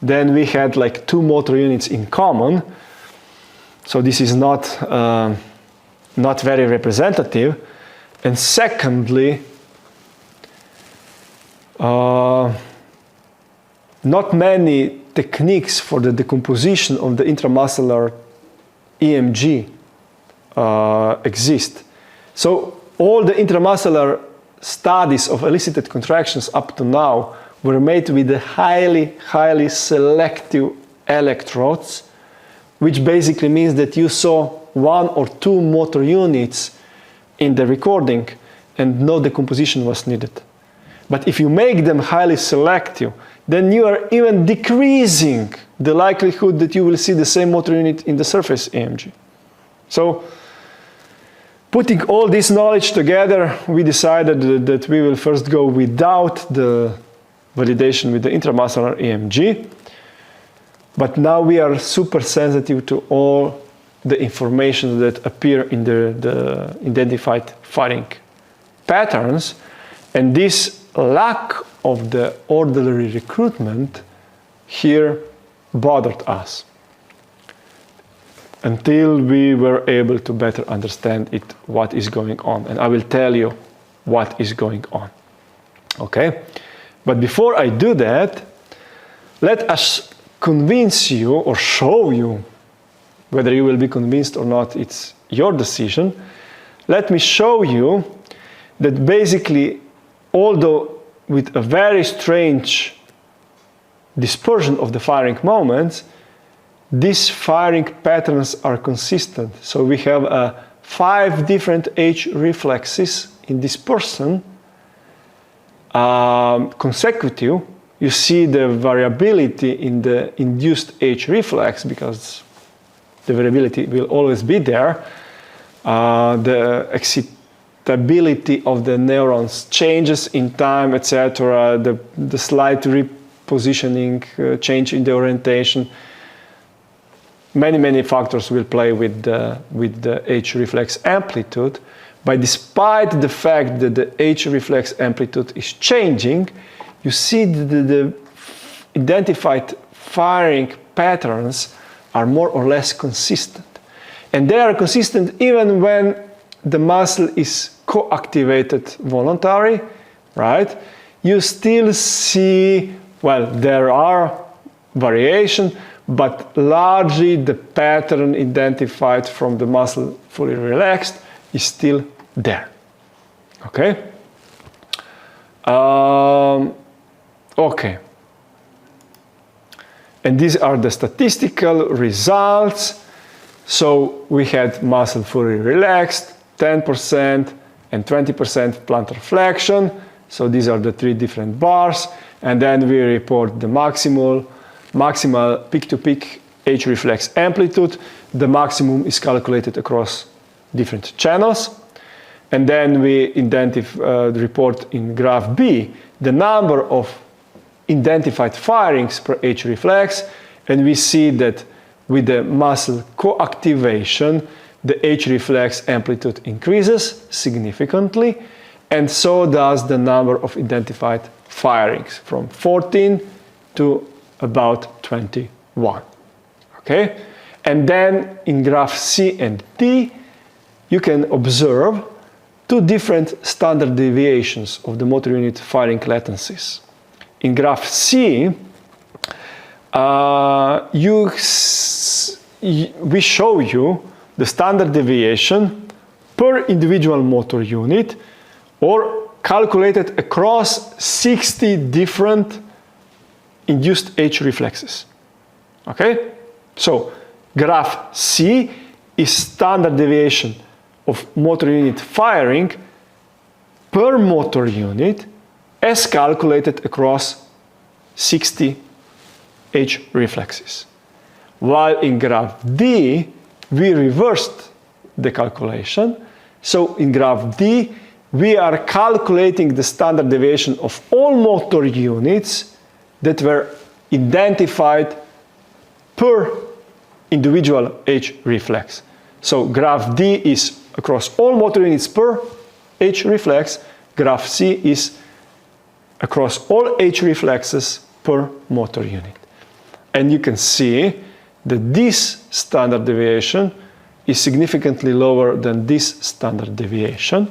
then we had like 2 motor units in common. So this is not very representative. And secondly, not many techniques for the decomposition of the intramuscular EMG exist. So all the intramuscular studies of elicited contractions up to now were made with the highly selective electrodes, which basically means that you saw 1 or 2 motor units in the recording and no decomposition was needed. But if you make them highly selective, then you are even decreasing the likelihood that you will see the same motor unit in the surface EMG. So, putting all this knowledge together, we decided that we will first go without the validation with the intramuscular EMG. But now we are super sensitive to all the information that appear in the identified firing patterns. And this lack of the orderly recruitment here bothered us until we were able to better understand what is going on. And I will tell you what is going on. Okay? But before I do that, let us convince you or show you, whether you will be convinced or not, it's your decision. Let me show you that basically, although with a very strange dispersion of the firing moments, these firing patterns are consistent. So we have 5 different H reflexes in this person, consecutive. You see the variability in the induced H reflex because the variability will always be there. The excitability of the neurons changes in time, etc. The slight repositioning, change in the orientation. Many factors will play with the H reflex amplitude. But despite the fact that the H reflex amplitude is changing, you see the identified firing patterns are more or less consistent. And they are consistent even when the muscle is co-activated voluntary, right? You still see, well, there are variation, but largely the pattern identified from the muscle fully relaxed is still there. Okay? Okay. And these are the statistical results. So we had muscle fully relaxed, 10% and 20% plantar flexion. So these are the 3 different bars. And then we report the maximal peak-to-peak H reflex amplitude. The maximum is calculated across different channels. And then we report in graph B the number of identified firings per H reflex, and we see that with the muscle co-activation, the H reflex amplitude increases significantly, and so does the number of identified firings from 14 to about 21. Okay? And then in graph C and D, you can observe 2 different standard deviations of the motor unit firing latencies. In graph C, we show you the standard deviation per individual motor unit, or calculated across 60 different induced H reflexes. Okay? So, graph C is standard deviation of motor unit firing per motor unit as calculated across 60 H reflexes. While in graph D, we reversed the calculation. So in graph D, we are calculating the standard deviation of all motor units that were identified per individual H reflex. So graph D is across all motor units per H reflex, graph C is across all H reflexes per motor unit. And you can see that this standard deviation is significantly lower than this standard deviation.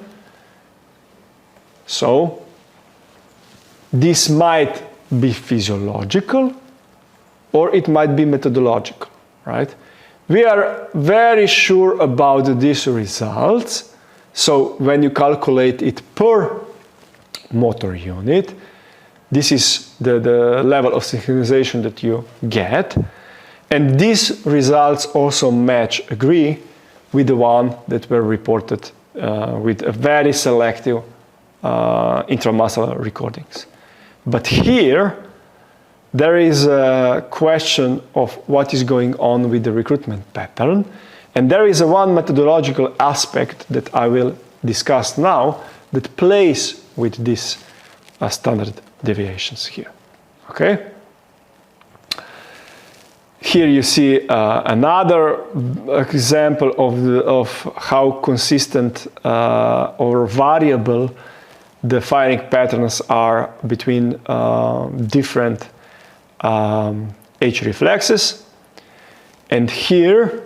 So this might be physiological or it might be methodological, right? We are very sure about these results. So when you calculate it per motor unit, this is the level of synchronization that you get. And these results also agree with the one that were reported with a very selective intramuscular recordings. But here, there is a question of what is going on with the recruitment pattern. And there is one methodological aspect that I will discuss now that plays with these standard deviations here. Okay? Here you see another example of how consistent or variable the firing patterns are between different H reflexes. And here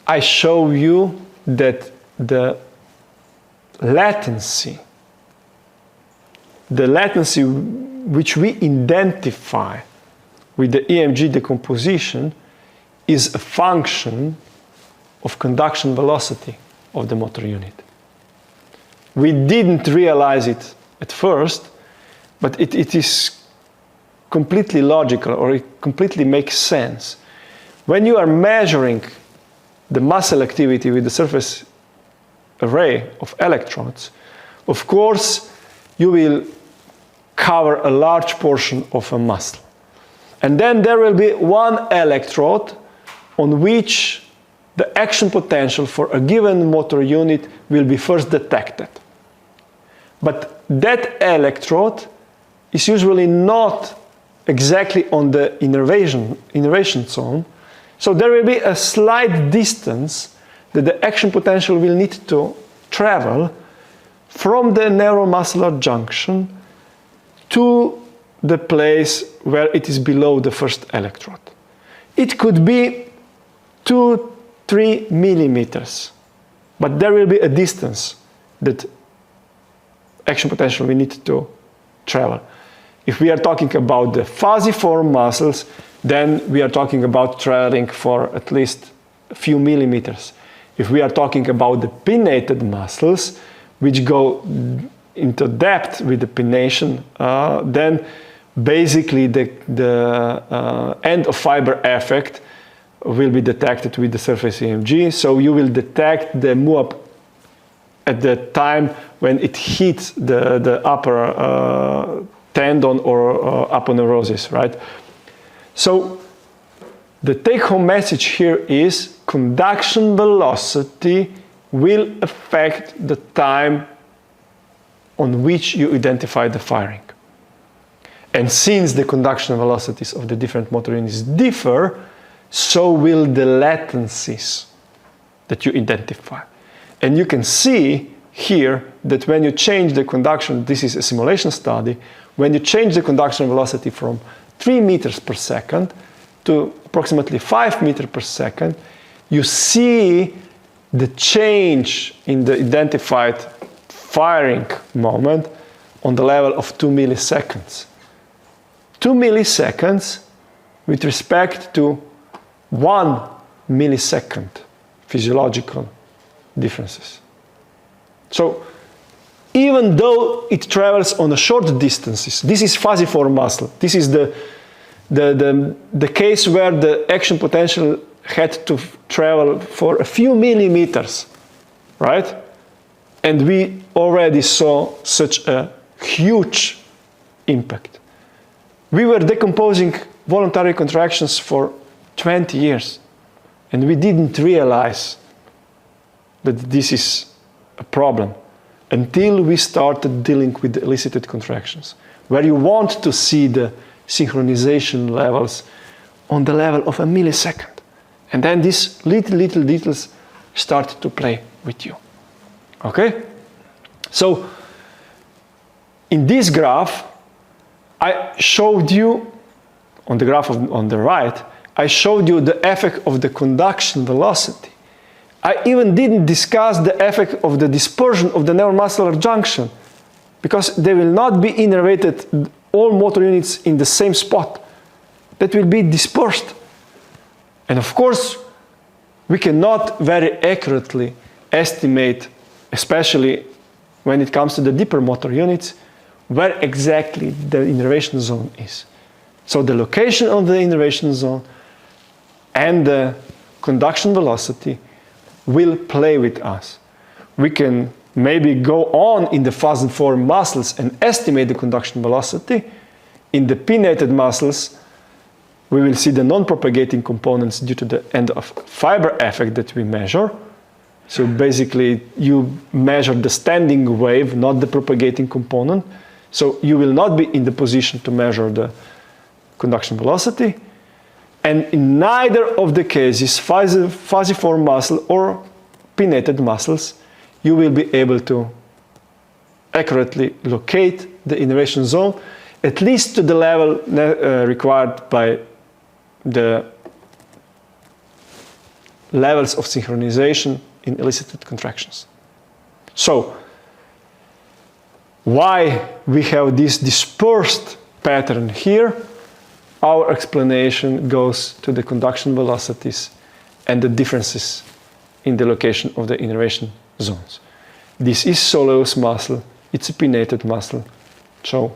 I show you that the latency which we identify with the EMG decomposition is a function of conduction velocity of the motor unit. We didn't realize it at first, but it is completely logical, or it completely makes sense. When you are measuring the muscle activity with the surface array of electrodes, of course, you will cover a large portion of a muscle. And then there will be one electrode on which the action potential for a given motor unit will be first detected. But that electrode is usually not exactly on the innervation zone. So there will be a slight distance that the action potential will need to travel from the neuromuscular junction to the place where it is below the first electrode. It could be 2-3 millimeters, but there will be a distance that action potential we need to travel. If we are talking about the fusiform muscles, then we are talking about traveling for at least a few millimeters. If we are talking about the pinnated muscles, which go into depth with the pinnation, then basically the end of fiber effect will be detected with the surface EMG. So you will detect the MUAP at the time when it hits the upper tendon or aponeurosis, right? So the take-home message here is conduction velocity will affect the time on which you identify the firing. And since the conduction velocities of the different motor units differ, so will the latencies that you identify. And you can see here that when you change the conduction, this is a simulation study, when you change the conduction velocity from 3 meters per second to approximately 5 meters per second, you see the change in the identified firing moment on the level of 2 milliseconds. 2 milliseconds with respect to 1 millisecond physiological differences. So even though it travels on a short distances, this is fusiform muscle. This is the case where the action potential had to travel for a few millimeters, right? And we already saw such a huge impact. We were decomposing voluntary contractions for 20 years, and we didn't realize that this is a problem. until we started dealing with the elicited contractions, where you want to see the synchronization levels on the level of a millisecond. And then these little details start to play with you. Okay? So, in this graph, I showed you, on the graph on the right, I showed you the effect of the conduction velocity. I even didn't discuss the effect of the dispersion of the neuromuscular junction, because they will not be innervated, all motor units in the same spot. That will be dispersed. And of course, we cannot very accurately estimate, especially when it comes to the deeper motor units, where exactly the innervation zone is. So the location of the innervation zone and the conduction velocity will play with us. We can maybe go on in the fast form muscles and estimate the conduction velocity. In the pinnated muscles, we will see the non-propagating components due to the end of fiber effect that we measure. So basically, you measure the standing wave, not the propagating component. So you will not be in the position to measure the conduction velocity. And in neither of the cases, fusiform muscle or pinnated muscles, you will be able to accurately locate the innervation zone, at least to the level required by the levels of synchronization in elicited contractions. So, why we have this dispersed pattern here? Our explanation goes to the conduction velocities and the differences in the location of the innervation zones. This is soleus muscle, it's a pinnated muscle, so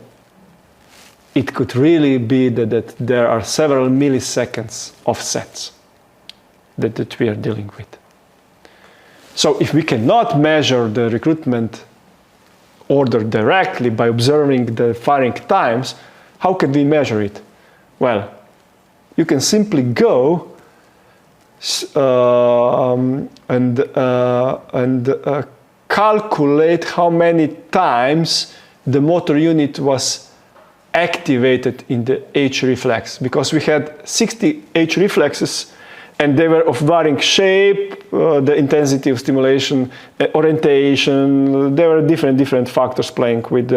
it could really be that there are several milliseconds offsets that we are dealing with. So if we cannot measure the recruitment order directly by observing the firing times, how can we measure it? Well, you can simply go and calculate how many times the motor unit was activated in the H reflex, because we had 60 H reflexes and they were of varying shape, the intensity of stimulation, orientation. There were different factors playing with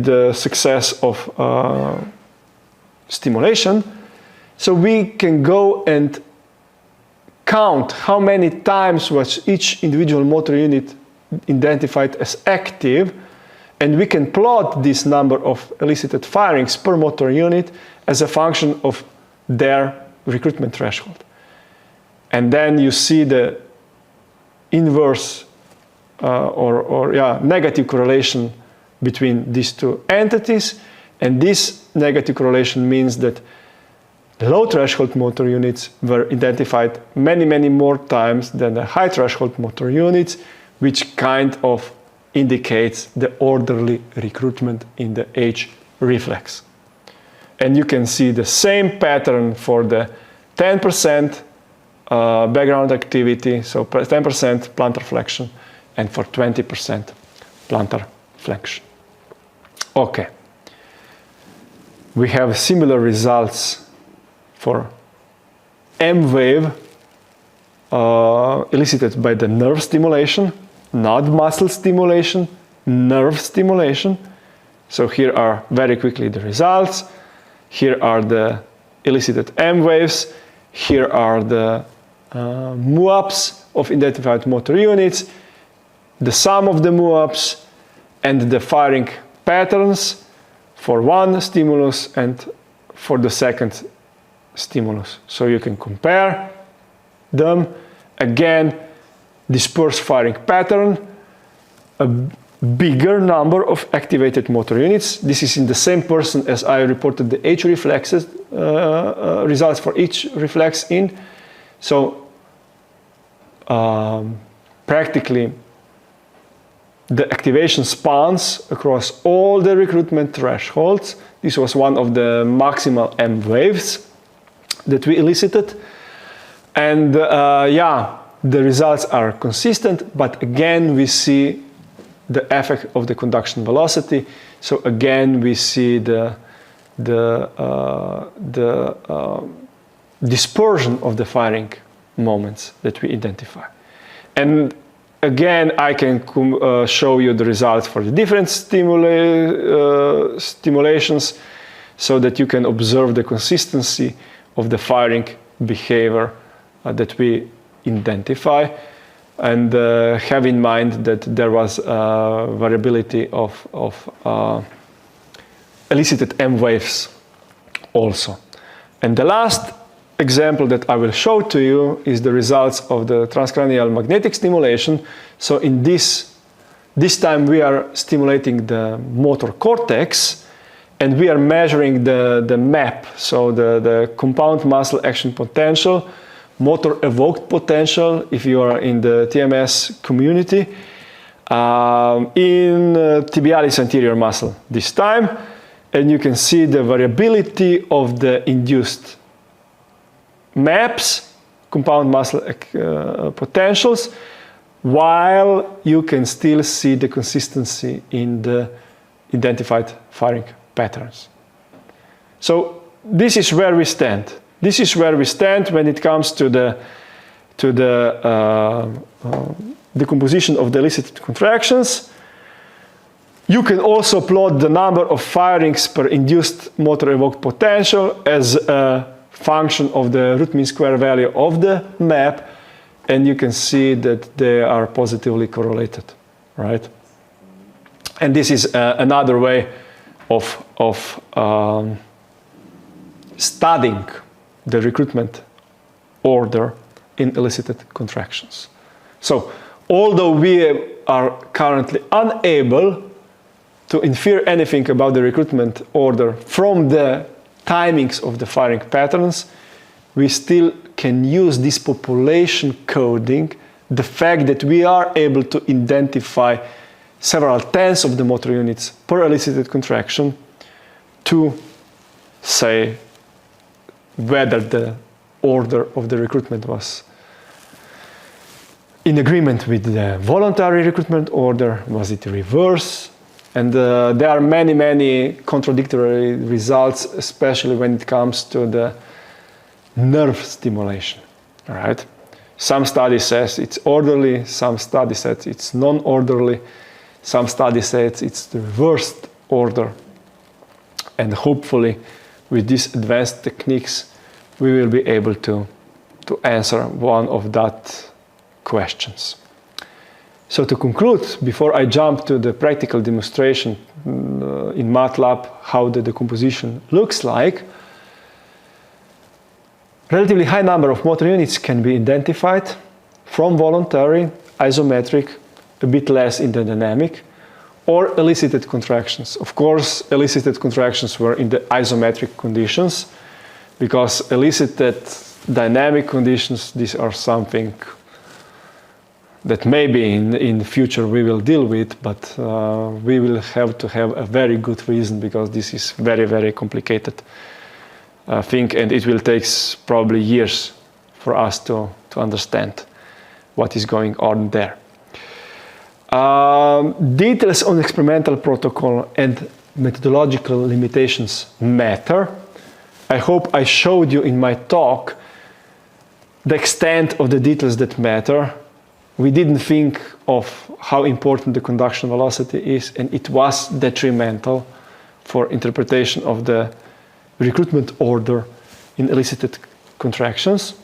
the success of stimulation. So we can go and count how many times was each individual motor unit identified as active, and we can plot this number of elicited firings per motor unit as a function of their recruitment threshold. And then you see the inverse negative correlation between these two entities, and this negative correlation means that low threshold motor units were identified many more times than the high threshold motor units, which kind of indicates the orderly recruitment in the H reflex. And you can see the same pattern for the 10% background activity, so 10% plantar flexion, and for 20% plantar flexion. Okay. We have similar results for M wave elicited by the nerve stimulation, not muscle stimulation, nerve stimulation. So here are very quickly the results. Here are the elicited M waves. Here are the MUAPs of identified motor units, the sum of the MUAPs, and the firing patterns for one stimulus and for the second stimulus. So you can compare them. Again, dispersed firing pattern, a bigger number of activated motor units. This is in the same person as I reported the H reflexes results for each reflex in. So practically the activation spans across all the recruitment thresholds. This was one of the maximal M waves that we elicited. And the results are consistent, but again we see the effect of the conduction velocity. So again, we see the dispersion of the firing moments that we identify. And again, I can show you the results for the different stimulations so that you can observe the consistency of the firing behavior that we identify, and have in mind that there was variability of elicited M waves also. And the last example that I will show to you is the results of the transcranial magnetic stimulation. So in this time we are stimulating the motor cortex, and we are measuring the MUAP, so the compound muscle action potential, motor evoked potential, if you are in the TMS community, in tibialis anterior muscle this time. And you can see the variability of the induced MUAPs, compound muscle potentials, while you can still see the consistency in the identified firing patterns. So this is where we stand. This is where we stand when it comes to the decomposition of the elicited contractions. You can also plot the number of firings per induced motor evoked potential as a function of the root mean square value of the MUAP, and you can see that they are positively correlated, right? And this is another way of studying the recruitment order in elicited contractions. So, although we are currently unable to infer anything about the recruitment order from the timings of the firing patterns, we still can use this population coding, the fact that we are able to identify several tens of the motor units per elicited contraction, to say whether the order of the recruitment was in agreement with the voluntary recruitment order, was it reverse? And there are many, many contradictory results, especially when it comes to the nerve stimulation, all right? Some studies says it's orderly, some studies says it's non-orderly, some studies says it's the reversed order. And hopefully, with these advanced techniques, we will be able to answer one of that questions. So to conclude, before I jump to the practical demonstration in MATLAB, how the decomposition looks like, relatively high number of motor units can be identified from voluntary, isometric, a bit less in the dynamic, or elicited contractions. Of course, elicited contractions were in the isometric conditions, because elicited dynamic conditions, these are something that maybe in the future we will deal with, but we will have to have a very good reason, because this is very, very complicated thing, and it will take probably years for us to understand what is going on there. Details on experimental protocol and methodological limitations matter. I hope I showed you in my talk the extent of the details that matter. We didn't think of how important the conduction velocity is, and it was detrimental for interpretation of the recruitment order in elicited contractions.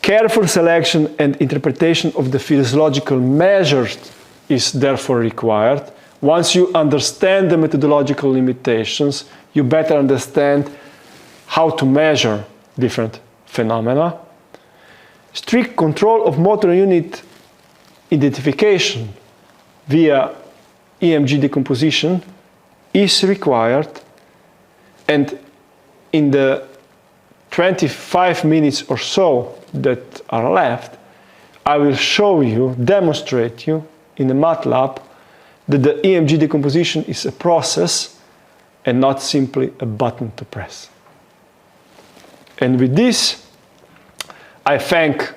Careful selection and interpretation of the physiological measures is therefore required. Once you understand the methodological limitations, you better understand how to measure different phenomena. Strict control of motor unit identification via EMG decomposition is required, and in the 25 minutes or so that are left, I will show you, demonstrate you in a MATLAB that the EMG decomposition is a process and not simply a button to press. And with this, I thank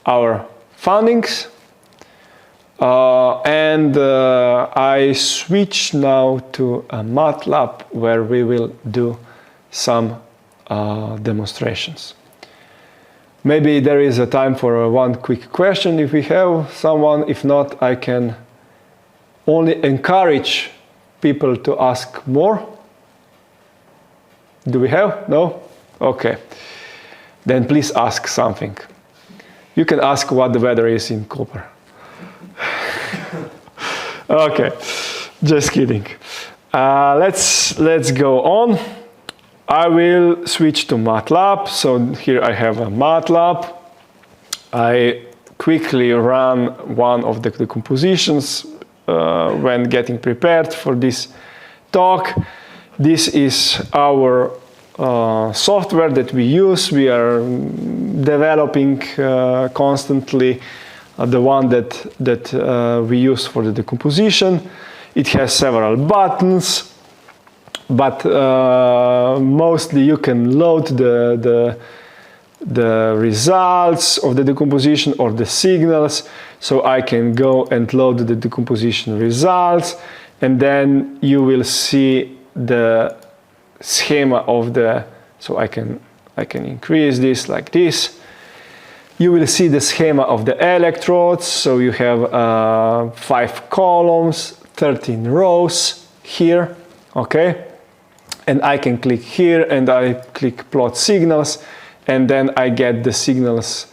our foundings, And I switch now to a MATLAB where we will do some demonstrations. Maybe there is a time for one quick question if we have someone. If not, I can only encourage people to ask more. Do we have? No? Okay. Then please ask something. You can ask what the weather is in Koper. Okay, just kidding. Let's go on. I will switch to MATLAB. So here I have a MATLAB. I quickly run one of the decompositions when getting prepared for this talk. This is our software that we use. We are developing constantly the one that we use for the decomposition. It has several buttons, but mostly you can load the results of the decomposition or the signals. So I can go and load the decomposition results, and then you will see the schema of the, so I can increase this like this. You will see the schema of the electrodes. So you have 5 columns, 13 rows here, okay? And I can click here and I click plot signals, and then I get the signals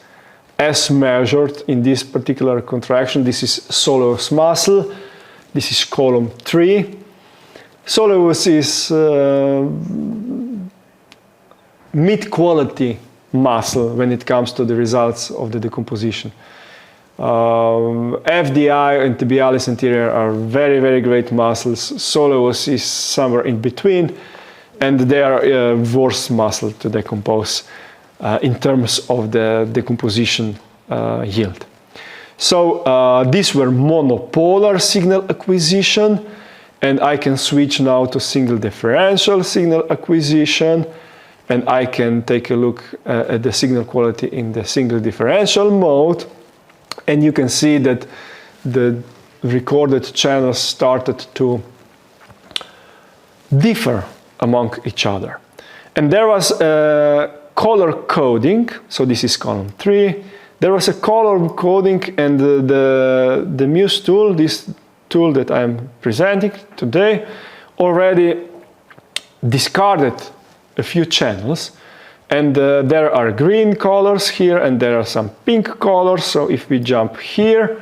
as measured in this particular contraction. This is soleus muscle. This is column 3. Soleus is mid-quality muscle when it comes to the results of the decomposition. FDI and tibialis anterior are very, very great muscles. Soleus is somewhere in between, and they are worse muscle to decompose in terms of the decomposition yield. So these were monopolar signal acquisition, and I can switch now to single differential signal acquisition, and I can take a look at the signal quality in the single differential mode, and you can see that the recorded channels started to differ among each other. And there was a color coding, so this is column 3. There was a color coding, and the Muse tool, this tool that I'm presenting today, already discarded a few channels, and there are green colors here and there are some pink colors. So if we jump here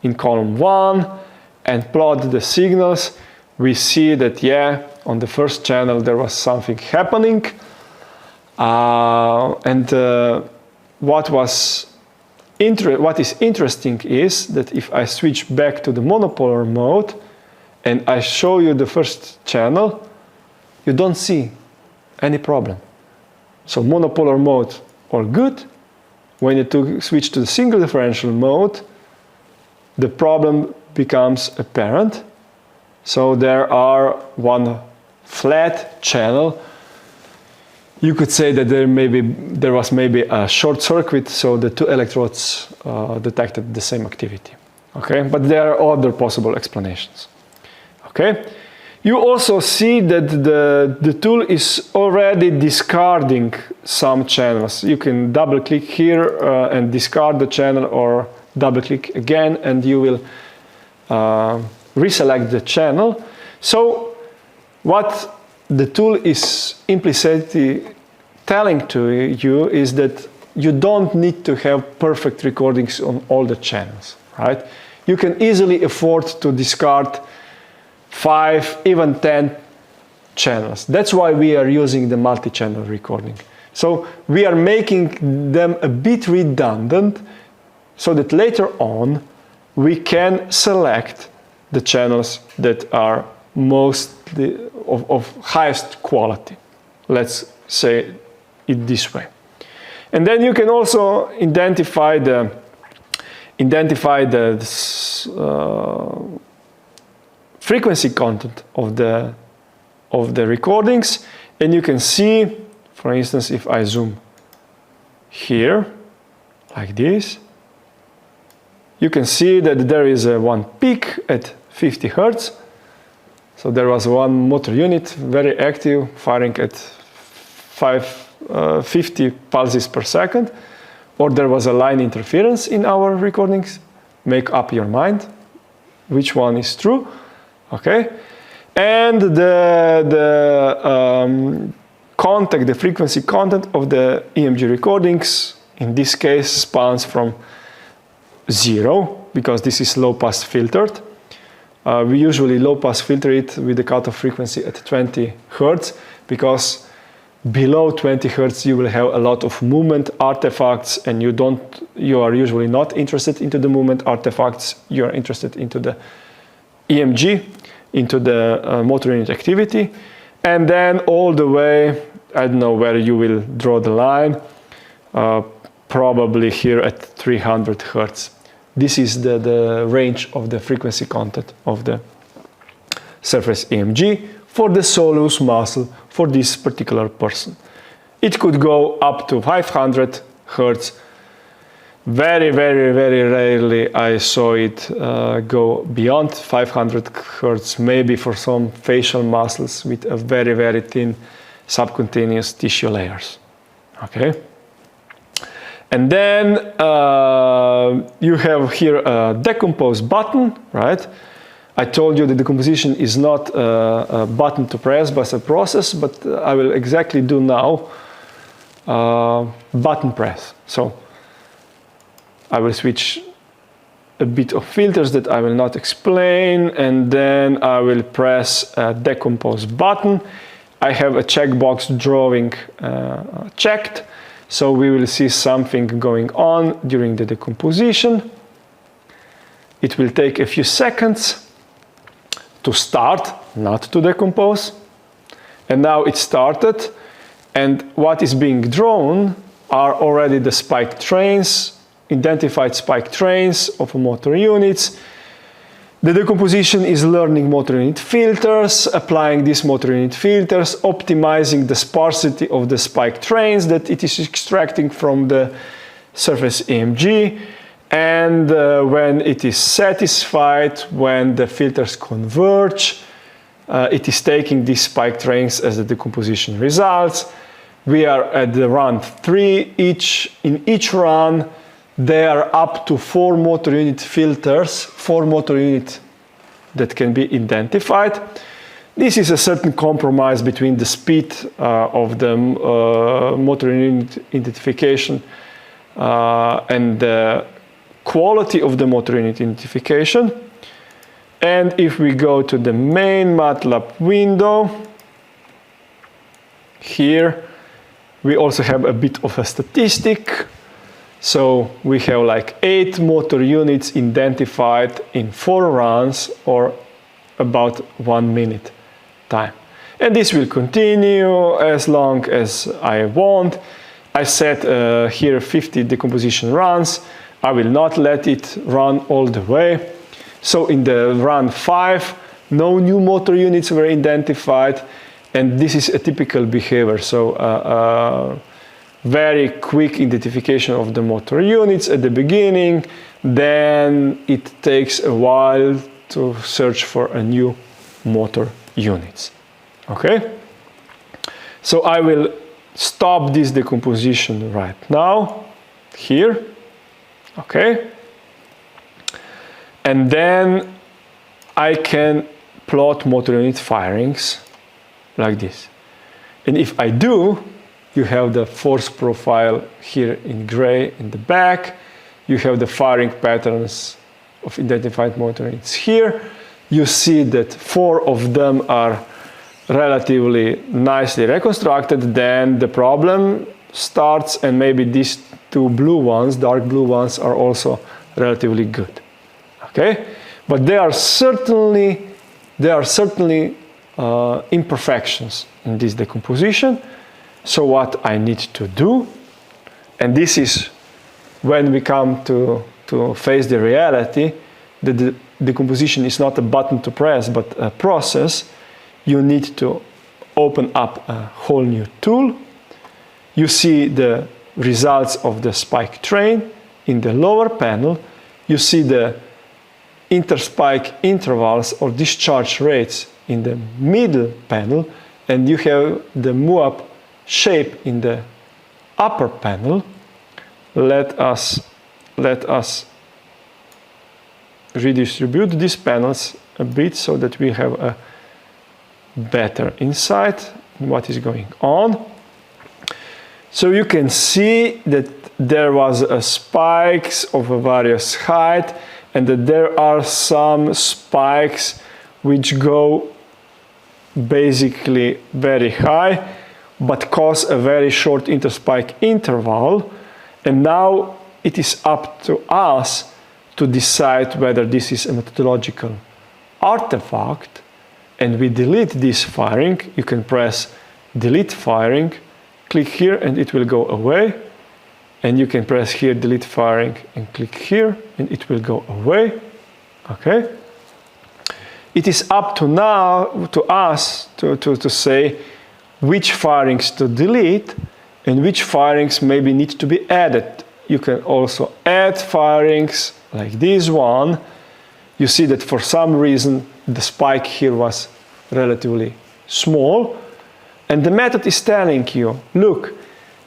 in column 1 and plot the signals, we see that, yeah, on the first channel there was something happening, and what is interesting is that if I switch back to the monopolar mode and I show you the first channel, you don't see any problem. So monopolar mode, all good. When you switch to the single differential mode, the problem becomes apparent. So there are one flat channel. You could say that there was maybe a short circuit, so the 2 electrodes detected the same activity. Okay, but there are other possible explanations. Okay. You also see that the tool is already discarding some channels. You can double click here and discard the channel, or double click again and you will reselect the channel. So what the tool is implicitly telling to you is that you don't need to have perfect recordings on all the channels, right? You can easily afford to discard 5, even 10 channels. That's why we are using the multi-channel recording. So we are making them a bit redundant so that later on we can select the channels that are mostly of highest quality. Let's say it this way. And then you can also identify the frequency content of the recordings, and you can see, for instance, if I zoom here like this, you can see that there is one peak at 50 Hertz. So there was one motor unit, very active, firing at 50 pulses per second. Or there was a line interference in our recordings. Make up your mind which one is true. Okay. And the frequency content of the EMG recordings, in this case, spans from 0, because this is low-pass filtered. We usually low-pass filter it with the cutoff frequency at 20 Hertz, because below 20 Hertz you will have a lot of movement artifacts, and you are usually not interested into the movement artifacts. You are interested into the EMG, into the motor unit activity, and then all the way, I don't know where you will draw the line, probably here at 300 Hertz. This is the range of the frequency content of the surface EMG for the soleus muscle for this particular person. It could go up to 500 Hertz. Very, very, very rarely I saw it go beyond 500 Hertz, maybe for some facial muscles with a very, very thin subcutaneous tissue layers. Okay. And then you have here a decompose button, right? I told you the decomposition is not a button to press, but a process, but I will exactly do now button press. So I will switch a bit of filters that I will not explain, and then I will press a decompose button. I have a checkbox drawing checked, so we will see something going on during the decomposition. It will take a few seconds to start, not to decompose. And now it started, and what is being drawn are already the spike trains, identified spike trains of motor units. The decomposition is learning motor unit filters, applying these motor unit filters, optimizing the sparsity of the spike trains that it is extracting from the surface EMG. And when it is satisfied, when the filters converge, it is taking these spike trains as the decomposition results. We are at the run 3. In each run, there are up to 4 motor unit filters, 4 motor units that can be identified. This is a certain compromise between the speed of the motor unit identification and the quality of the motor unit identification. And if we go to the main MATLAB window, here we also have a bit of a statistic. So we have like 8 motor units identified in 4 runs, or about 1 minute time. And this will continue as long as I want. I set here 50 decomposition runs. I will not let it run all the way. So in the run 5, no new motor units were identified, and this is a typical behavior. So very quick identification of the motor units at the beginning, then it takes a while to search for a new motor units. Okay? So I will stop this decomposition right now, here. Okay? And then I can plot motor unit firings like this. And if I do, you have the force profile here in gray in the back. You have the firing patterns of identified motor units here. You see that 4 of them are relatively nicely reconstructed. Then the problem starts, and maybe these 2 blue ones, dark blue ones, are also relatively good. Okay? But there are certainly imperfections in this decomposition. So what I need to do, and this is when we come to face the reality, that the decomposition is not a button to press, but a process. You need to open up a whole new tool. You see the results of the spike train in the lower panel. you see the interspike intervals or discharge rates in the middle panel, and you have the MUAP shape in the upper panel. Let us redistribute these panels a bit so that we have a better insight in what is going on. So you can see that there was spikes of a various height, and that there are some spikes which go basically very high but cause a very short interspike interval, and now it is up to us to decide whether this is a methodological artifact, and we delete this firing. You can press delete firing, click here and it will go away, and you can press here delete firing and click here and it will go away. Okay, it is up to now to us to say which firings to delete and which firings maybe need to be added. You can also add firings like this one. You see that for some reason the spike here was relatively small, and the method is telling you, look,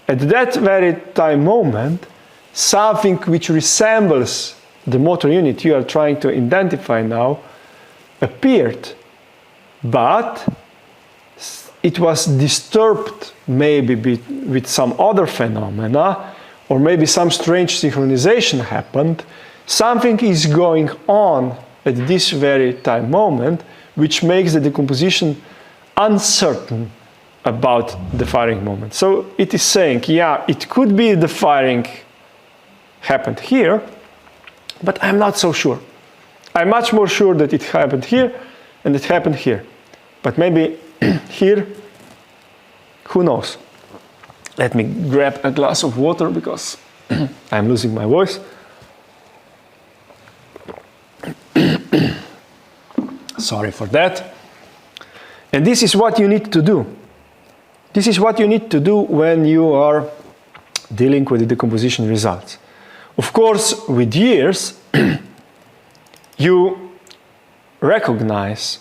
at that very time moment, something which resembles the motor unit you are trying to identify now appeared, but it was disturbed maybe with some other phenomena, or maybe some strange synchronization happened. Something is going on at this very time moment which makes the decomposition uncertain about the firing moment. So it is saying, yeah, it could be the firing happened here, but I'm not so sure. I'm much more sure that it happened here and it happened here. But maybe here, who knows? Let me grab a glass of water because I'm losing my voice. Sorry for that. And this is what you need to do. This is what you need to do when you are dealing with the decomposition results. Of course, with years, you recognize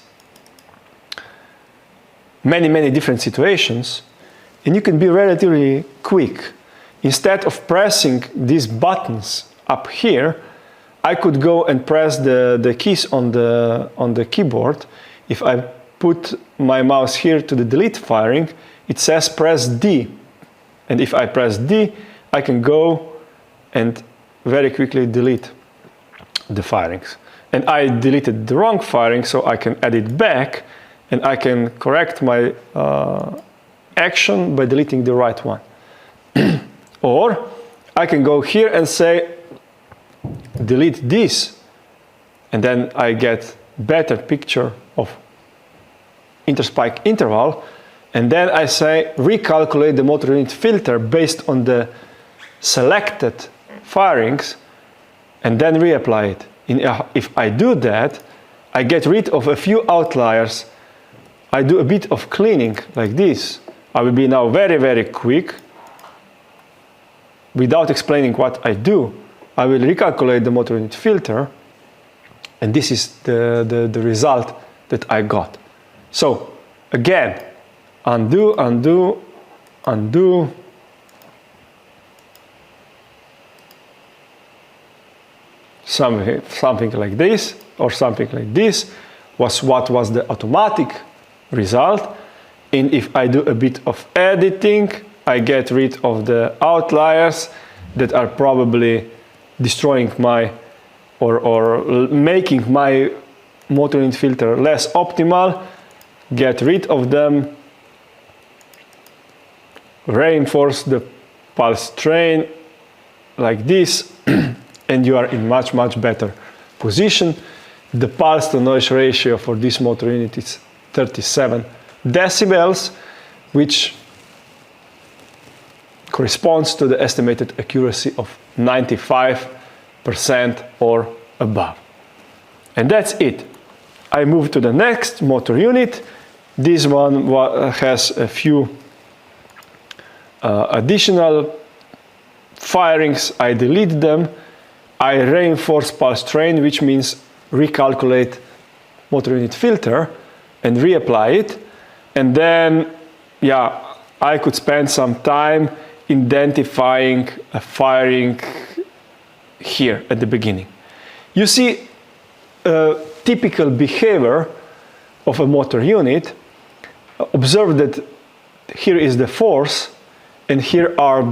many different situations, and you can be relatively quick. Instead of pressing these buttons up here, I could go and press the keys on the keyboard. If I put my mouse here to the delete firing, it says press D. And if I press D, I can go and very quickly delete the firings. And I deleted the wrong firing, so I can add it back, and I can correct my action by deleting the right one. Or I can go here and say delete this, and then I get better picture of interspike interval, and then I say recalculate the motor unit filter based on the selected firings, and then reapply it. If I do that, I get rid of a few outliers. I do a bit of cleaning like this. I will be now very quick. Without explaining what I do, I will recalculate the motor unit filter, and this is the result that I got. So again, undo, undo, undo. Something like this or something like this was what was the automatic result. And if I do a bit of editing, I get rid of the outliers that are probably destroying my or making my motor unit filter less optimal. Get rid of them, reinforce the pulse train like this, and you are in much better position. The pulse to noise ratio for this motor unit is 37 decibels, which corresponds to the estimated accuracy of 95% or above. And that's it. I move to the next motor unit. This one has a few additional firings. I delete them. I reinforce pulse train, which means recalculate motor unit filter and reapply it. And then, yeah, I could spend some time identifying a firing here at the beginning. You see a typical behavior of a motor unit. Observe that here is the force, and here are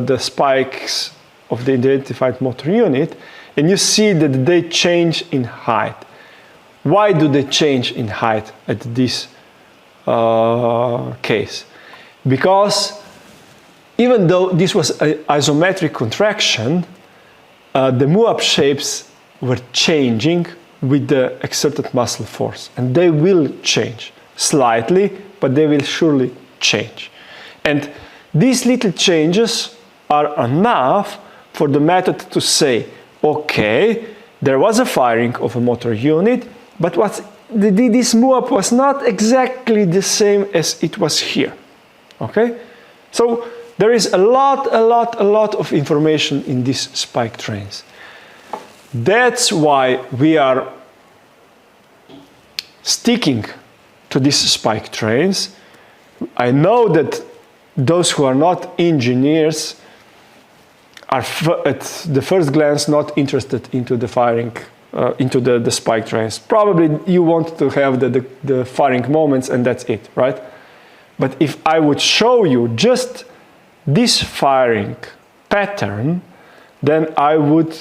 the spikes of the identified motor unit, and you see that they change in height. Why do they change in height at this case? Because even though this was an isometric contraction, the MUAP shapes were changing with the exerted muscle force, and they will change slightly, but they will surely change. And these little changes are enough for the method to say, okay, there was a firing of a motor unit, but this MUAP was not exactly the same as it was here. Okay? So there is a lot of information in these spike trains. That's why we are sticking to these spike trains. I know that those who are not engineers are at the first glance not interested into the firing, into the spike trains. Probably you want to have the firing moments and that's it, right? But if I would show you just this firing pattern, then I would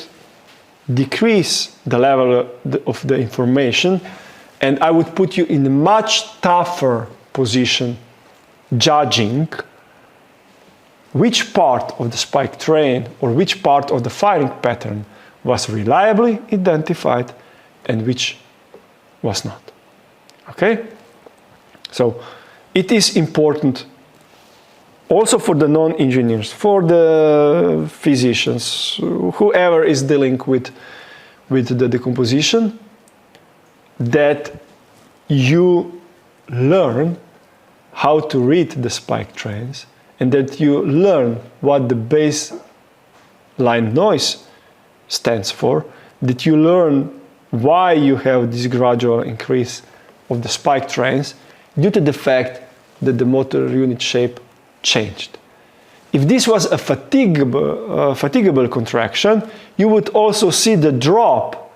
decrease the level of the information, and I would put you in a much tougher position judging which part of the spike train or which part of the firing pattern was reliably identified and which was not. Okay? So it is important also for the non-engineers, for the physicians, whoever is dealing with the decomposition, that you learn how to read the spike trains and that you learn what the baseline noise stands for, that you learn why you have this gradual increase of the spike trains due to the fact that the motor unit shape changed. If this was a fatigable contraction, you would also see the drop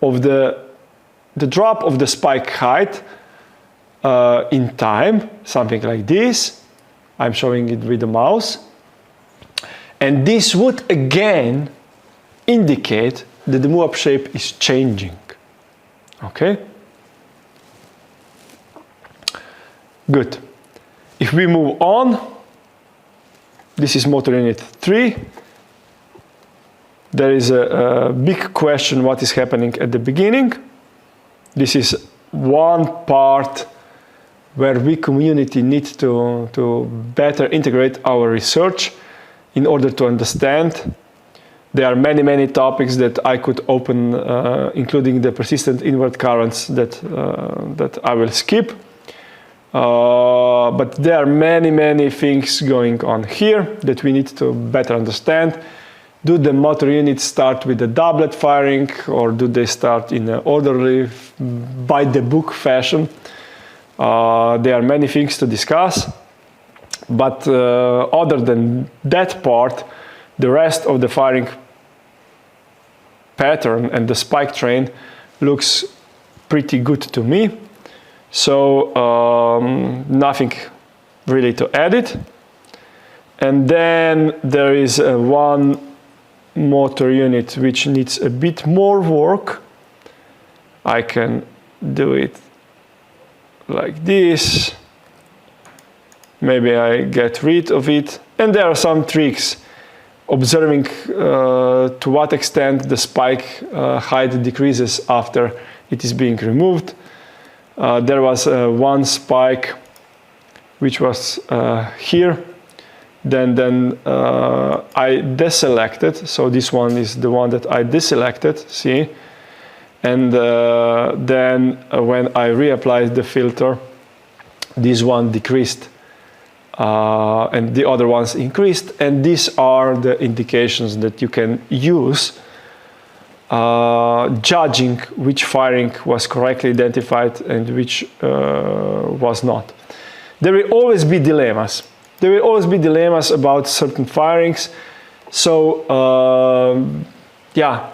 of the spike height in time, something like this. I'm showing it with the mouse. And this would again indicate that the MUAP shape is changing. Okay? Good. If we move on, this is motor unit 3. There is a big question what is happening at the beginning. This is one part where we community need to better integrate our research in order to understand. There are many topics that I could open, including the persistent inward currents that I will skip. But there are many things going on here that we need to better understand. Do the motor units start with a doublet firing, or do they start in an orderly, by the book fashion? There are many things to discuss, but other than that part, the rest of the firing pattern and the spike train looks pretty good to me. So nothing really to edit. And then there is one motor unit which needs a bit more work. I can do it like this. Maybe I get rid of it. And there are some tricks. Observing to what extent the spike height decreases after it is being removed. There was one spike which was here. Then I deselected. So this one is the one that I deselected. See? And then when I reapplied the filter, this one decreased and the other ones increased. And these are the indications that you can use judging which firing was correctly identified and which was not. There will always be dilemmas. There will always be dilemmas about certain firings. So, yeah,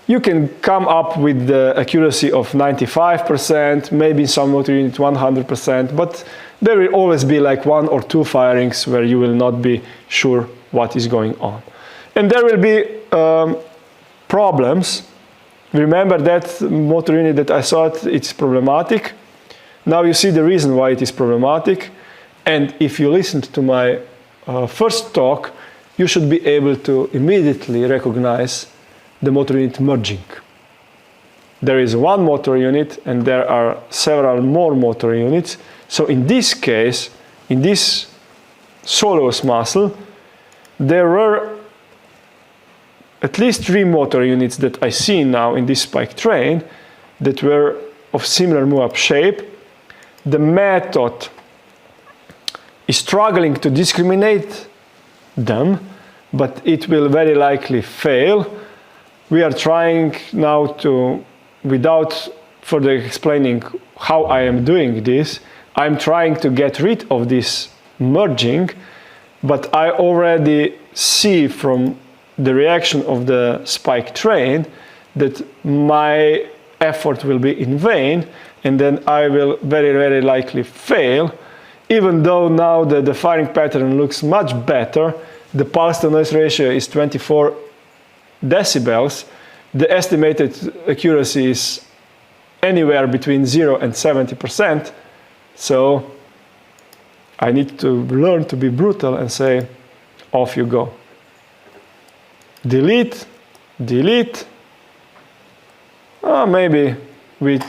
you can come up with the accuracy of 95%, maybe in some motor unit 100%, but there will always be like 1 or 2 firings where you will not be sure what is going on. And there will be problems. Remember that motor unit that I thought it's problematic? Now you see the reason why it is problematic. And if you listened to my first talk, you should be able to immediately recognize the motor unit merging. There is one motor unit and there are several more motor units. So in this case, in this soleus muscle, there were at least 3 motor units that I see now in this spike train that were of similar MUAP shape. The method is struggling to discriminate them, but it will very likely fail. We are trying now to, without further explaining how I am doing this, I'm trying to get rid of this merging, but I already see from the reaction of the spike train that my effort will be in vain, and then I will very, very likely fail. Even though now the firing pattern looks much better, the pulse to noise ratio is 24 decibels, the estimated accuracy is anywhere between 0 and 70%, so I need to learn to be brutal and say, off you go. Delete, delete. Maybe we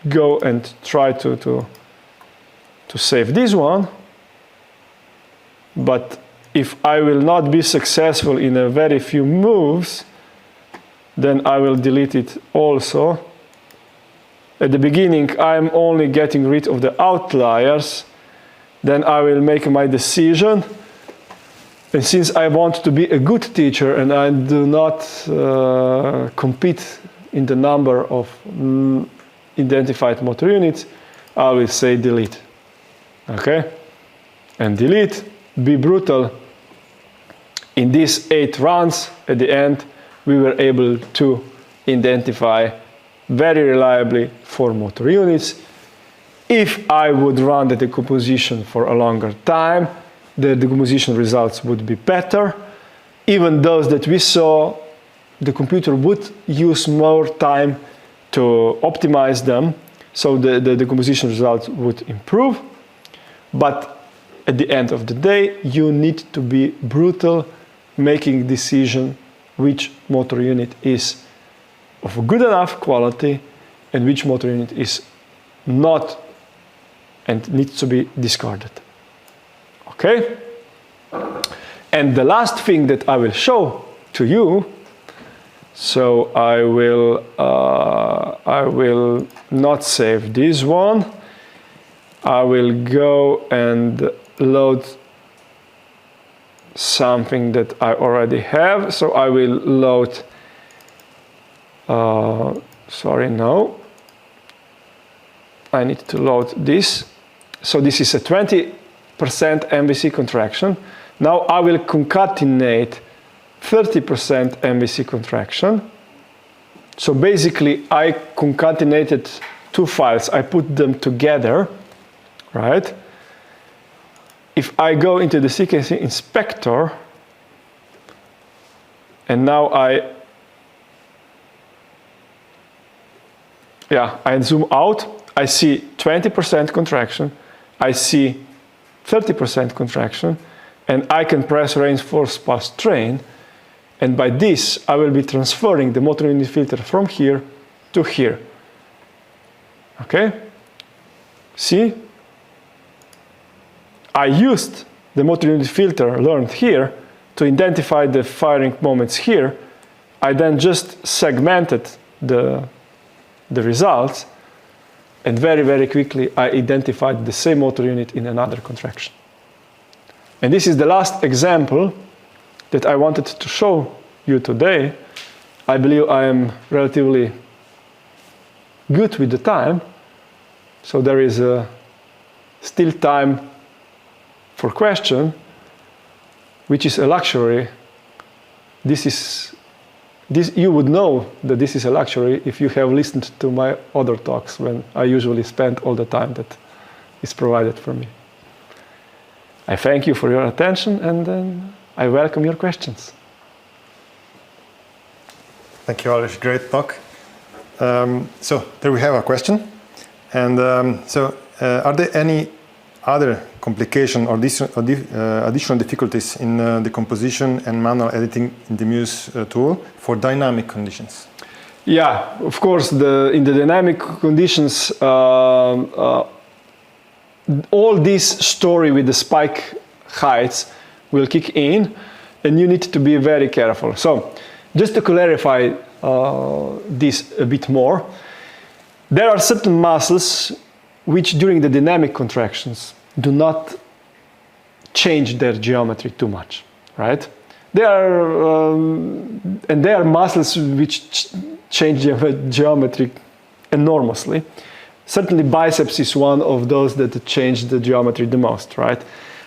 go and try to save this one, but if I will not be successful in a very few moves, then I will delete it also. At the beginning, I'm only getting rid of the outliers, then I will make my decision. And since I want to be a good teacher and I do not compete in the number of identified motor units, I will say delete. Okay? And delete, be brutal. In these 8 runs, at the end, we were able to identify very reliably 4 motor units. If I would run the decomposition for a longer time, the decomposition results would be better. Even those that we saw, the computer would use more time to optimize them, so the decomposition results would improve. But at the end of the day, you need to be brutal, making decision which motor unit is of good enough quality and which motor unit is not and needs to be discarded. Okay? And the last thing that I will show to you, so I will not save this one. I will go and load something that I already have. So I will load, sorry, no. I need to load this. So this is a 20% MVC contraction. Now I will concatenate 30% MVC contraction. So basically I concatenated 2 files. I put them together, right? If I go into the sequencing inspector and now I zoom out, I see 20% contraction, I see 30% contraction, and I can press reinforce pulse train, and by this I will be transferring the motor unit filter from here to here. Okay? See? I used the motor unit filter learned here to identify the firing moments here. I then just segmented the results, and very, very quickly I identified the same motor unit in another contraction. And this is the last example that I wanted to show you today. I believe I am relatively good with the time, so there is still time for question, which is a luxury. You would know that this is a luxury if you have listened to my other talks, when I usually spend all the time that is provided for me. I thank you for your attention, and then I welcome your questions. Thank you, Aleš. Great talk. So there we have a question. And are there any other complication or additional difficulties in decomposition and manual editing in the MUSE tool for dynamic conditions? Yeah, of course, in the dynamic conditions, all this story with the spike heights will kick in, and you need to be very careful. So, just to clarify this a bit more, there are certain muscles which during the dynamic contractions do not change their geometry too much, right? They are muscles which change geometry enormously. Certainly biceps is one of those that change the geometry the most, right?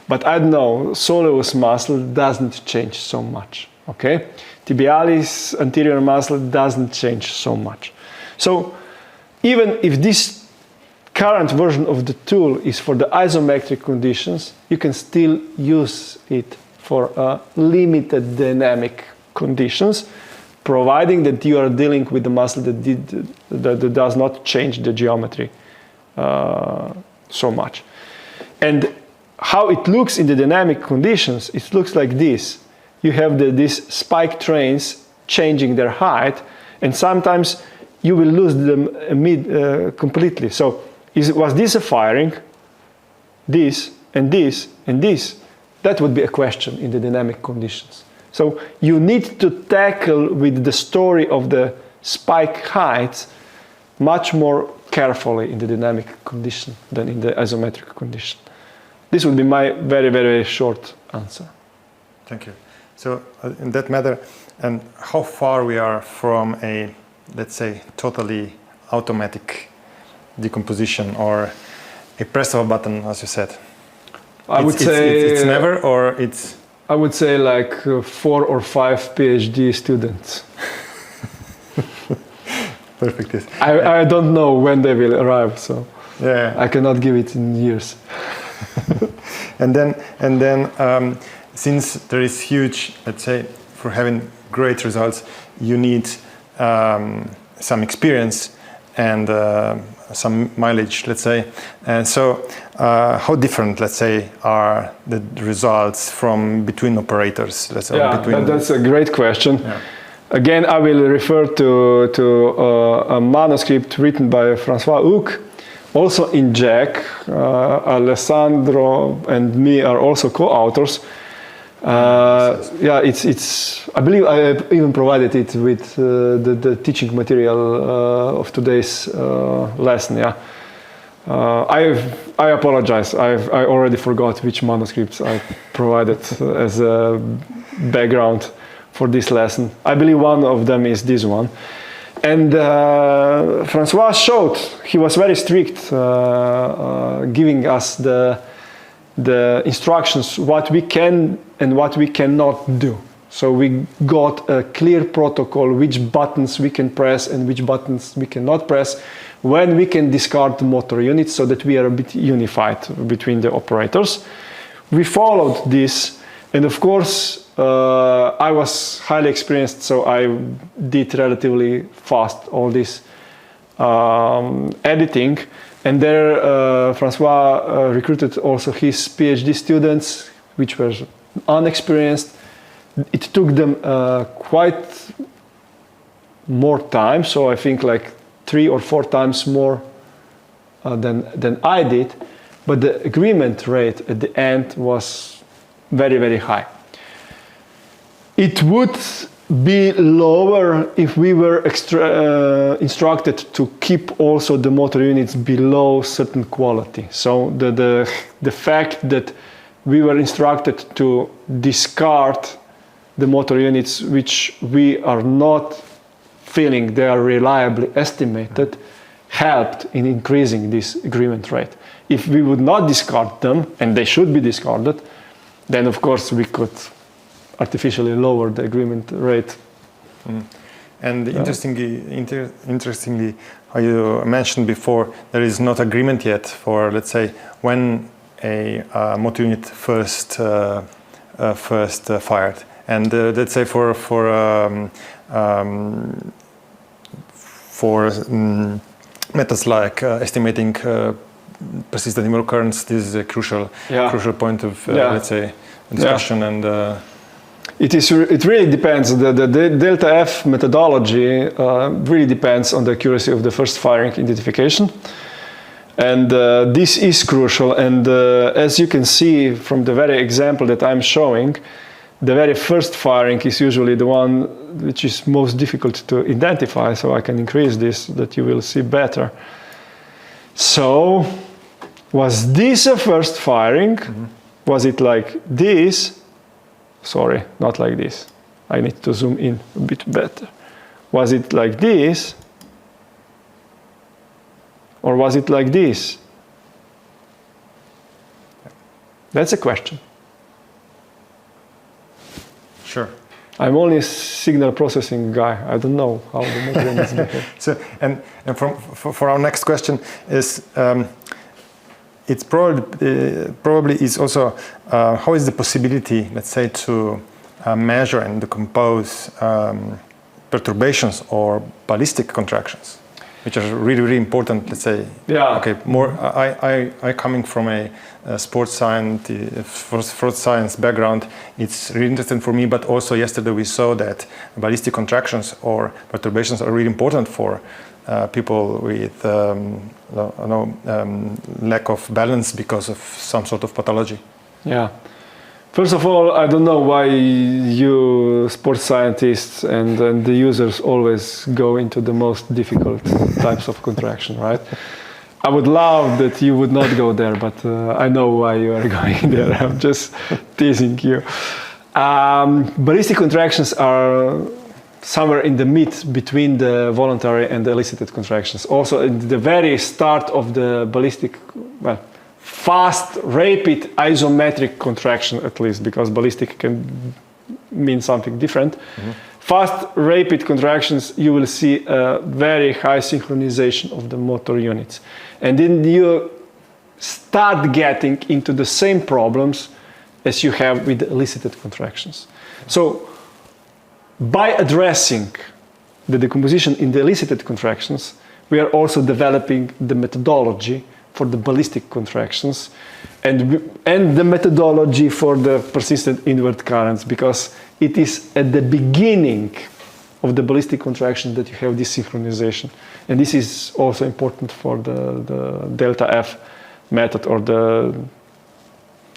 But I don't know, soleus muscle doesn't change so much, okay? Tibialis anterior muscle doesn't change so much. So even if this current version of the tool is for the isometric conditions, you can still use it for limited dynamic conditions, providing that you are dealing with the muscle that does not change the geometry so much. And how it looks in the dynamic conditions, it looks like this. You have these spike trains changing their height, and sometimes you will lose them completely. So was this a firing? This, and this, and this? That would be a question in the dynamic conditions. So you need to tackle with the story of the spike heights much more carefully in the dynamic condition than in the isometric condition. This would be my very, very short answer. Thank you. So in that matter, and how far we are from a, let's say, totally automatic decomposition, or a press of a button, as you said? I would say it's never, or it's... I would say like 4 or 5 PhD students. Perfect. Yes. I don't know when they will arrive, so yeah. I cannot give it in years. And then since there is huge, let's say, for having great results, you need some experience and some mileage, let's say. And so how different, let's say, are the results from between operators? Let's say, yeah, that's a great question. Yeah. Again, I will refer to a manuscript written by François Houck, also in JAC. Alessandro and me are also co-authors. Yeah, it's. I believe I have even provided it with the teaching material of today's lesson. Yeah, I apologize. I already forgot which manuscripts I provided as a background for this lesson. I believe one of them is this one. And François showed, he was very strict, giving us the instructions, what we can and what we cannot do. So we got a clear protocol, which buttons we can press and which buttons we cannot press, when we can discard the motor units, so that we are a bit unified between the operators. We followed this, and of course, I was highly experienced, so I did relatively fast all this editing. And there, François recruited also his PhD students, which were unexperienced. It took them quite more time, so I think like 3 or 4 times more than I did. But the agreement rate at the end was very, very high. It would be lower if we were instructed to keep also the motor units below certain quality. So the fact that we were instructed to discard the motor units which we are not feeling they are reliably estimated helped in increasing this agreement rate. If we would not discard them, and they should be discarded, then of course we could artificially lower the agreement rate. And interestingly, how you mentioned before, there is not agreement yet for, let's say, when a motor unit first fired. And let's say for methods like estimating persistent neural currents, this is a crucial point of let's say discussion. And it really depends. The delta F methodology really depends on the accuracy of the first firing identification, and this is crucial. And as you can see from the very example that I'm showing, the very first firing is usually the one which is most difficult to identify. So I can increase this, that you will see better. So, was this a first firing? Was it like this? Sorry, not like this. I need to zoom in a bit better. Was it like this? Or was it like this? That's a question. Sure. I'm only a signal processing guy. I don't know how the model is behaving. So, and for our next question is, it's probably is also how is the possibility, let's say, to measure and decompose perturbations or ballistic contractions, which are really, really important. Let's say, okay, more. I coming from a sports science background, it's really interesting for me. But also yesterday we saw that ballistic contractions or perturbations are really important for people with lack of balance because of some sort of pathology. Yeah. First of all, I don't know why you sports scientists and the users always go into the most difficult types of contraction, right? I would love that you would not go there, but I know why you are going there. I'm just teasing you. Ballistic contractions are somewhere in the mid between the voluntary and the elicited contractions. Also, at the very start of the ballistic, well, fast, rapid, isometric contraction, at least, because ballistic can mean something different. Fast, rapid contractions, you will see a very high synchronization of the motor units. And then you start getting into the same problems as you have with the elicited contractions. So, by addressing the decomposition in the elicited contractions, we are also developing the methodology for the ballistic contractions and the methodology for the persistent inward currents, because it is at the beginning of the ballistic contraction that you have this synchronization. And this is also important for the delta F method, or the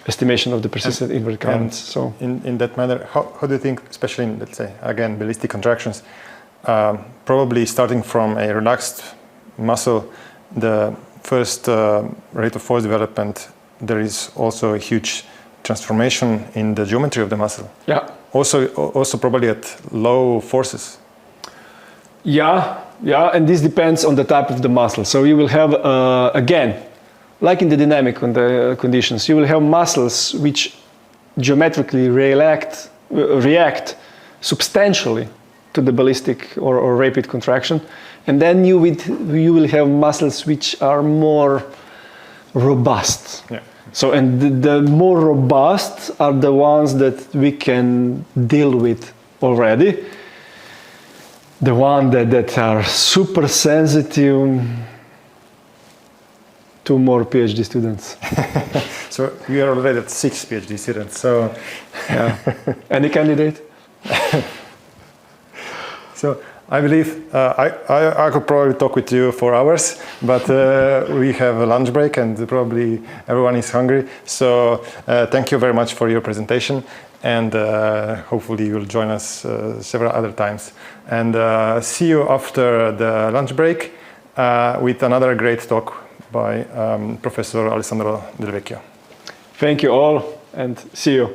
estimation of the persistent inward currents. So, in that manner, how do you think, especially in, let's say, again, ballistic contractions, probably starting from a relaxed muscle, the first rate of force development, there is also a huge transformation in the geometry of the muscle. Yeah. Also probably at low forces. Yeah, and this depends on the type of the muscle. So you will have, again, like in the dynamic conditions, you will have muscles which geometrically react substantially to the ballistic or rapid contraction. And then you will have muscles which are more robust. Yeah. So, and the more robust are the ones that we can deal with already. The ones that are super sensitive, 2 more PhD students. So we are already at 6 PhD students. So, yeah. Any candidate? So I believe I could probably talk with you for hours, but we have a lunch break and probably everyone is hungry. So thank you very much for your presentation, and hopefully you will join us several other times. And see you after the lunch break with another great talk by Professor Alessandro Del Vecchio. Thank you all, and see you.